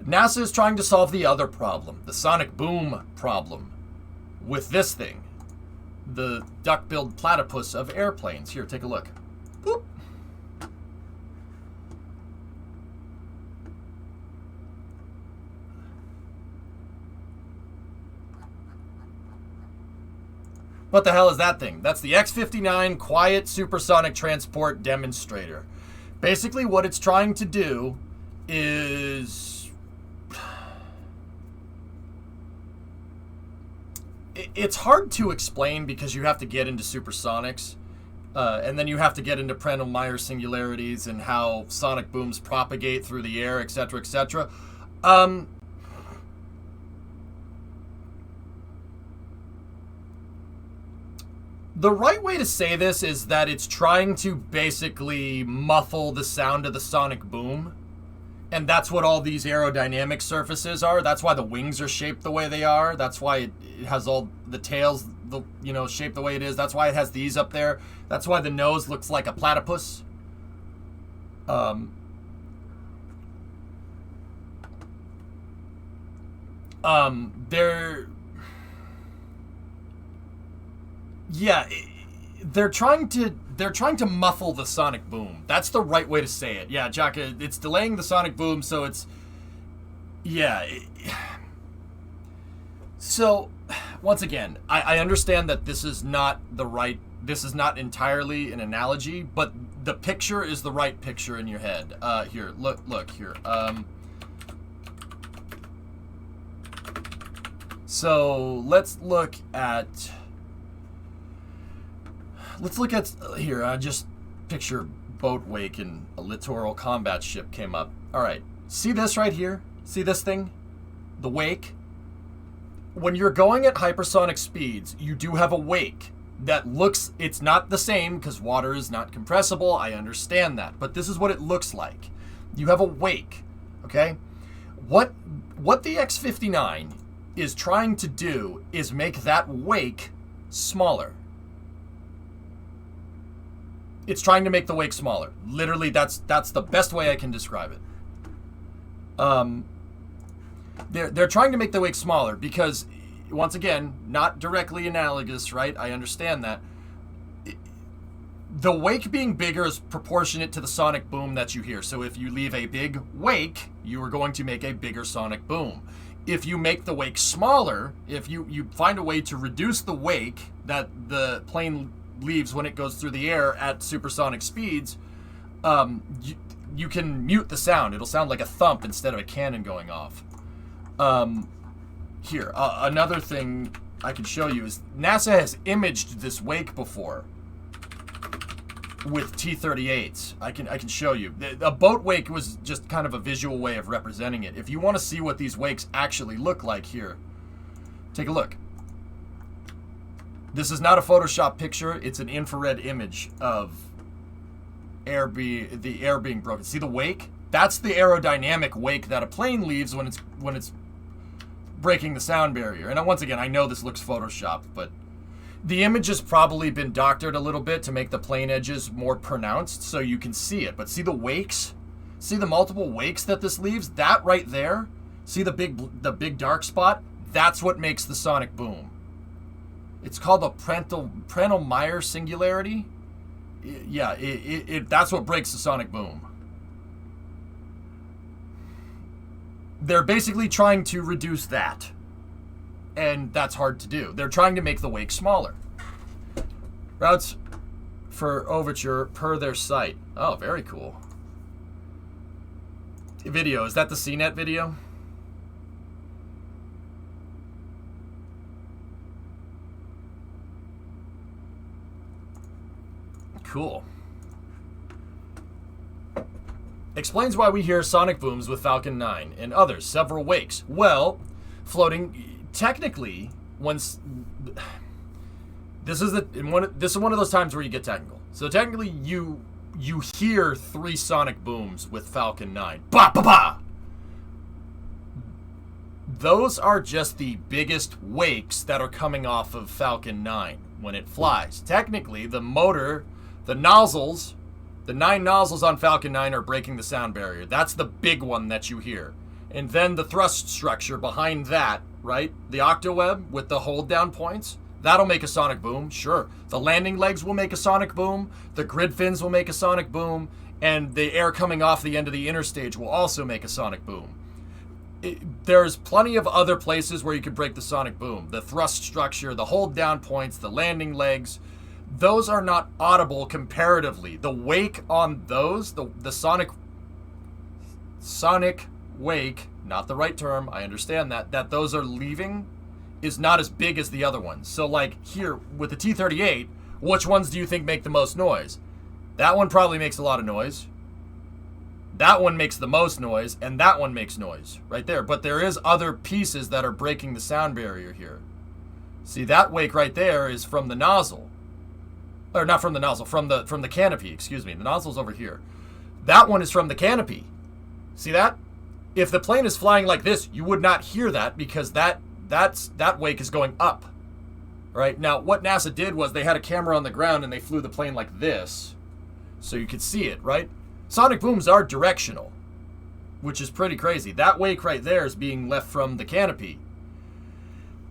NASA is trying to solve the other problem, the sonic boom problem, with this thing, the duck-billed platypus of airplanes. Here, take a look. Boop. What the hell is that thing? That's the X-59 Quiet Supersonic Transport Demonstrator. Basically, what it's trying to do is... It's hard to explain because you have to get into supersonics, and then you have to get into Prandtl-Meyer singularities and how sonic booms propagate through the air, etc., etc. The right way to say this is that it's trying to basically muffle the sound of the sonic boom. And that's what all these aerodynamic surfaces are. That's why the wings are shaped the way they are. That's why it has all the tails, shaped the way it is. That's why it has these up there. That's why the nose looks like a platypus. They're trying to muffle the sonic boom. That's the right way to say it. Yeah, Jaka, it's delaying the sonic boom, so it's... Yeah. So, once again, I understand that this is not this is not entirely an analogy, but the picture is the right picture in your head. Here, look here. So, let's look at here, just picture boat wake and a littoral combat ship came up. All right, see this right here? See this thing? The wake? When you're going at hypersonic speeds, you do have a wake that looks, it's not the same because water is not compressible. I understand that, but this is what it looks like. You have a wake, okay? What the X-59 is trying to do is make that wake smaller. It's trying to make the wake smaller. Literally, that's the best way I can describe it. They're trying to make the wake smaller because, once again, not directly analogous, right? I understand that. The wake being bigger is proportionate to the sonic boom that you hear. So if you leave a big wake, you are going to make a bigger sonic boom. If you make the wake smaller, if you find a way to reduce the wake that the plane leaves when it goes through the air at supersonic speeds, you can mute the sound. It'll sound like a thump instead of a cannon going off. Here, another thing I can show you is NASA has imaged this wake before with T-38s. I can show you. A boat wake was just kind of a visual way of representing it. If you want to see what these wakes actually look like, here, take a look. This is not a Photoshop picture. It's an infrared image of the air being broken. See the wake? That's the aerodynamic wake that a plane leaves when it's breaking the sound barrier. And once again, I know this looks Photoshopped, but the image has probably been doctored a little bit to make the plane edges more pronounced so you can see it. But see the wakes? See the multiple wakes that this leaves? That right there? See the big dark spot? That's what makes the sonic boom. It's called the Prandtl-Meyer singularity. Yeah, that's what breaks the sonic boom. They're basically trying to reduce that. And that's hard to do. They're trying to make the wake smaller. Routes for Overture per their site. Oh, very cool. Video, is that the CNET video? Cool. Explains why we hear sonic booms with Falcon 9 and others, several wakes. Well, floating, technically, once this is one of those times where you get technical. So technically, you hear 3 sonic booms with Falcon 9. Ba ba ba. Those are just the biggest wakes that are coming off of Falcon 9 when it flies. Technically, the motor, the nozzles, the 9 nozzles on Falcon 9 are breaking the sound barrier. That's the big one that you hear. And then the thrust structure behind that, right? The octaweb with the hold down points, that'll make a sonic boom, sure. The landing legs will make a sonic boom. The grid fins will make a sonic boom. And the air coming off the end of the interstage will also make a sonic boom. There's plenty of other places where you could break the sonic boom. The thrust structure, the hold down points, the landing legs, those are not audible comparatively. The wake on those, the sonic wake, not the right term, I understand that those are leaving is not as big as the other ones. So like here with the T-38, which ones do you think make the most noise? That one probably makes a lot of noise. That one makes the most noise, and that one makes noise right there. But there is other pieces that are breaking the sound barrier here. See, that wake right there is from the nozzle. Or not from the nozzle, from the canopy, excuse me. The nozzle's over here. That one is from the canopy. See that? If the plane is flying like this, you would not hear that because that wake is going up. Right? Now, what NASA did was they had a camera on the ground and they flew the plane like this so you could see it, right? Sonic booms are directional, which is pretty crazy. That wake right there is being left from the canopy.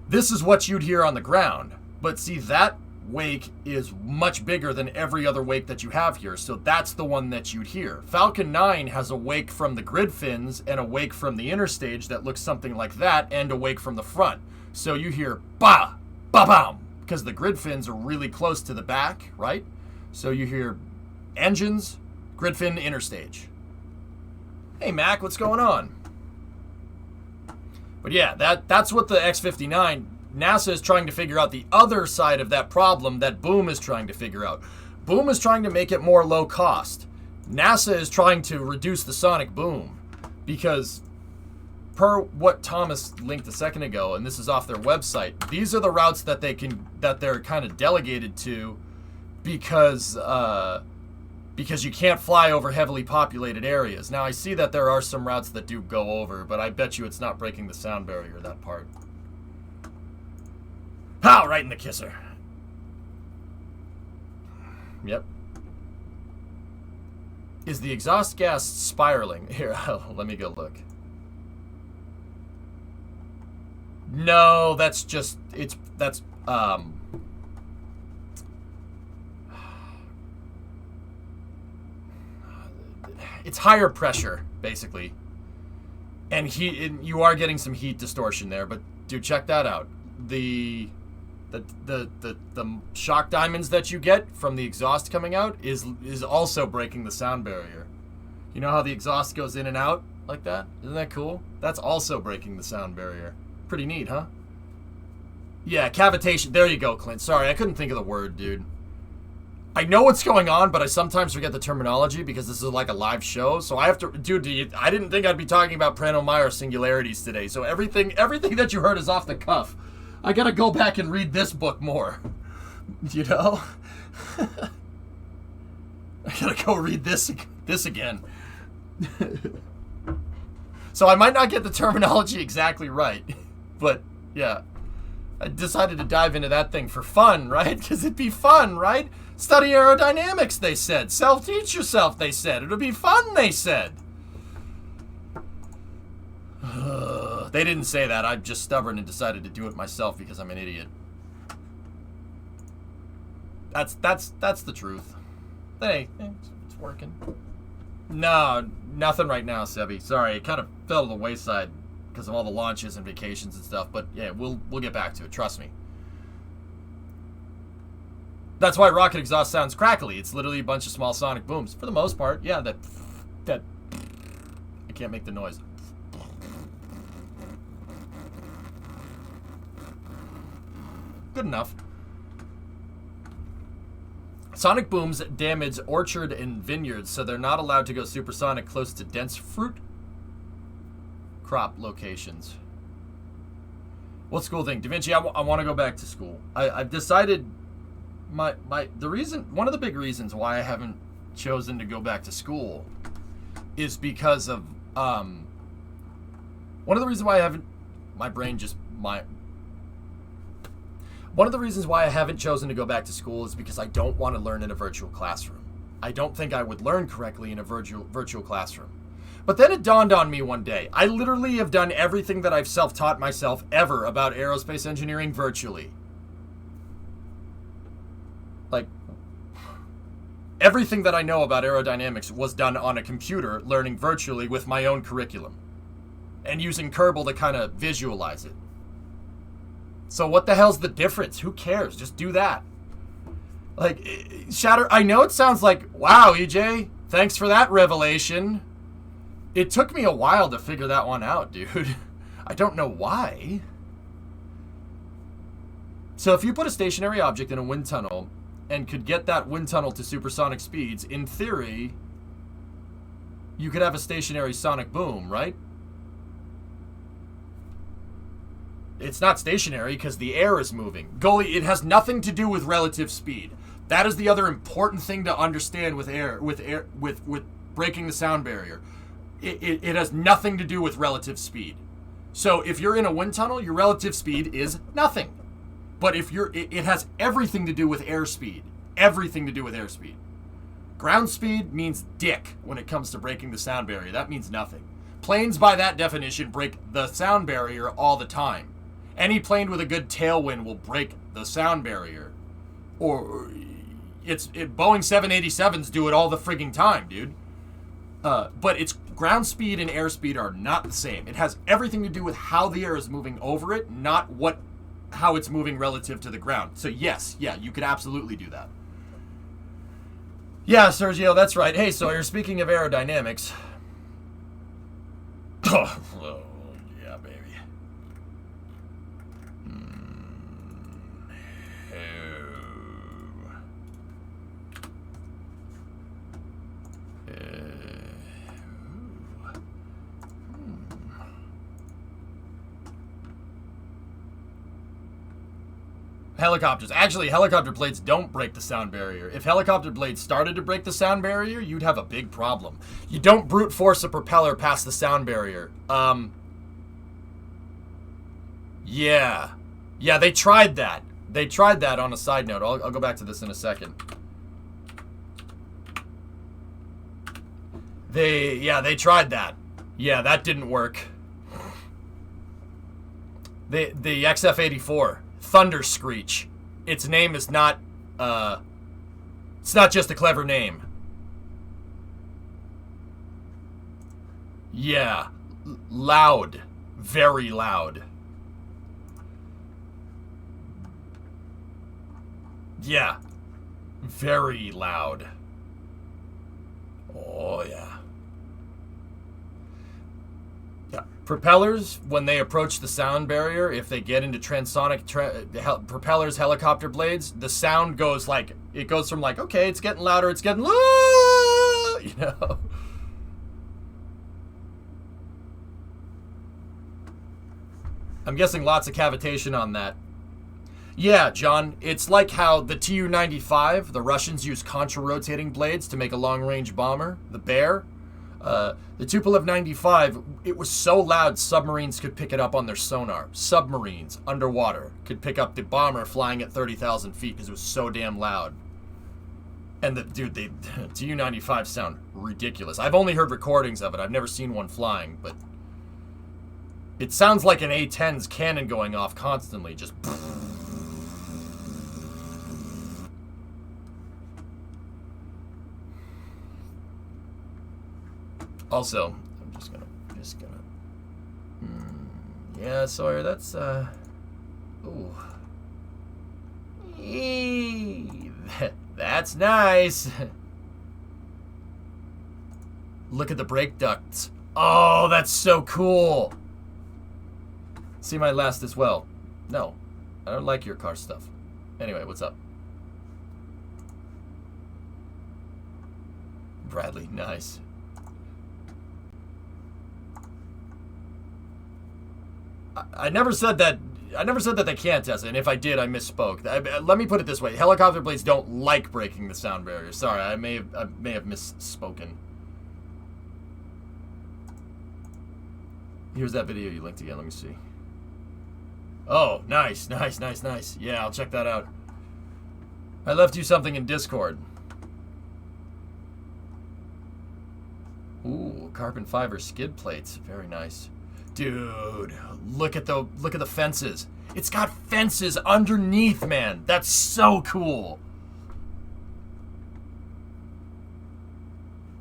This is what you'd hear on the ground. But see, that wake is much bigger than every other wake that you have here, so that's the one that you'd hear. Falcon 9 has a wake from the grid fins and a wake from the interstage that looks something like that, and a wake from the front. So you hear ba, ba bam, because the grid fins are really close to the back, right? So you hear engines, grid fin, interstage. Hey Mac, what's going on? But yeah, that's what the X-59, NASA is trying to figure out the other side of that problem that Boom is trying to figure out. Boom is trying to make it more low cost. NASA is trying to reduce the sonic boom because per what Thomas linked a second ago, and this is off their website, these are the routes that they're kind of delegated to because you can't fly over heavily populated areas. Now I see that there are some routes that do go over, but I bet you it's not breaking the sound barrier, that part. Pow! Right in the kisser. Yep. Is the exhaust gas spiraling? Here, let me go look. No, that's just, that's it's higher pressure, basically. And you are getting some heat distortion there, but dude, check that out. The shock diamonds that you get from the exhaust coming out is also breaking the sound barrier. You know how the exhaust goes in and out like that? Isn't that cool? That's also breaking the sound barrier. Pretty neat, huh? Yeah, cavitation. There you go, Clint. Sorry, I couldn't think of the word, dude. I know what's going on, but I sometimes forget the terminology because this is like a live show. So I have to... Dude, I didn't think I'd be talking about Prano-Meyer singularities today. So everything that you heard is off the cuff. I gotta go back and read this book more. You know? I gotta go read this again. So I might not get the terminology exactly right. But, yeah. I decided to dive into that thing for fun, right? Because it'd be fun, right? Study aerodynamics, they said. Self-teach yourself, they said. It'll be fun, they said. They didn't say that. I'm just stubborn and decided to do it myself because I'm an idiot. That's the truth. Hey, it's working. No, nothing right now, Sebi. Sorry, it kind of fell to the wayside because of all the launches and vacations and stuff. But yeah, we'll get back to it. Trust me. That's why rocket exhaust sounds crackly. It's literally a bunch of small sonic booms. For the most part, yeah, that I can't make the noise. Good enough. Sonic booms damage orchard and vineyards, so they're not allowed to go supersonic close to dense fruit crop locations. What school thing? Da Vinci, I want to go back to school. I've decided one of the big reasons why I haven't chosen to go back to school is because of one of the reasons why I haven't one of the reasons why I haven't chosen to go back to school is because I don't want to learn in a virtual classroom. I don't think I would learn correctly in a virtual classroom. But then it dawned on me one day. I literally have done everything that I've self-taught myself ever about aerospace engineering virtually. Like, everything that I know about aerodynamics was done on a computer, learning virtually with my own curriculum. And using Kerbal to kind of visualize it. So what the hell's the difference? Who cares? Just do that. Like, Shatter, I know it sounds like, wow, EJ, thanks for that revelation. It took me a while to figure that one out, dude. I don't know why. So if you put a stationary object in a wind tunnel and could get that wind tunnel to supersonic speeds, in theory, you could have a stationary sonic boom, right? It's not stationary because the air is moving. Goalie, it has nothing to do with relative speed. That is the other important thing to understand with breaking the sound barrier. It has nothing to do with relative speed. So if you're in a wind tunnel, your relative speed is nothing. But if it has everything to do with airspeed. Everything to do with airspeed. Ground speed means dick when it comes to breaking the sound barrier. That means nothing. Planes, by that definition, break the sound barrier all the time. Any plane with a good tailwind will break the sound barrier. Or Boeing 787s do it all the frigging time, dude. But it's ground speed and airspeed are not the same. It has everything to do with how the air is moving over it, not how it's moving relative to the ground. So yes, yeah, you could absolutely do that. Yeah, Sergio, that's right. Hey, Sawyer, speaking of aerodynamics. Oh, yeah, baby. Helicopters. Actually, helicopter blades don't break the sound barrier. If helicopter blades started to break the sound barrier, you'd have a big problem. You don't brute force a propeller past the sound barrier. Yeah. Yeah, they tried that. They tried that on a side note. I'll go back to this in a second. They tried that. Yeah, that didn't work. The XF-84, Thunder Screech. Its name is not, it's not just a clever name. Yeah, loud, very loud. Yeah, very loud. Oh, yeah. Yeah. Propellers, when they approach the sound barrier, if they get into transonic propellers, helicopter blades, the sound goes like, it goes from like, okay, it's getting louder, it's getting low, you know? I'm guessing lots of cavitation on that. Yeah, John, it's like how the Tu-95, the Russians use contra-rotating blades to make a long-range bomber, the Bear. The Tupolev 95, it was so loud submarines could pick it up on their sonar. Submarines, underwater, could pick up the bomber flying at 30,000 feet because it was so damn loud. And the Tu-95 sound ridiculous. I've only heard recordings of it. I've never seen one flying, but it sounds like an A-10's cannon going off constantly, just... Also, I'm just gonna, yeah, Sawyer, that's, ooh. That's nice. Look at the brake ducts. Oh, that's so cool. See my last as well. No, I don't like your car stuff. Anyway, what's up? Bradley, nice. I never said that. I never said that they can't test it, and if I did, I misspoke. Let me put it this way: helicopter blades don't like breaking the sound barrier. Sorry, I may have misspoken. Here's that video you linked again. Let me see. Oh, nice. Yeah, I'll check that out. I left you something in Discord. Ooh, carbon fiber skid plates. Very nice. Dude, look at the fences. It's got fences underneath, man. That's so cool.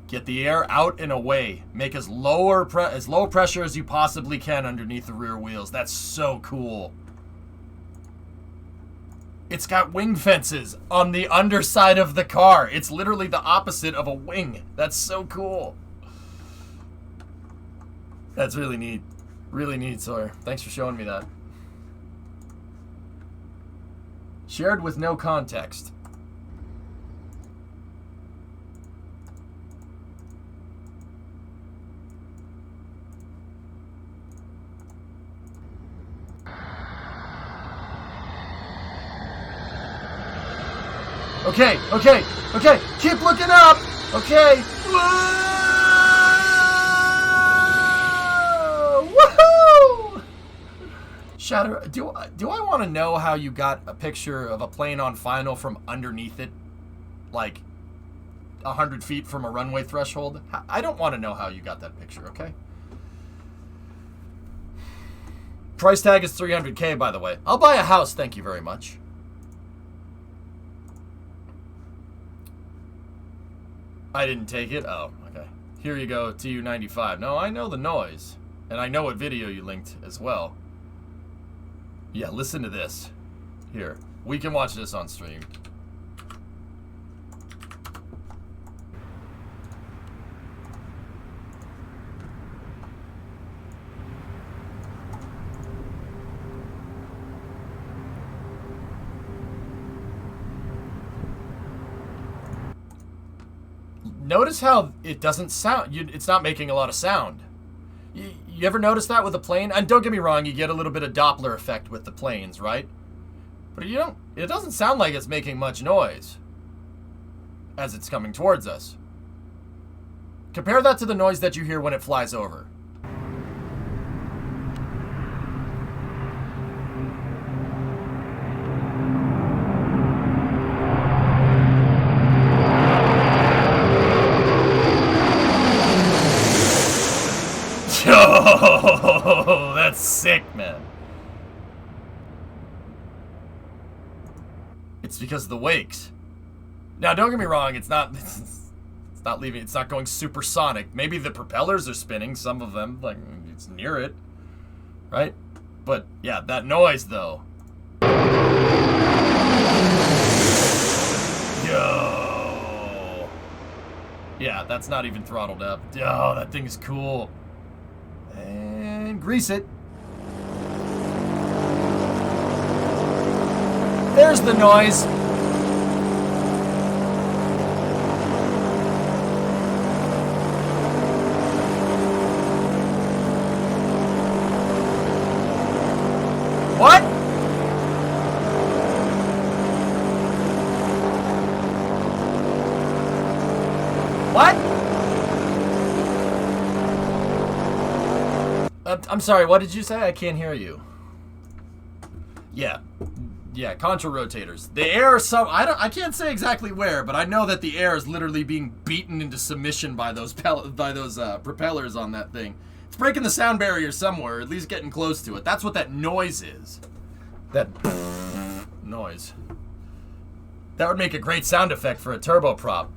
Get the air out and away. Make as low pressure as you possibly can underneath the rear wheels. That's so cool. It's got wing fences on the underside of the car. It's literally the opposite of a wing. That's so cool. That's really neat. Really neat, Sawyer. Thanks for showing me that. Shared with no context. Okay. Keep looking up. Okay. Shatter, do I want to know how you got a picture of a plane on final from underneath it, like 100 feet from a runway threshold? I don't want to know how you got that picture, okay? Price tag is $300K, by the way. I'll buy a house, thank you very much. I didn't take it? Oh, okay. Here you go, Tu-95. No, I know the noise. And I know what video you linked as well. Yeah, listen to this. Here, we can watch this on stream. Notice how it doesn't sound, it's not making a lot of sound. You ever notice that with a plane? And don't get me wrong, you get a little bit of Doppler effect with the planes, right? But it doesn't sound like it's making much noise as it's coming towards us. Compare that to the noise that you hear when it flies over. Yo, that's sick, man. It's because of the wakes. Now, don't get me wrong. It's not leaving. It's not going supersonic. Maybe the propellers are spinning. Some of them, like it's near it, right? But yeah, that noise though. Yo. Yeah, that's not even throttled up. Oh, that thing is cool. And grease it. There's the noise. What? What? I'm sorry, what did you say? I can't hear you. Yeah, contra rotators. The air is I can't say exactly where, but I know that the air is literally being beaten into submission by those propellers on that thing. It's breaking the sound barrier somewhere, at least getting close to it. That's what that noise is. That noise. That would make a great sound effect for a turboprop.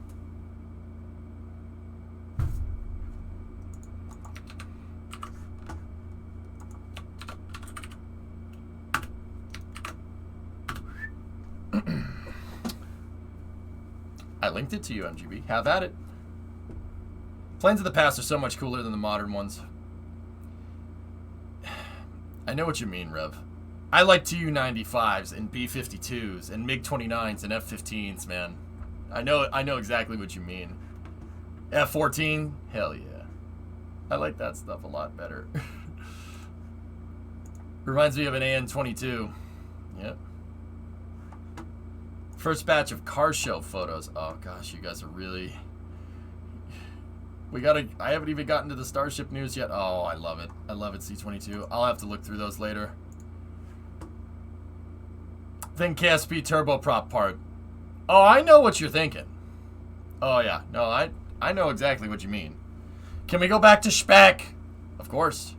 I linked it to you, MGB. Have at it. Planes of the past are so much cooler than the modern ones. I know what you mean, Rev. I like Tu-95s and B-52s and MiG-29s and F-15s, man. I know exactly what you mean. F-14? Hell yeah. I like that stuff a lot better. Reminds me of an AN-22. Yep. First batch of car show photos. Oh gosh, you guys are really... I haven't even gotten to the Starship news yet. Oh, I love it. I love it, C-22. I'll have to look through those later. Think KSP turboprop part. Oh, I know what you're thinking. Oh yeah, no, I know exactly what you mean. Can we go back to spec? Of course.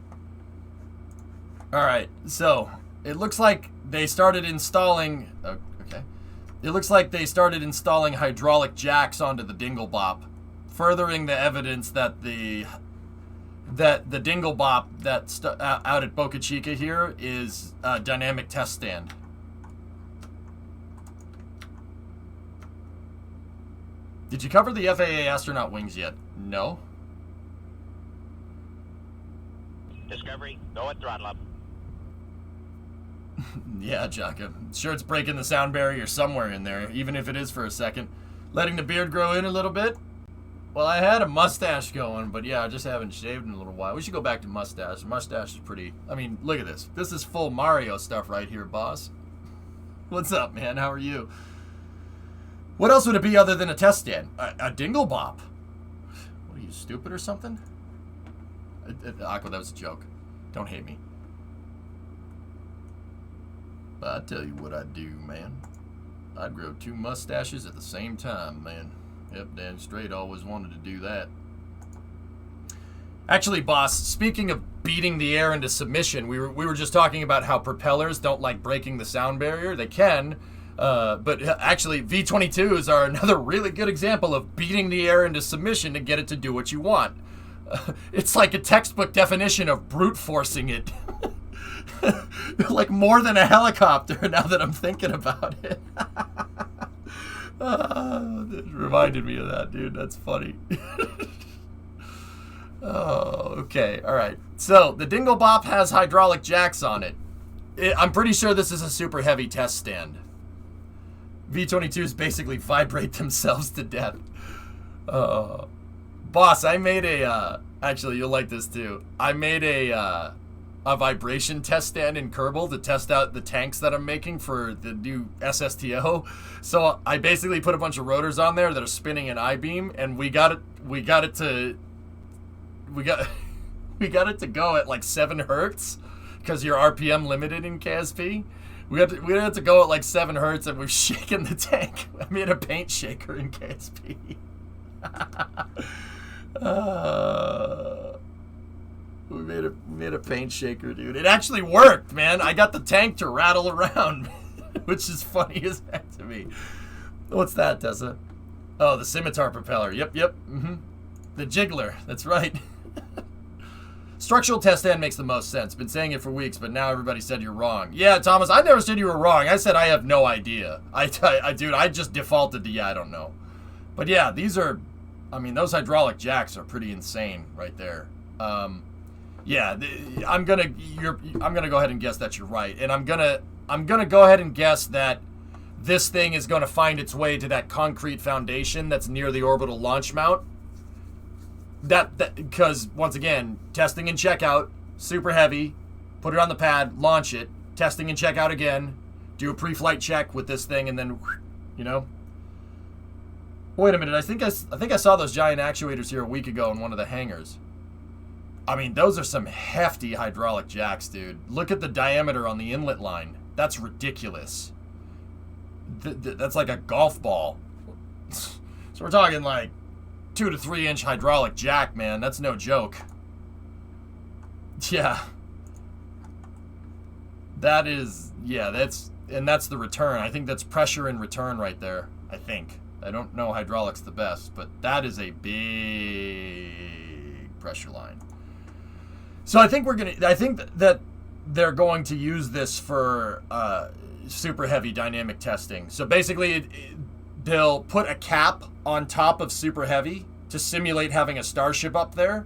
Alright, so, it looks like they started installing... okay. It looks like they started installing hydraulic jacks onto the Dinglebop, furthering the evidence that the Dinglebop that's out at Boca Chica here is a dynamic test stand. Did you cover the FAA astronaut wings yet? No. Discovery, go at throttle up. Yeah, Jaka. Sure, it's breaking the sound barrier somewhere in there, even if it is for a second. Letting the beard grow in a little bit? Well, I had a mustache going, but yeah, I just haven't shaved in a little while. We should go back to mustache. Mustache is pretty... I mean, look at this. This is full Mario stuff right here, boss. What's up, man? How are you? What else would it be other than a test stand? A Dinglebop. What are you, stupid or something? Aqua, that was a joke. Don't hate me. I tell you what I'd do, man. I'd grow 2 mustaches at the same time, man. Yep, Dan Straight always wanted to do that. Actually, boss, speaking of beating the air into submission, we were just talking about how propellers don't like breaking the sound barrier. They can, but actually V-22s are another really good example of beating the air into submission to get it to do what you want. It's like a textbook definition of brute forcing it. Like more than a helicopter, now that I'm thinking about it. It reminded me of that, dude. That's funny. Oh, okay. All right. So, the Dinglebop has hydraulic jacks on it. I'm pretty sure this is a super heavy test stand. V-22s basically vibrate themselves to death. Boss, I made a... actually, you'll like this too. I made a vibration test stand in Kerbal to test out the tanks that I'm making for the new SSTO. So I basically put a bunch of rotors on there that are spinning an I-beam, and we got it to go at like 7 hertz because you're RPM limited in KSP. We had to go at like 7 hertz, and we've shaken the tank. I made a paint shaker in KSP. We made made a paint shaker, dude. It actually worked, man. I got the tank to rattle around, which is funny as heck to me. What's that, Tessa? Oh, the scimitar propeller. Yep. The jiggler. That's right. Structural test end makes the most sense. Been saying it for weeks, but now everybody said you're wrong. Yeah, Thomas, I never said you were wrong. I said I have no idea. Dude, I just defaulted to yeah, I don't know. But yeah, these are, I mean, those hydraulic jacks are pretty insane right there. Yeah, I'm gonna go ahead and guess that you're right, and I'm gonna go ahead and guess that this thing is gonna find its way to that concrete foundation that's near the orbital launch mount. That because once again, testing and checkout, super heavy, put it on the pad, launch it, testing and checkout again, do a pre-flight check with this thing, and then, you know. Wait a minute, I think I saw those giant actuators here a week ago in one of the hangars. I mean, those are some hefty hydraulic jacks, dude. Look at the diameter on the inlet line. That's ridiculous. That's like a golf ball. So we're talking like 2 to 3 inch hydraulic jack, man. That's no joke. Yeah. That is, yeah, that's the return. I think that's pressure in return right there. I think. I don't know hydraulics the best, but that is a big pressure line. So I think that they're going to use this for super heavy dynamic testing. So basically, they'll put a cap on top of super heavy to simulate having a starship up there,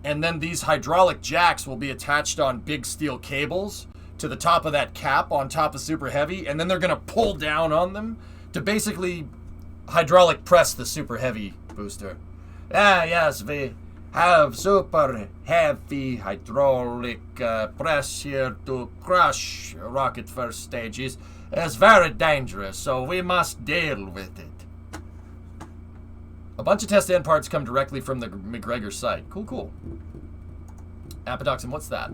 and then these hydraulic jacks will be attached on big steel cables to the top of that cap on top of super heavy, and then they're going to pull down on them to basically hydraulic press the super heavy booster. Ah, yes, we have super heavy hydraulic press here to crush rocket first stages. It's very dangerous, so we must deal with it. A bunch of test end parts come directly from the McGregor site. Cool. Apodoxin, what's that?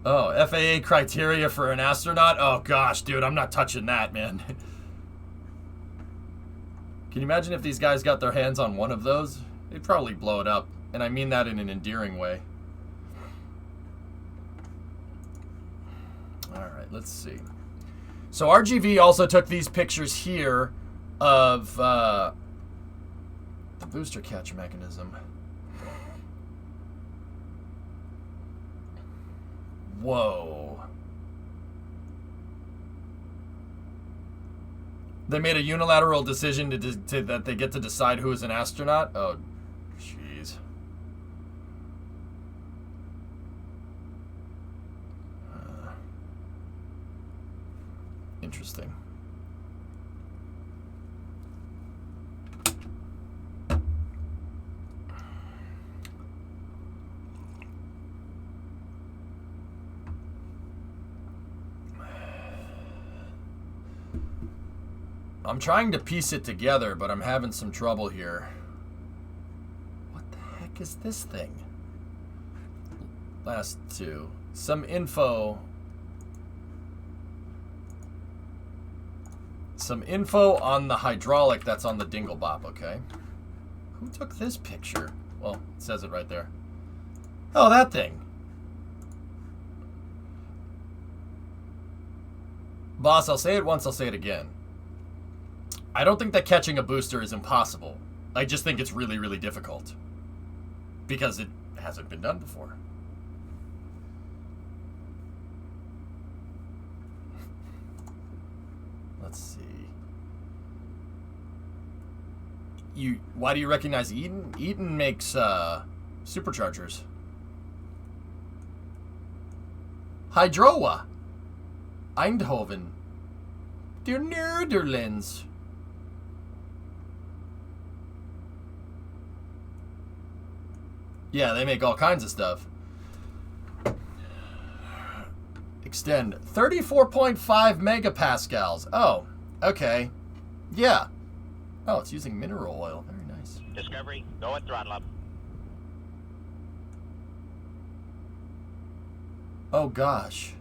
Oh, FAA criteria for an astronaut? Oh gosh, dude, I'm not touching that, man. Can you imagine if these guys got their hands on one of those? They'd probably blow it up. And I mean that in an endearing way. Alright, let's see. So RGV also took these pictures here of the booster catch mechanism. Whoa. They made a unilateral decision that they get to decide who is an astronaut? Oh, jeez. Interesting. I'm trying to piece it together, but I'm having some trouble here. What the heck is this thing? Last two. Some info. Some info on the hydraulic that's on the Dinglebop, okay? Who took this picture? Well, it says it right there. Oh, that thing. Boss, I'll say it once, I'll say it again. I don't think that catching a booster is impossible. I just think it's really, really difficult. Because it hasn't been done before. Let's see. Why do you recognize Eaton? Eaton makes superchargers. Hydroa. Eindhoven. Der Netherlands. Yeah, they make all kinds of stuff. Extend 34.5 megapascals. Oh, okay. Yeah. Oh, it's using mineral oil. Very nice. Discovery, go at throttle up. Oh gosh.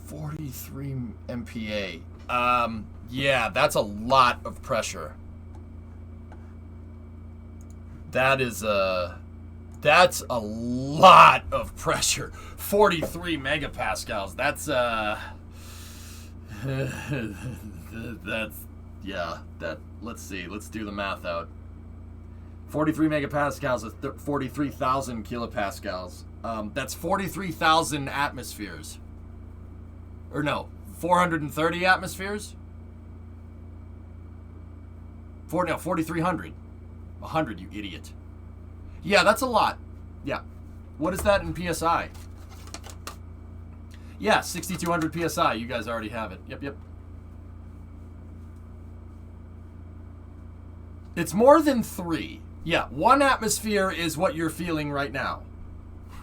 43 MPa. Yeah, that's a lot of pressure. That is that's a lot of pressure. 43 megapascals. That's that's, yeah, that, let's see, let's do the math out. 43 megapascals is 43,000 kilopascals. That's 43,000 atmospheres. Or no, 430 atmospheres? 4,300. 100, you idiot. Yeah, that's a lot. Yeah. What is that in PSI? Yeah, 6,200 PSI. You guys already have it. Yep. It's more than 3. Yeah, 1 atmosphere is what you're feeling right now.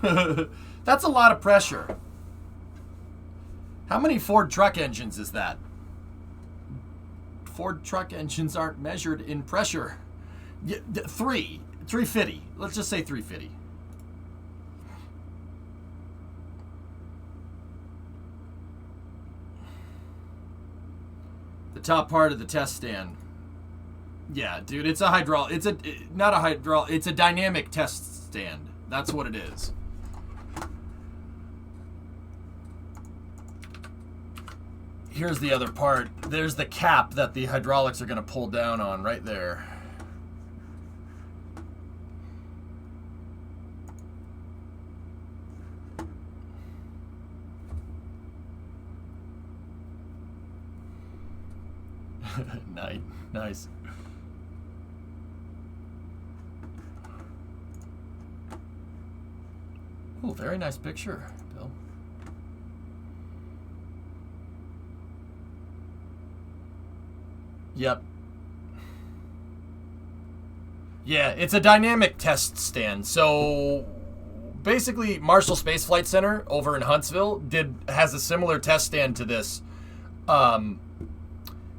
That's a lot of pressure. How many Ford truck engines is that? Ford truck engines aren't measured in pressure. Yeah, 350. Let's just say 350. The top part of the test stand. Yeah, dude, it's a it's a dynamic test stand. That's what it is. Here's the other part. There's the cap that the hydraulics are going to pull down on right there. Nice. Oh, very nice picture, Bill. Yep. Yeah, it's a dynamic test stand. So basically, Marshall Space Flight Center over in Huntsville has a similar test stand to this.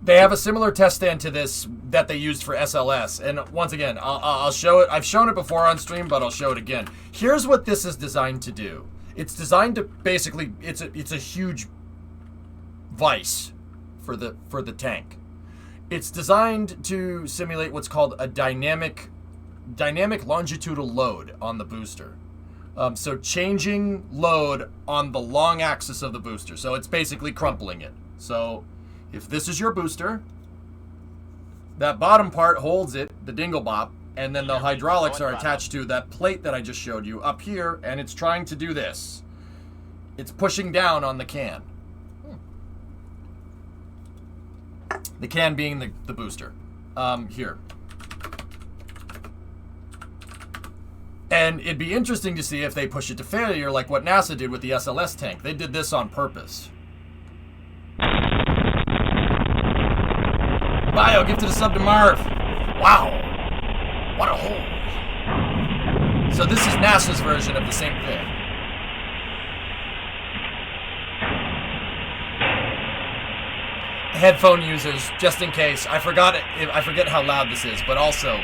They have a similar test stand to this that they used for SLS. And once again, I'll show it. I've shown it before on stream, but I'll show it again. Here's what this is designed to do. It's designed to basically, it's a huge vise for the tank. It's designed to simulate what's called a dynamic longitudinal load on the booster. So changing load on the long axis of the booster. So it's basically crumpling it. So if this is your booster, that bottom part holds it, the dingle bop, and then the hydraulics are attached to that plate that I just showed you up here, and it's trying to do this. It's pushing down on the can. The can being the booster. Here. And it'd be interesting to see if they push it to failure like what NASA did with the SLS tank. They did this on purpose. Bio, gifted a sub to Marv. Wow. What a hole. So this is NASA's version of the same thing. Headphone users, just in case. I forget how loud this is, but also...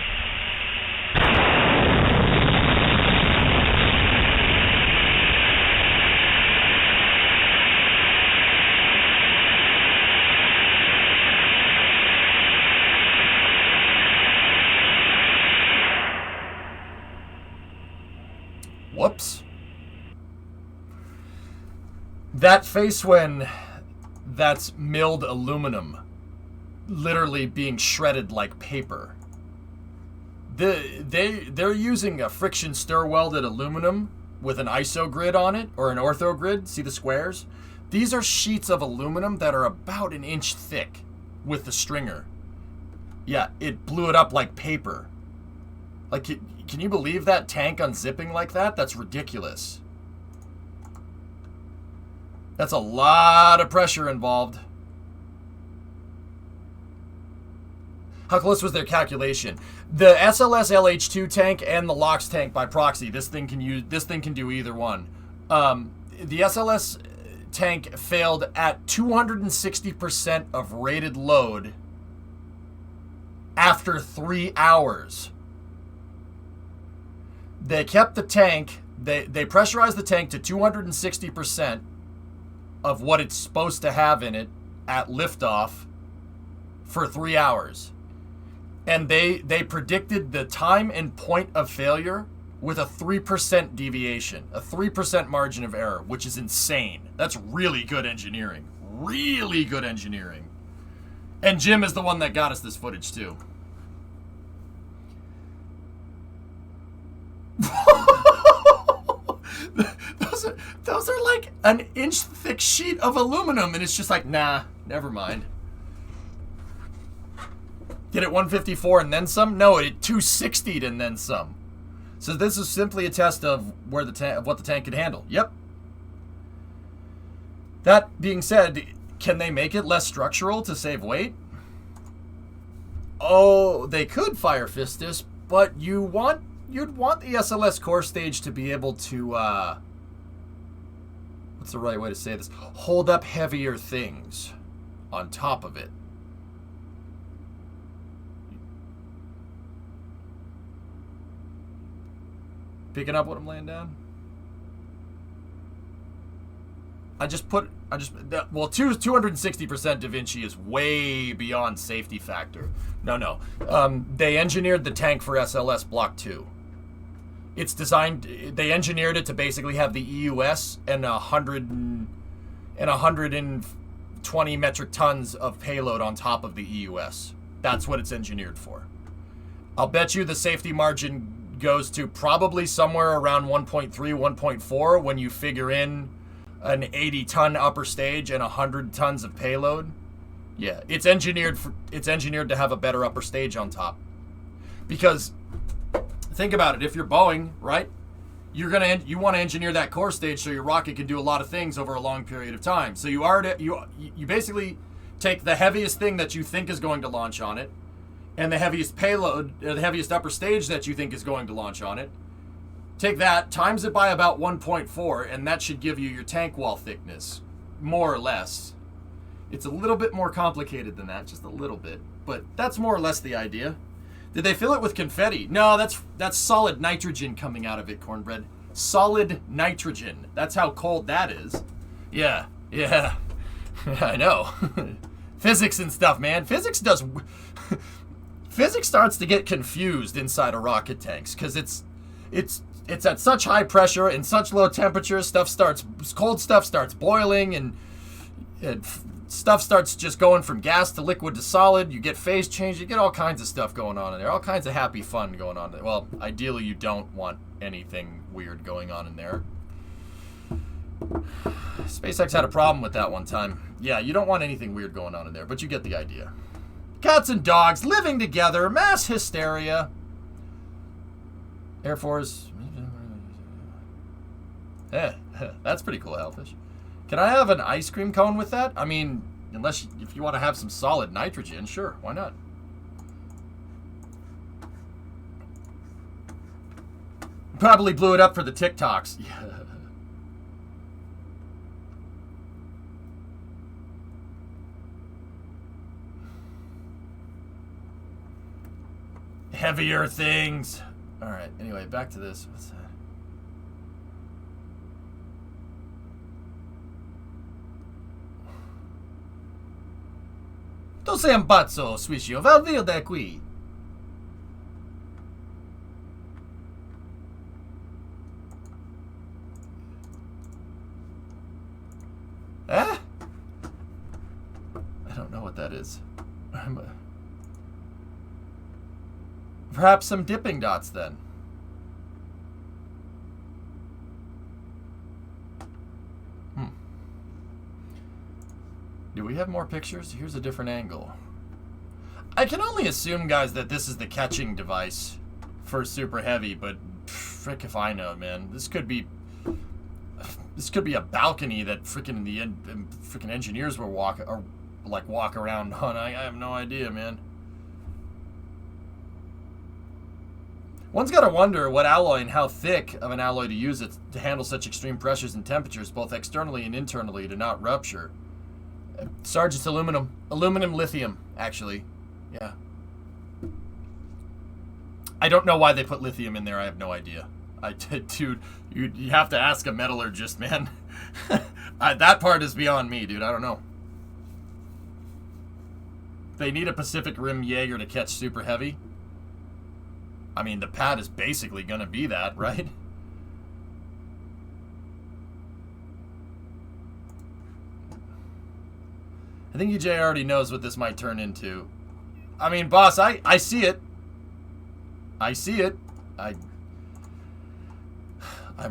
Whoops. That face when that's milled aluminum literally being shredded like paper. They're using a friction stir welded aluminum with an iso grid on it, or an ortho grid. See the squares? These are sheets of aluminum that are about an inch thick with the stringer. Yeah, it blew it up like paper. Like, can you believe that tank unzipping like that? That's ridiculous. That's a lot of pressure involved. How close was their calculation? The SLS LH2 tank and the LOX tank by proxy. This thing can do either one. The SLS tank failed at 260% of rated load after 3 hours. They kept the tank, they pressurized the tank to 260% of what it's supposed to have in it at liftoff for 3 hours. And they predicted the time and point of failure with a 3% deviation, a 3% margin of error, which is insane. That's really good engineering. Really good engineering. And Jim is the one that got us this footage, too. Those are like an inch thick sheet of aluminum, and it's just like, nah, never mind. Did it 154 and then some? No, it 260'd and then some. So this is simply a test of where of what the tank can handle. Yep. That being said, can they make it less structural to save weight? Oh, they could fire fist this, but you'd want the SLS core stage to be able to what's the right way to say this? Hold up heavier things on top of it. Picking up what I'm laying down? Well, 260% Da Vinci is way beyond safety factor. No. They engineered the tank for SLS Block 2. It's designed, they engineered it to basically have the EUS and 120 metric tons of payload on top of the EUS. That's what it's engineered for. I'll bet you the safety margin goes to probably somewhere around 1.3, 1.4 when you figure in an 80-ton upper stage and 100 tons of payload. Yeah, it's engineered to have a better upper stage on top. Because think about it, if you're Boeing, right? You want to engineer that core stage so your rocket can do a lot of things over a long period of time. So you basically take the heaviest thing that you think is going to launch on it, and the heaviest payload, or the heaviest upper stage that you think is going to launch on it. Take that, times it by about 1.4, and that should give you your tank wall thickness, more or less. It's a little bit more complicated than that, just a little bit, but that's more or less the idea. Did they fill it with confetti? No, that's solid nitrogen coming out of it, Cornbread. Solid nitrogen. That's how cold that is. Yeah. I know. Physics and stuff, man. Physics starts to get confused inside of rocket tanks because it's at such high pressure and such low temperature. Cold stuff starts boiling and stuff starts just going from gas to liquid to solid. You get phase change. You get all kinds of stuff going on in there. All kinds of happy fun going on there. Well, ideally you don't want anything weird going on in there. SpaceX had a problem with that one time. Yeah, you don't want anything weird going on in there, but you get the idea. Cats and dogs living together, mass hysteria. Air Force. That's pretty cool, Hellfish. Can I have an ice cream cone with that? I mean, if you want to have some solid nitrogen, sure, why not? Probably blew it up for the TikToks. Yeah. Heavier things. All right. Anyway, back to this. What's that? Tu sei un pazzo, Swiscio. Va via da qui. Eh? I don't know what that is. Perhaps some dipping dots then. Do we have more pictures? Here's a different angle. I can only assume, guys, that this is the catching device for Super Heavy, but frick if I know, man. This could be a balcony that frickin' engineers will walk around on. I have no idea, man. One's got to wonder what alloy and how thick of an alloy to use it to handle such extreme pressures and temperatures, both externally and internally, to not rupture. Sarge, it's aluminum. Aluminum lithium, actually. Yeah. I don't know why they put lithium in there. I have no idea. Dude, you have to ask a metallurgist, man. That part is beyond me, dude. I don't know. they need a Pacific Rim Jaeger to catch super heavy. I mean, the pad is basically going to be that, right? I think EJ already knows what this might turn into. I mean, boss, I see it. I see it. I'm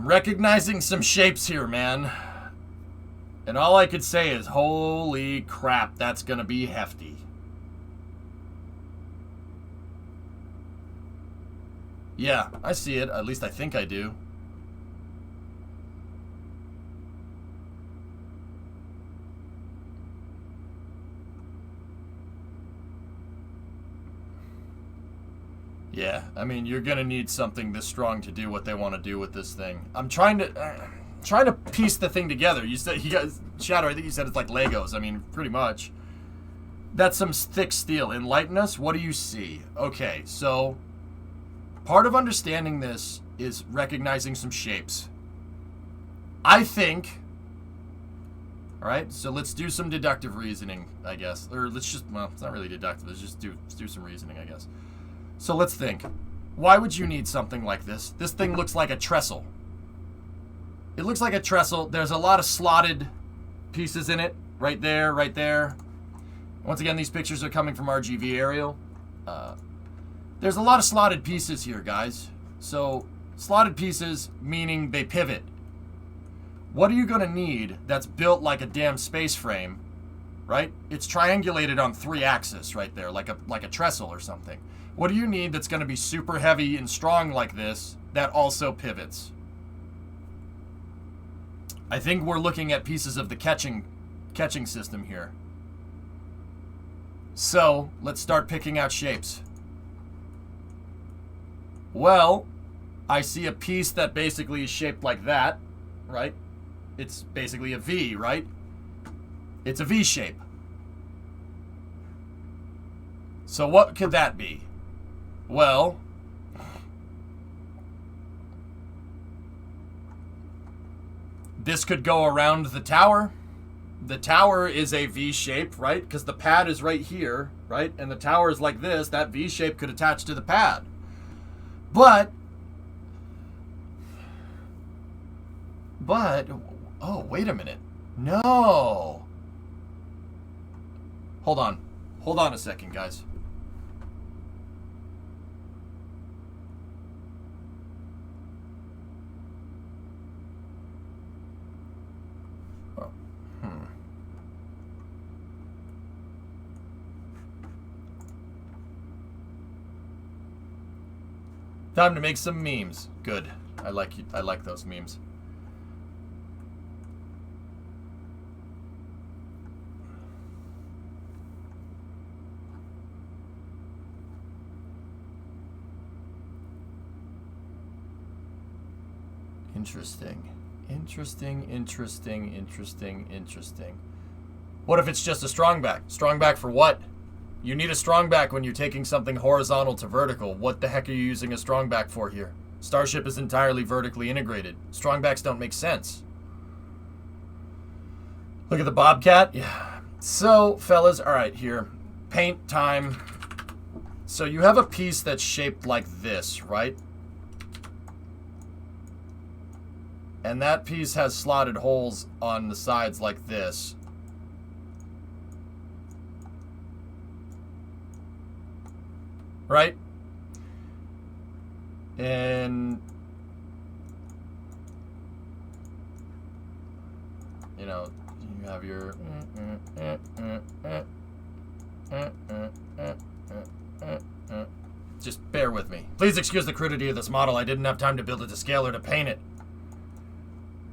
recognizing some shapes here, man. And all I could say is, holy crap, that's going to be hefty. Yeah, I see it. At least I think I do. Yeah, I mean, you're gonna need something this strong to do what they want to do with this thing. I'm trying to piece the thing together. You said, you guys, Shadow, I think you said it's like Legos. I mean, pretty much. That's some thick steel. Enlighten us. What do you see? Okay, so part of understanding this is recognizing some shapes. I think. All right, so let's do some deductive reasoning, I guess, or let's just, well, it's not really deductive. Let's just do some reasoning, I guess. So let's think. Why would you need something like this? This thing looks like a trestle. It looks like a trestle. There's a lot of slotted pieces in it. Right there, right there. Once again, these pictures are coming from RGV Aerial. There's a lot of slotted pieces here, guys. So, slotted pieces meaning they pivot. What are you going to need that's built like a damn space frame, right? It's triangulated on 3 axes right there, like a trestle or something. What do you need that's going to be super heavy and strong like this that also pivots? I think we're looking at pieces of the catching system here. So, let's start picking out shapes. Well, I see a piece that basically is shaped like that, right? It's basically a V, right? It's a V shape. So what could that be? Well, this could go around the tower. The tower is a V shape, right? Because the pad is right here, right? And the tower is like this. That V shape could attach to the pad. But, oh, wait a minute. No. Hold on. Hold on a second, guys. Time to make some memes. Good. I like those memes. Interesting. Interesting. What if it's just a strong back? Strong back for what? You need a strong back when you're taking something horizontal to vertical. What the heck are you using a strong back for here? Starship is entirely vertically integrated. Strong backs don't make sense. Look at the Bobcat. Yeah. So, fellas, all right, here. Paint time. So you have a piece that's shaped like this, right? And that piece has slotted holes on the sides like this. Right? And, you know, you have your... Just bear with me. Please excuse the crudity of this model. I didn't have time to build it to scale or to paint it.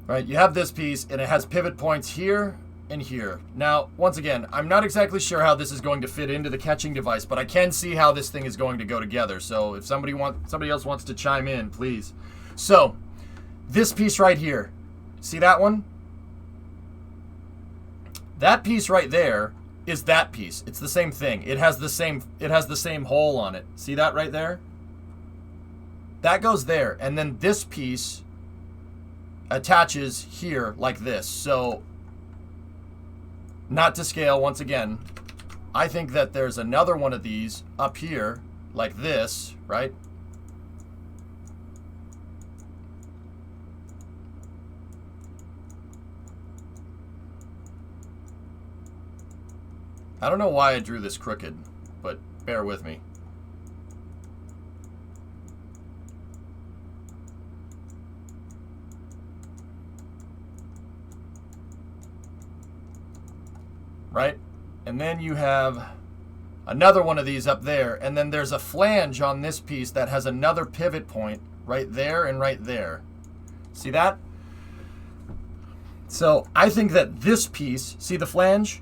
Right, you have this piece, and it has pivot points here and here. Now, once again, I'm not exactly sure how this is going to fit into the catching device, but I can see how this thing is going to go together. So if somebody else wants to chime in, please. So, this piece right here, see that one? That piece right there is that piece. It's the same thing. It has the same hole on it. See that right there? That goes there, and then this piece attaches here like this. So, not to scale, once again, I think that there's another one of these up here, like this, right? I don't know why I drew this crooked, but bear with me. Right? And then you have another one of these up there, and then there's a flange on this piece that has another pivot point right there and right there. See that? So I think that this piece, see the flange?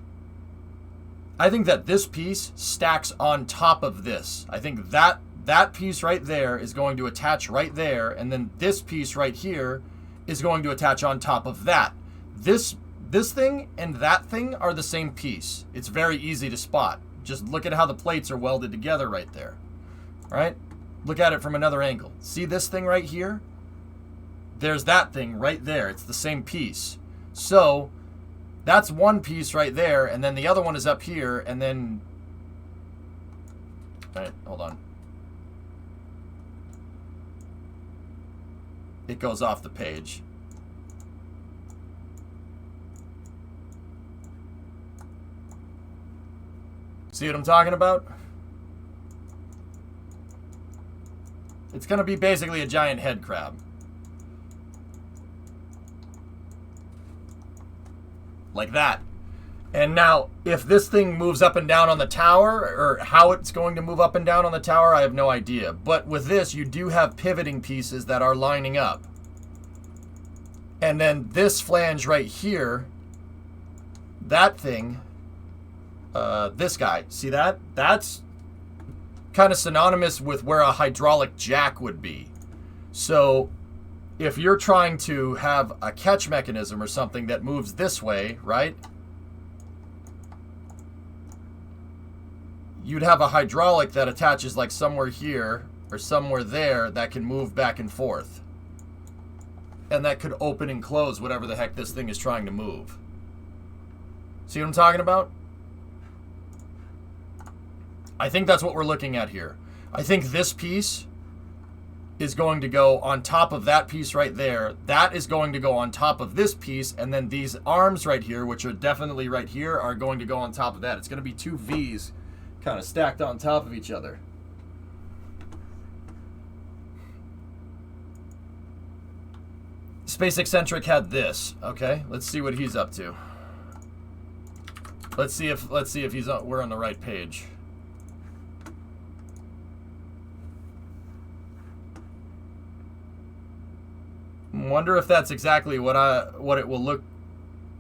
I think that this piece stacks on top of this. I think that piece right there is going to attach right there, and then this piece right here is going to attach on top of that. This thing and that thing are the same piece. It's very easy to spot. Just look at how the plates are welded together right there. All right? Look at it from another angle. See this thing right here? There's that thing right there. It's the same piece. So that's one piece right there, and then the other one is up here, and then... All right, hold on. It goes off the page. See what I'm talking about? It's going to be basically a giant head crab. Like that. And now, if this thing moves up and down on the tower, or how it's going to move up and down on the tower, I have no idea. But with this, you do have pivoting pieces that are lining up. And then this flange right here, that thing, this guy, see that? That's kind of synonymous with where a hydraulic jack would be. So if you're trying to have a catch mechanism or something that moves this way, right? You'd have a hydraulic that attaches like somewhere here or somewhere there that can move back and forth. And that could open and close whatever the heck this thing is trying to move. See what I'm talking about? I think that's what we're looking at here. I think this piece is going to go on top of that piece right there. That is going to go on top of this piece, and then these arms right here, which are definitely right here, are going to go on top of that. It's going to be two V's kind of stacked on top of each other. Space Eccentric had this. Okay, let's see what he's up to. Let's see if he's we're on the right page. Wonder if that's exactly what it will look.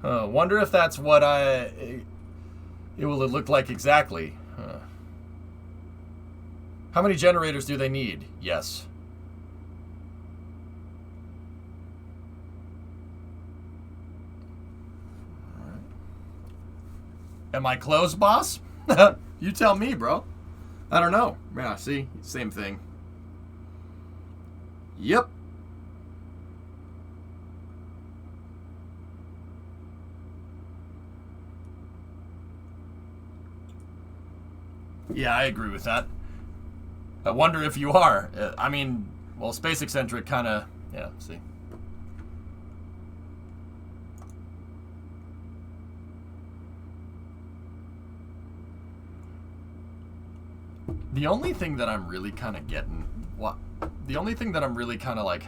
Wonder if that's what it will look like exactly. How many generators do they need? Yes. All right. Am I close, boss? You tell me, bro. I don't know. Yeah, see? Same thing. Yep. Yeah, I agree with that. I wonder if you are. I mean, well, Space Eccentric kind of, yeah, see. The only thing that I'm really kind of getting, the only thing that I'm really kind of like,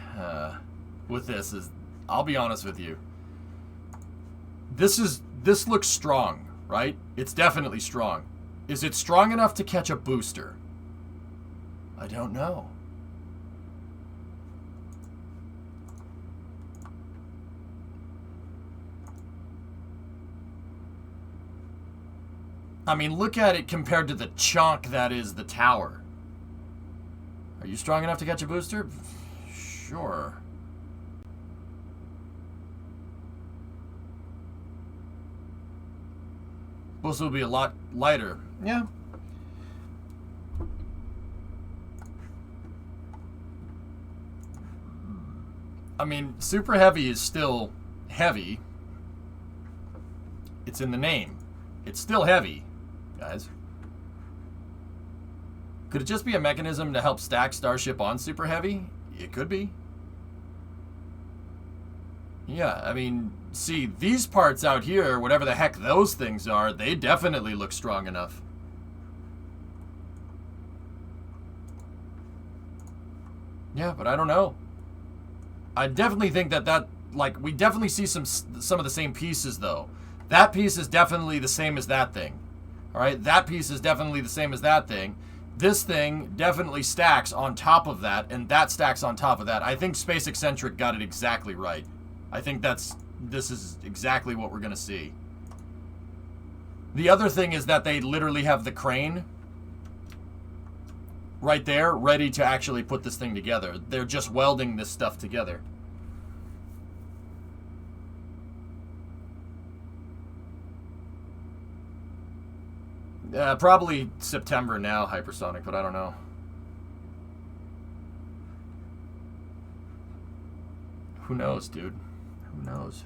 with this is, I'll be honest with you. This looks strong, right? It's definitely strong. Is it strong enough to catch a booster? I don't know. I mean, look at it compared to the chunk that is the tower. Are you strong enough to catch a booster? Sure. Booster will be a lot lighter. Yeah. I mean, super heavy is still heavy. It's in the name. It's still heavy, guys. Could it just be a mechanism to help stack Starship on Super Heavy? It could be. Yeah, I mean, see, these parts out here, whatever the heck those things are, they definitely look strong enough. Yeah, but I don't know. I definitely think that like, we definitely see some of the same pieces, though. That piece is definitely the same as that thing. All right, that piece is definitely the same as that thing. This thing definitely stacks on top of that, and that stacks on top of that. I think Space Eccentric got it exactly right. I think this is exactly what we're going to see. The other thing is that they literally have the crane right there, ready to actually put this thing together. They're just welding this stuff together. Probably September now, Hypersonic, but I don't know. Who knows, dude? Who knows?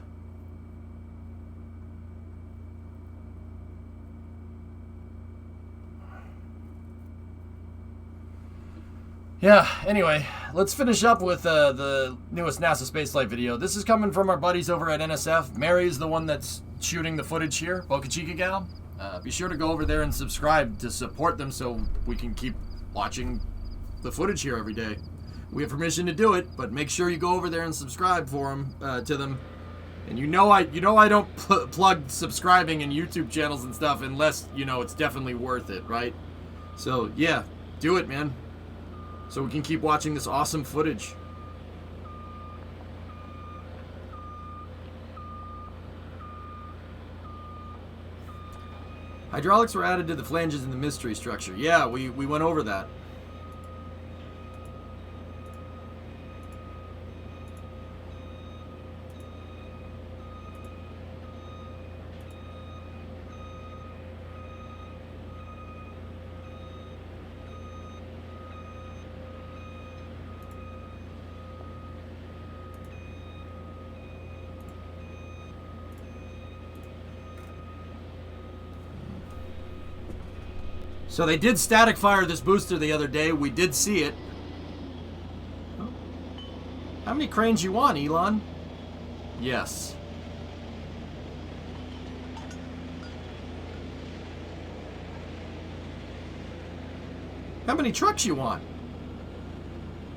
Yeah, anyway, let's finish up with the newest NASA spaceflight video. This is coming from our buddies over at NSF. Mary's the one that's shooting the footage here, Boca Chica gal. Be sure to go over there and subscribe to support them so we can keep watching the footage here every day. We have permission to do it, but make sure you go over there and subscribe for them, to them. And you know I don't plug subscribing in YouTube channels and stuff unless, you know, it's definitely worth it, right? So, yeah, do it, man. So we can keep watching this awesome footage. Hydraulics were added to the flanges in the mystery structure. Yeah, we went over that. So they did static fire this booster the other day. We did see it. How many cranes you want, Elon? Yes. How many trucks you want?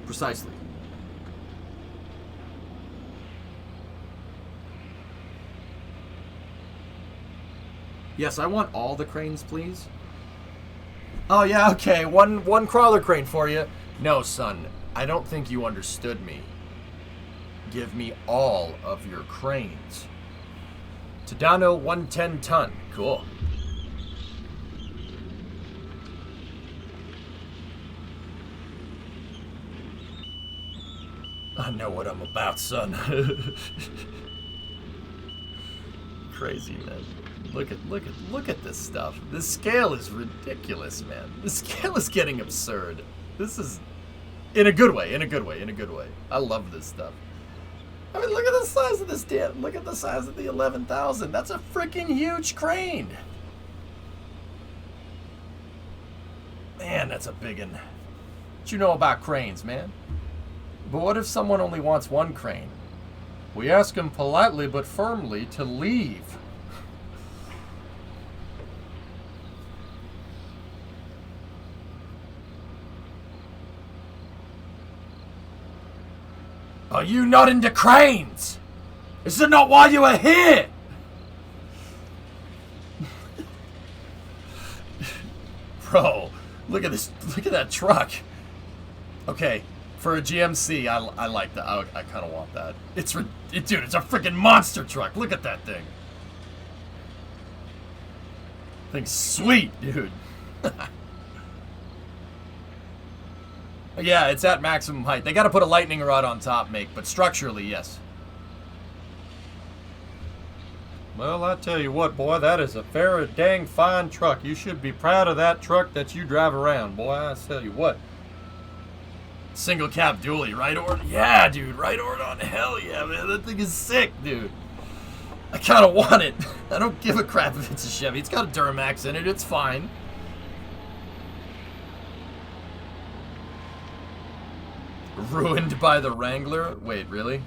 Precisely. Yes, I want all the cranes, please. Oh, yeah, okay. One crawler crane for you. No, son. I don't think you understood me. Give me all of your cranes. Tadano 110 ton. Cool. I know what I'm about, son. Crazy, man. Look at this stuff. This scale is ridiculous, man. The scale is getting absurd. This is in a good way, in a good way, in a good way. I love this stuff. I mean, look at the size of this damn. Look at the size of the 11,000. That's a freaking huge crane. Man, that's a big one. What you know about cranes, man? But what if someone only wants one crane? We ask them politely but firmly to leave. Are you not into cranes? Is it not why you are here? Bro, look at this. Look at that truck. Okay, for a GMC, I like that. I kind of want that. Dude, it's a freaking monster truck. Look at that thing. Thing's sweet, dude. Yeah, it's at maximum height. They got to put a lightning rod on top, Make, but structurally, yes. Well, I tell you what, boy, that is a very dang fine truck. You should be proud of that truck that you drive around, boy. I tell you what. Single cab dually, right order? Yeah, dude, right order on. Hell yeah, man. That thing is sick, dude. I kind of want it. I don't give a crap if it's a Chevy. It's got a Duramax in it. It's fine. Ruined by the Wrangler? Wait, really?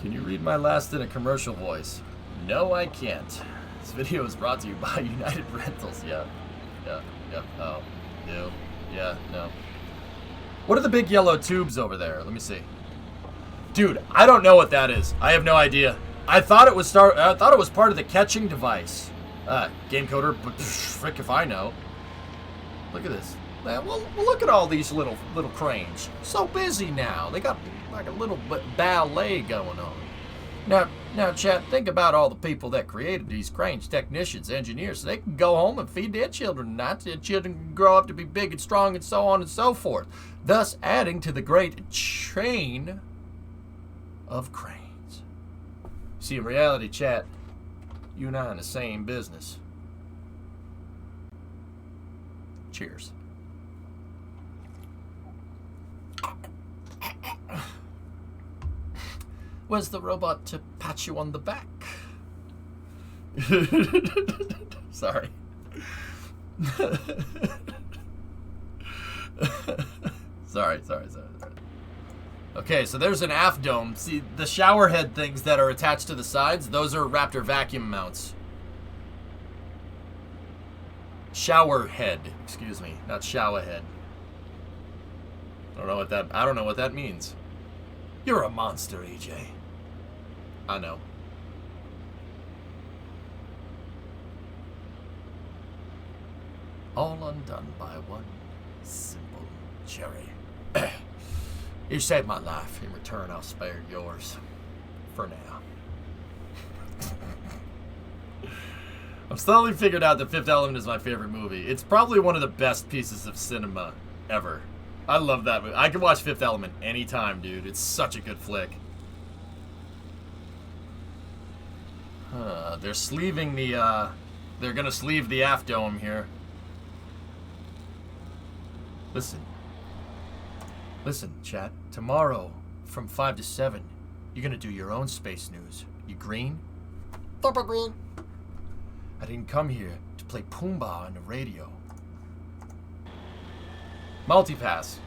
Can you read my last in a commercial voice? No, I can't. This video is brought to you by United Rentals. Yeah. Oh, no. Yeah, no. What are the big yellow tubes over there? Let me see. Dude, I don't know what that is. I have no idea. I thought it was part of the catching device. Game coder, but frick if I know. Look at this. Well, look at all these little cranes. So busy now. They got like a little ballet going on. Now, chat, think about all the people that created these cranes, technicians, engineers. So they can go home and feed their children tonight. Their children can grow up to be big and strong and so on and so forth. Thus adding to the great chain of cranes. See, in reality, chat, you and I are in the same business. Cheers. Where's the robot to pat you on the back? Sorry. Sorry. Okay, so there's an aft dome. See, the shower head things that are attached to the sides, those are Raptor vacuum mounts. Shower head, excuse me, not shower head. I don't know what that means. You're a monster, EJ. I know. All undone by one simple cherry. You saved my life. In return, I'll spare yours. For now. I've slowly figured out that Fifth Element is my favorite movie. It's probably one of the best pieces of cinema ever. I love that movie. I could watch Fifth Element anytime, dude. It's such a good flick. They're sleeving the, they're gonna sleeve the aft dome here. Listen, chat. Tomorrow, from 5 to 7, you're gonna do your own space news. You green? Purple green. I didn't come here to play Pumbaa on the radio. Multipass.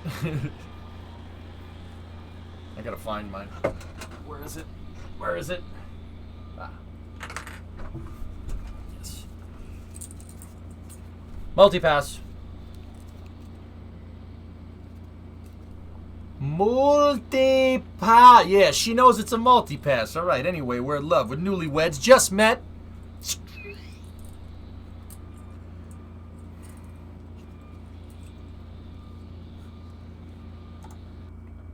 I gotta find mine. Where is it? Where is it? Ah. Yes. Multipass. Multipass. Yeah, she knows it's a multipass. All right. Anyway, we're in love. We're newlyweds. Just met.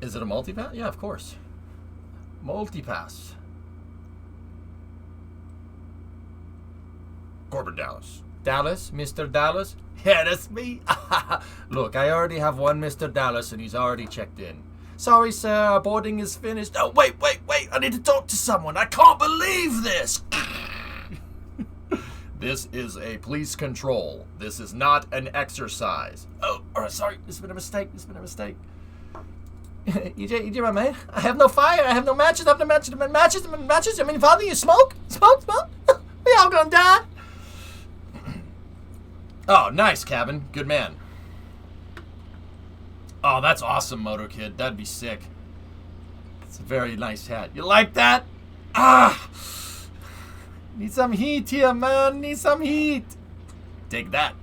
Is it a multipass? Yeah, of course. Multipass. Corbin Dallas. Dallas? Mr. Dallas? Yeah, that's me. Look, I already have one Mr. Dallas and he's already checked in. Sorry, sir, our boarding is finished. Oh, wait. I need to talk to someone. I can't believe this. This is a police control. This is not an exercise. Oh, sorry. This has been a mistake. EJ, my man. I have no fire. I have no matches. I mean, father, you smoke? Smoke? We all gonna die. Oh, nice, Cabin. Good man. Oh, that's awesome, Moto Kid. That'd be sick. It's a very nice hat. You like that? Ah! Need some heat here, man. Need some heat. Take that.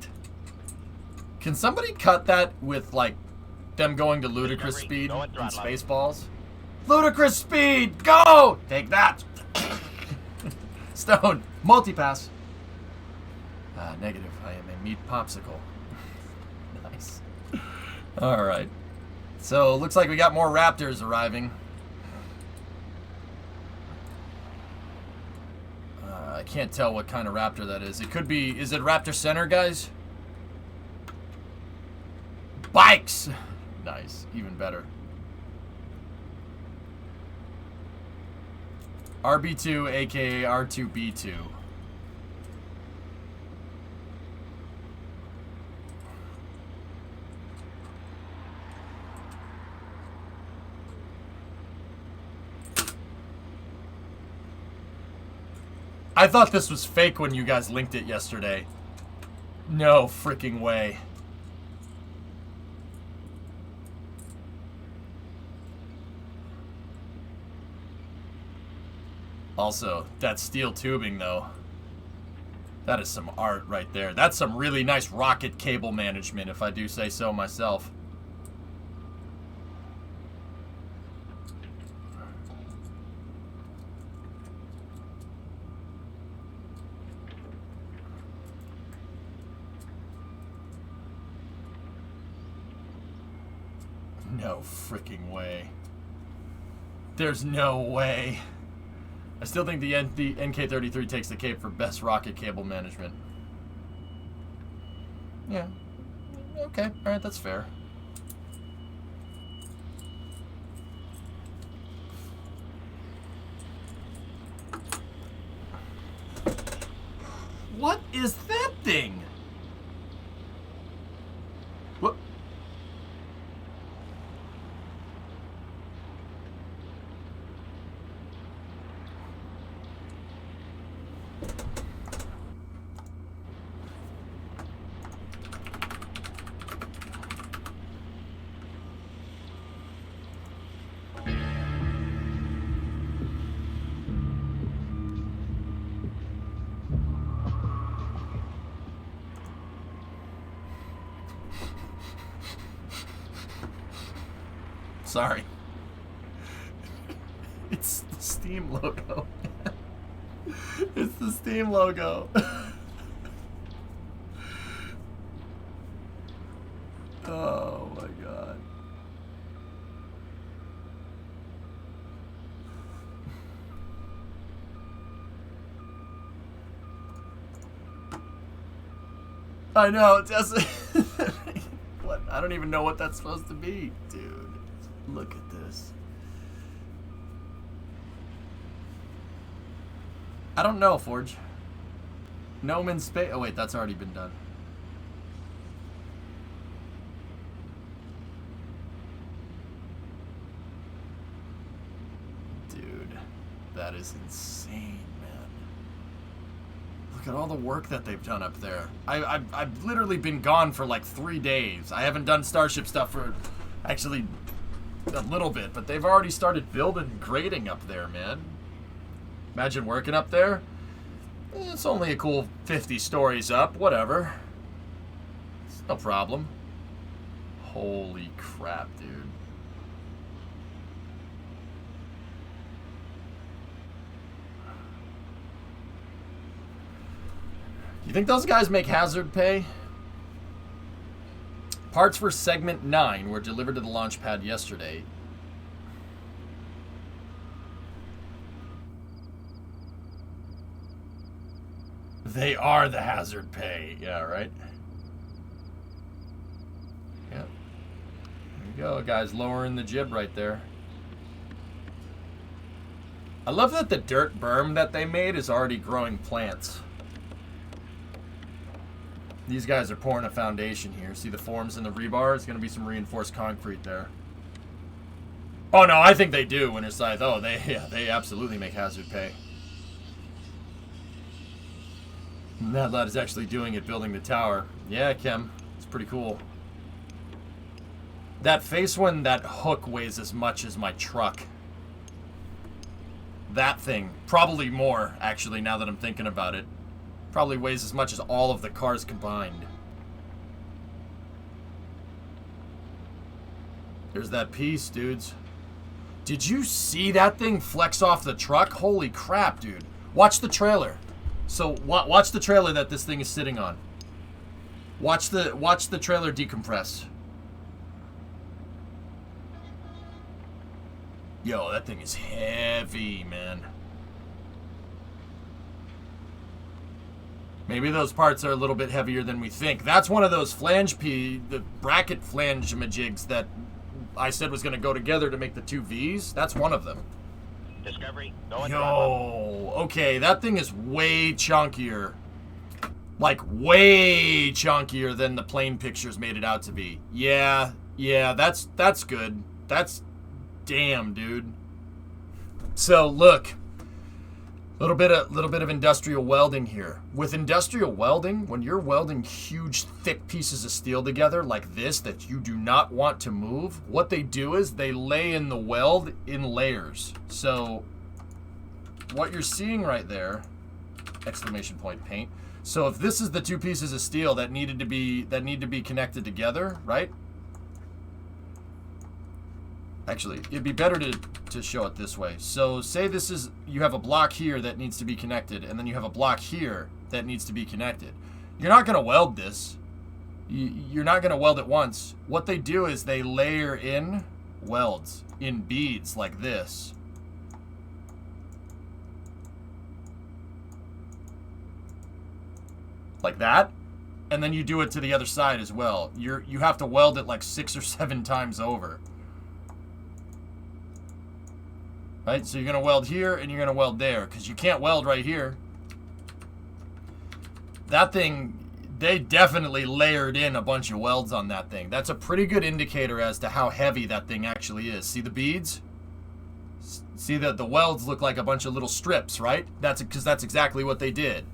Can somebody cut that with, like, them going to ludicrous speed in Spaceballs? Ludicrous speed! Go! Take that! Stone. Multipass. Negative. I am a meat popsicle. Nice. Alright. So, looks like we got more Raptors arriving. I can't tell what kind of Raptor that is. It could be... Is it Raptor Center, guys? Bikes! Nice. Even better. RB2, aka R2B2. I thought this was fake when you guys linked it yesterday. No freaking way. Also, that steel tubing, though. That is some art right there. That's some really nice rocket cable management, if I do say so myself. No freaking way. There's no way. I still think the NK-33 takes the cape for best rocket cable management. Yeah. Okay. Alright, that's fair. What is that thing? What? Sorry. It's the Steam logo. It's the Steam logo. Oh my god. I know, it doesn't. What? I don't even know what that's supposed to be, dude. Look at this. I don't know, Forge. Gnome in space. Oh wait, that's already been done. Dude, that is insane, man. Look at all the work that they've done up there. I've literally been gone for like 3 days. I haven't done Starship stuff for actually a little bit, but they've already started building grading up there, man. Imagine working up there. It's only a cool 50 stories up, whatever. It's no problem. Holy crap, dude. You think those guys make hazard pay? Parts for Segment 9 were delivered to the launch pad yesterday. They are the hazard pay. Yeah, right? Yep. There you go, guys. Lowering the jib right there. I love that the dirt berm that they made is already growing plants. These guys are pouring a foundation here. See the forms in the rebar? It's going to be some reinforced concrete there. Oh, no, I think they do when it's like, oh, they absolutely make hazard pay. And that lad is actually doing it, building the tower. Yeah, Kim, it's pretty cool. That face one, that hook weighs as much as my truck. That thing, probably more, actually, now that I'm thinking about it. Probably weighs as much as all of the cars combined. There's that piece, dudes. Did you see that thing flex off the truck? Holy crap, dude. Watch the trailer. So, watch the trailer that this thing is sitting on. Watch the trailer decompress. Yo, that thing is heavy, man. Maybe those parts are a little bit heavier than we think. That's one of those the bracket flange majigs that I said was going to go together to make the two Vs. That's one of them. Discovery, go Yo, okay, that thing is way chunkier. Like, way chunkier than the plane pictures made it out to be. Yeah, that's good. That's damn, dude. So, look. Little bit of industrial welding here. With industrial welding, when you're welding huge, thick pieces of steel together like this that you do not want to move, what they do is they lay in the weld in layers. So what you're seeing right there, exclamation point paint. So if this is the two pieces of steel that need to be connected together, right? Actually, it'd be better to show it this way. So say this is, you have a block here that needs to be connected, and then you have a block here that needs to be connected. You're not going to weld this. You're not going to weld it once. What they do is they layer in welds in beads like this. Like that. And then you do it to the other side as well. You have to weld it like 6 or 7 times over. Right? So you're going to weld here and you're going to weld there, because you can't weld right here. That thing, they definitely layered in a bunch of welds on that thing. That's a pretty good indicator as to how heavy that thing actually is. See the beads? See that the welds look like a bunch of little strips, right? That's because that's exactly what they did.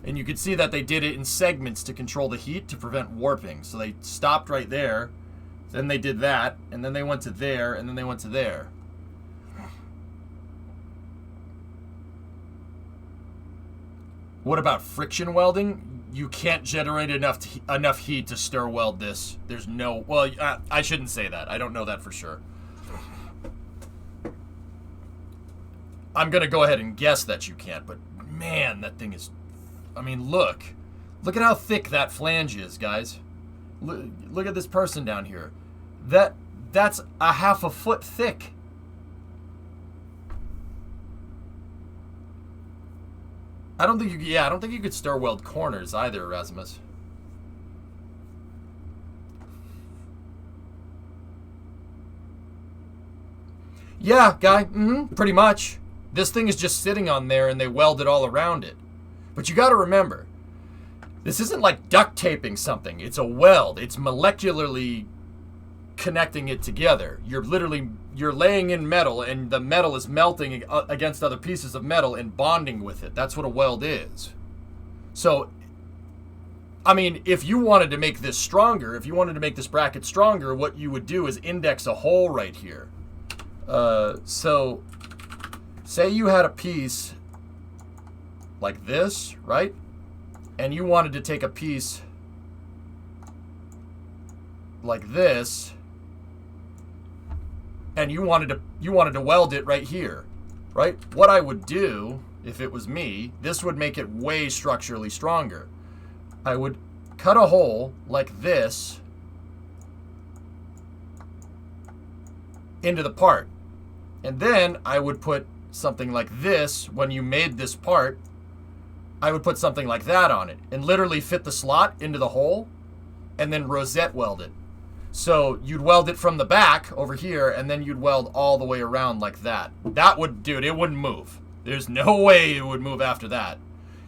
And you can see that they did it in segments to control the heat to prevent warping. So they stopped right there, then they did that, and then they went to there, and then they went to there. What about friction welding? You can't generate enough heat to stir weld this. There's no... Well, I shouldn't say that. I don't know that for sure. I'm going to go ahead and guess that you can't, but man, that thing is... I mean, look. Look at how thick that flange is, guys. Look at this person down here. That's a half a foot thick. I don't think you could stir weld corners either, Erasmus. Yeah, guy, pretty much. This thing is just sitting on there and they weld it all around it. But you gotta remember, this isn't like duct taping something. It's a weld. It's molecularly connecting it together. You're laying in metal, and the metal is melting against other pieces of metal and bonding with it. That's what a weld is. So, I mean, if you wanted to make this stronger, if you wanted to make this bracket stronger, what you would do is index a hole right here. So, say you had a piece like this, right? And you wanted to take a piece like this, and you wanted to weld it right here, right? What I would do, if it was me, this would make it way structurally stronger. I would cut a hole like this into the part. And then I would put something like this. When you made this part, I would put something like that on it and literally fit the slot into the hole and then rosette weld it. So you'd weld it from the back over here, and then you'd weld all the way around like that. That would, dude, it wouldn't move. There's no way it would move after that.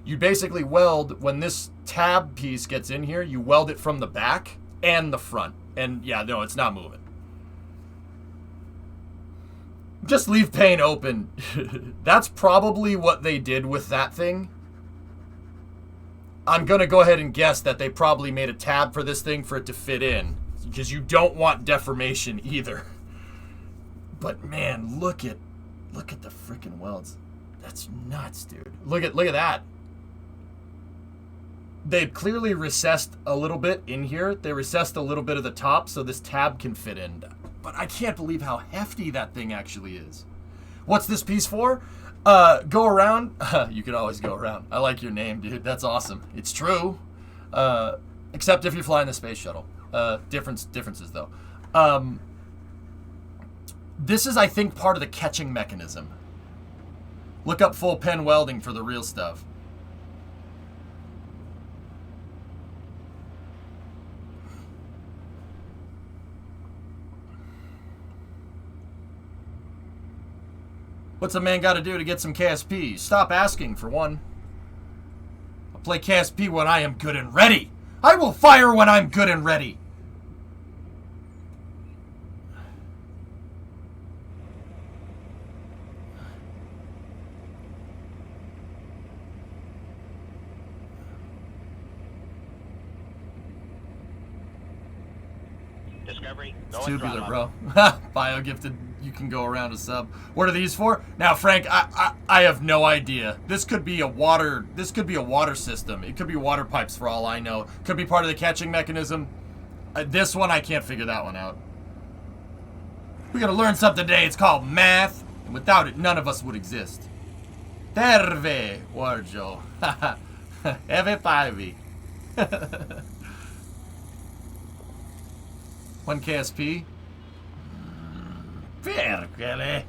You basically weld, when this tab piece gets in here, you weld it from the back and the front. And yeah, no, it's not moving. Just leave paint open. That's probably what they did with that thing. I'm going to go ahead and guess that they probably made a tab for this thing for it to fit in. Because you don't want deformation either. But man, look at the freaking welds. That's nuts, dude. Look at that. They've clearly recessed a little bit in here. They recessed a little bit of the top so this tab can fit in. But I can't believe how hefty that thing actually is. What's this piece for? Go around. You can always go around. I like your name, dude. That's awesome. It's true. Except if you're flying the space shuttle. Differences though. This is, I think, part of the catching mechanism. Look up full pen welding for the real stuff. What's a man got to do to get some KSP? Stop asking, for one. I'll play KSP when I am good and ready. I will fire when I'm good and ready. Discovery, It's tubular, bro. Bio-gifted. you can go around a sub. What are these for? Now, Frank, I have no idea. This could be a water system. It could be water pipes for all I know. Could be part of the catching mechanism. This one, I can't figure that one out. We're gonna learn something today. It's called math, and without it, none of us would exist. Terve, Warjo. Eve Pivi. 1 KSP. Perkele.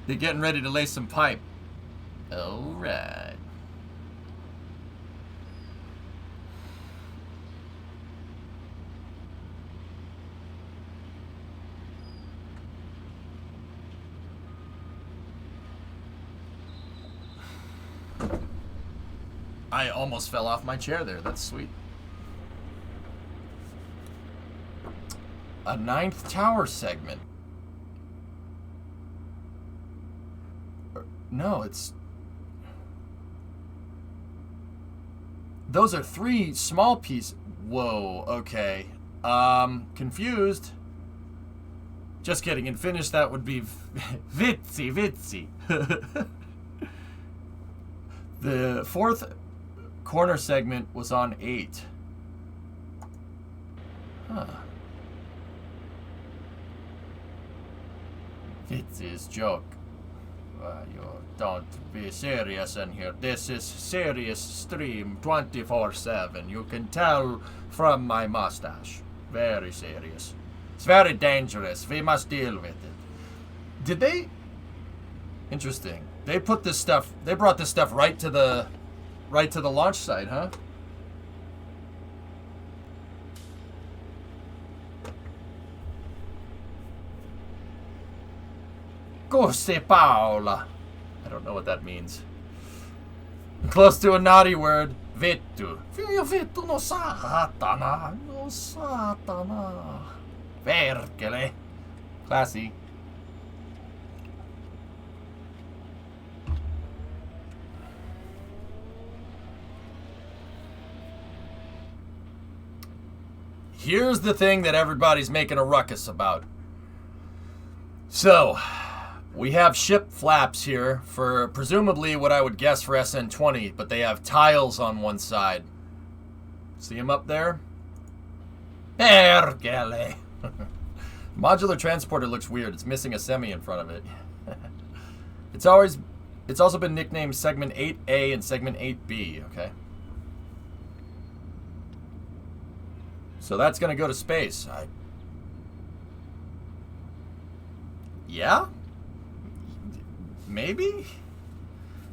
They're getting ready to lay some pipe. Alright. I almost fell off my chair there. That's sweet. A 9th tower segment. No, it's... Those are 3 small pieces. Whoa, okay. Confused. Just kidding. In Finnish, that would be vitsi. The 4th corner segment was on 8. Huh. It is joke. You don't be serious in here. This is serious stream 24/7. You can tell from my mustache. Very serious. It's very dangerous. We must deal with it. Did they? Interesting. They put this stuff. They brought this stuff right to the launch site, huh? Cose Paola. I don't know what that means. Close to a naughty word. Vittu. Vittu no satana. No satana. Perkele. Classy. Here's the thing that everybody's making a ruckus about. So, we have ship flaps here for presumably what I would guess for SN20, but they have tiles on one side. See them up there? Perkele. Modular transporter looks weird. It's missing a semi in front of it. It's also been nicknamed Segment 8A and Segment 8B, okay? So that's going to go to space. Yeah? Maybe?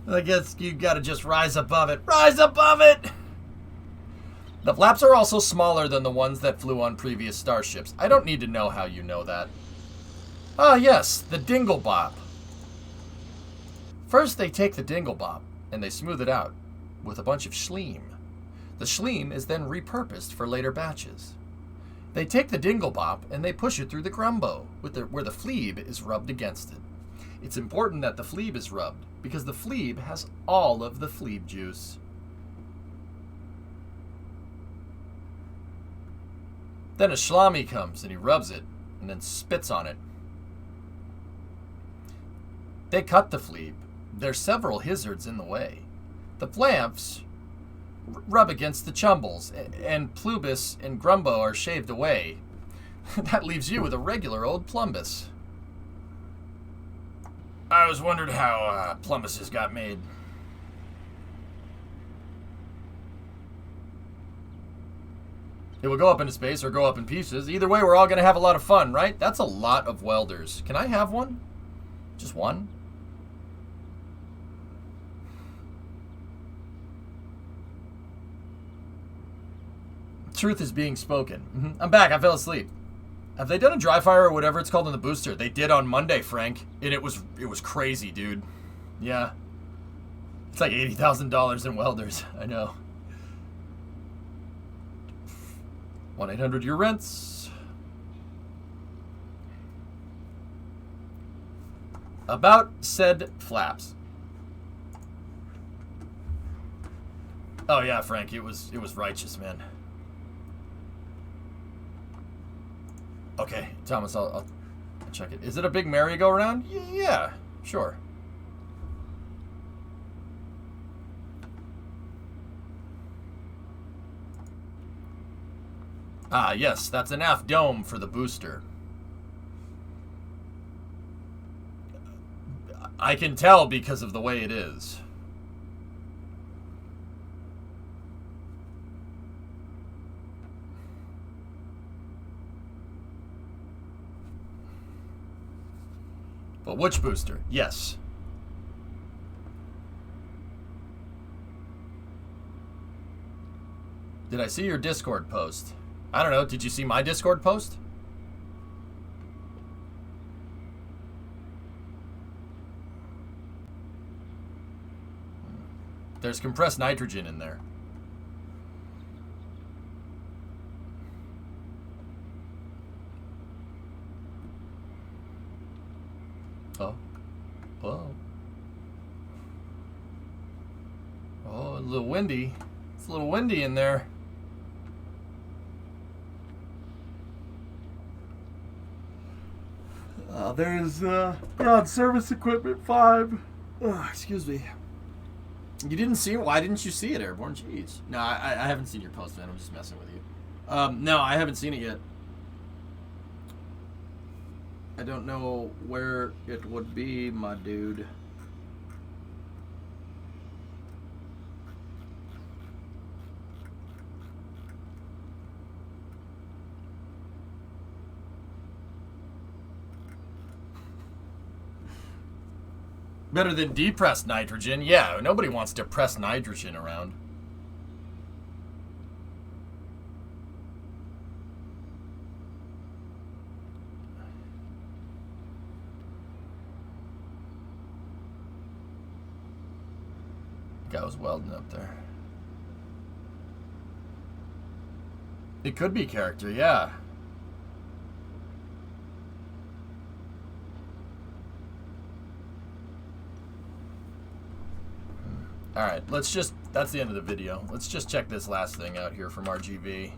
I guess you got to just rise above it. Rise above it! The flaps are also smaller than the ones that flew on previous starships. I don't need to know how you know that. Ah, yes, the dingle bop. First, they take the dingle bop and they smooth it out with a bunch of schleam. The schleam is then repurposed for later batches. They take the dingle bop and they push it through the grumbo, where the fleeb is rubbed against it. It's important that the fleeb is rubbed, because the fleeb has all of the fleeb juice. Then a shlami comes and he rubs it, and then spits on it. They cut the fleeb. There's several hizzards in the way. The flamps rub against the chumbles, and Plubis and Grumbo are shaved away. That leaves you with a regular old Plumbus. I always wondered how Plumbuses got made. It will go up into space or go up in pieces. Either way, we're all going to have a lot of fun, right? That's a lot of welders. Can I have one? Just one? Truth is being spoken. I'm back. I fell asleep. Have they done a dry fire or whatever it's called in the booster? They did on Monday, Frank. And it was crazy, dude. Yeah. It's like $80,000 in welders. I know. 1-800 your rents. About said flaps. Oh yeah, Frank. It was righteous, man. Okay, Thomas, I'll check it. Is it a big merry-go-round? Yeah, sure. Ah, yes, that's an aft dome for the booster. I can tell because of the way it is. But which booster? Yes. Did I see your Discord post? I don't know. Did you see my Discord post? There's compressed nitrogen in there. Oh. Oh. Oh, a little windy. It's a little windy in there. There's ground service equipment 5. Oh, excuse me. You didn't see it? Why didn't you see it, Airborne? Jeez. No, I haven't seen your post, man. I'm just messing with you. No, I haven't seen it yet. I don't know where it would be, my dude. Better than depressed nitrogen. Yeah, nobody wants depressed nitrogen around. Guy was welding up there. It could be character, yeah. Alright, that's the end of the video. Let's just check this last thing out here from RGV.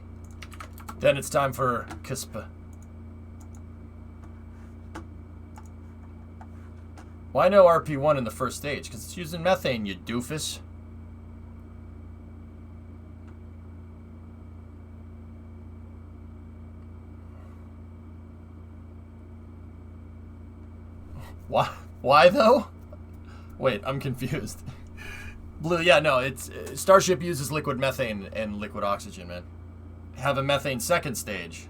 Then it's time for KISP. Why no RP1 in the first stage? Because it's using methane, you doofus. Why though? Wait, I'm confused. Blue, yeah, no, it's Starship uses liquid methane and liquid oxygen, man. Have a methane second stage.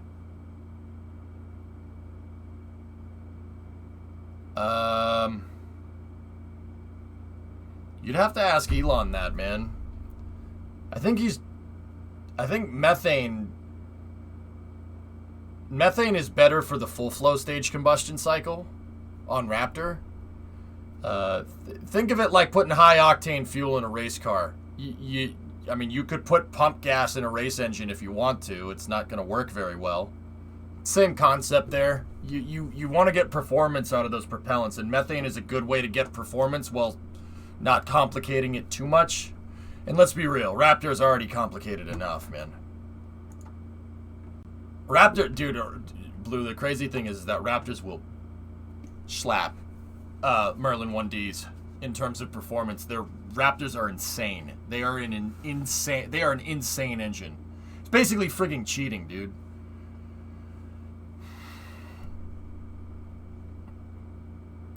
You'd have to ask Elon that, man. I think methane is better for the full flow stage combustion cycle on Raptor. Think of it like putting high octane fuel in a race car. I mean, you could put pump gas in a race engine if you want to. It's not going to work very well. Same concept there. You want to get performance out of those propellants, and methane is a good way to get performance while not complicating it too much. And let's be real, Raptor is already complicated enough, man. Raptor, dude, Blue, the crazy thing is that Raptors will slap Merlin 1Ds in terms of performance. Their Raptors are insane. They are an insane engine. It's basically frigging cheating, dude.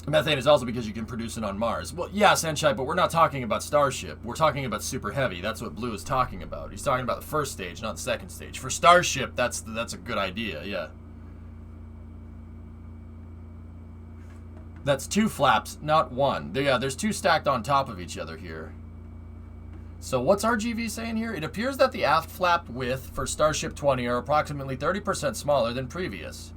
Methane is also because you can produce it on Mars. Well, yeah, Senshai, but we're not talking about Starship. We're talking about Super Heavy. That's what Blue is talking about. He's talking about the first stage, not the second stage. For Starship, that's a good idea, yeah. That's 2 flaps, not 1. Yeah, there's 2 stacked on top of each other here. So what's RGV saying here? It appears that the aft flap width for Starship 20 are approximately 30% smaller than previous.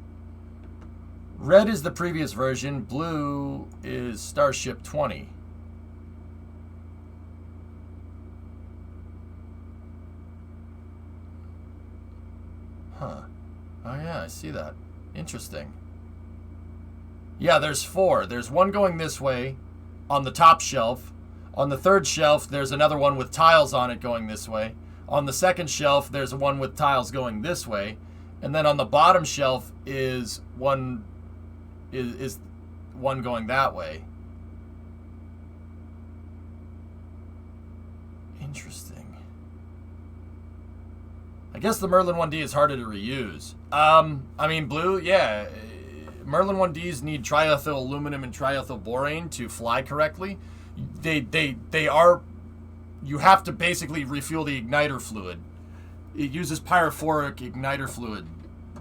Red is the previous version. Blue is Starship 20. Huh. Oh yeah, I see that. Interesting. Yeah, there's 4. There's one going this way on the top shelf. On the third shelf, there's another one with tiles on it going this way. On the second shelf, there's one with tiles going this way. And then on the bottom shelf is one is one going that way. Interesting. I guess the Merlin 1D is harder to reuse. I mean, blue, yeah. Merlin 1Ds need triethyl aluminum and triethyl borane to fly correctly. They are... You have to basically refuel the igniter fluid. It uses pyrophoric igniter fluid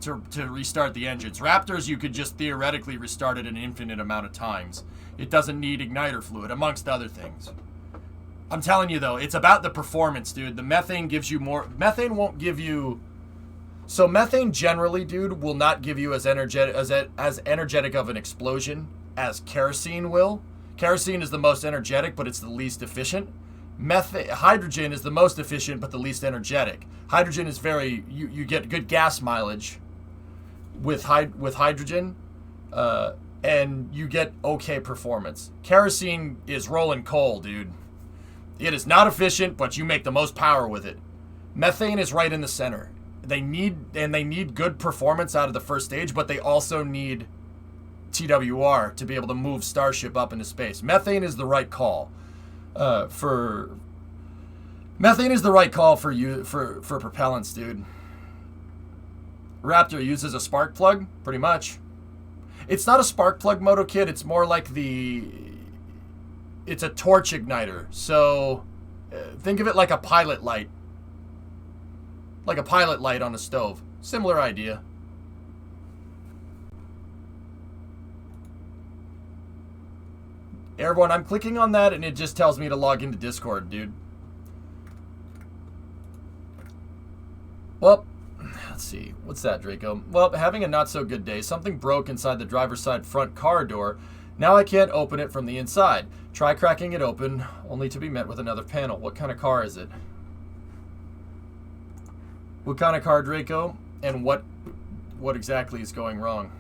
to restart the engines. Raptors, you could just theoretically restart it an infinite amount of times. It doesn't need igniter fluid, amongst other things. I'm telling you, though, it's about the performance, dude. The methane gives you more... Methane won't give you... So methane generally, dude, will not give you as energetic of an explosion as kerosene will. Kerosene is the most energetic, but it's the least efficient. Hydrogen is the most efficient, but the least energetic. Hydrogen is very... You get good gas mileage with hydrogen, and you get okay performance. Kerosene is rolling coal, dude. It is not efficient, but you make the most power with it. Methane is right in the center. They need good performance out of the first stage, but they also need TWR to be able to move Starship up into space. Methane is the right call for propellants, dude. Raptor uses a spark plug, pretty much. It's not a spark plug moto kit. It's more like it's a torch igniter. So think of it like a pilot light. Like a pilot light on a stove. Similar idea. Airborne, I'm clicking on that and it just tells me to log into Discord, dude. Well, let's see. What's that, Draco? Well, having a not so good day. Something broke inside the driver's side front car door. Now I can't open it from the inside. Try cracking it open, only to be met with another panel. What kind of car is it? What kind of car, Draco? And what exactly is going wrong?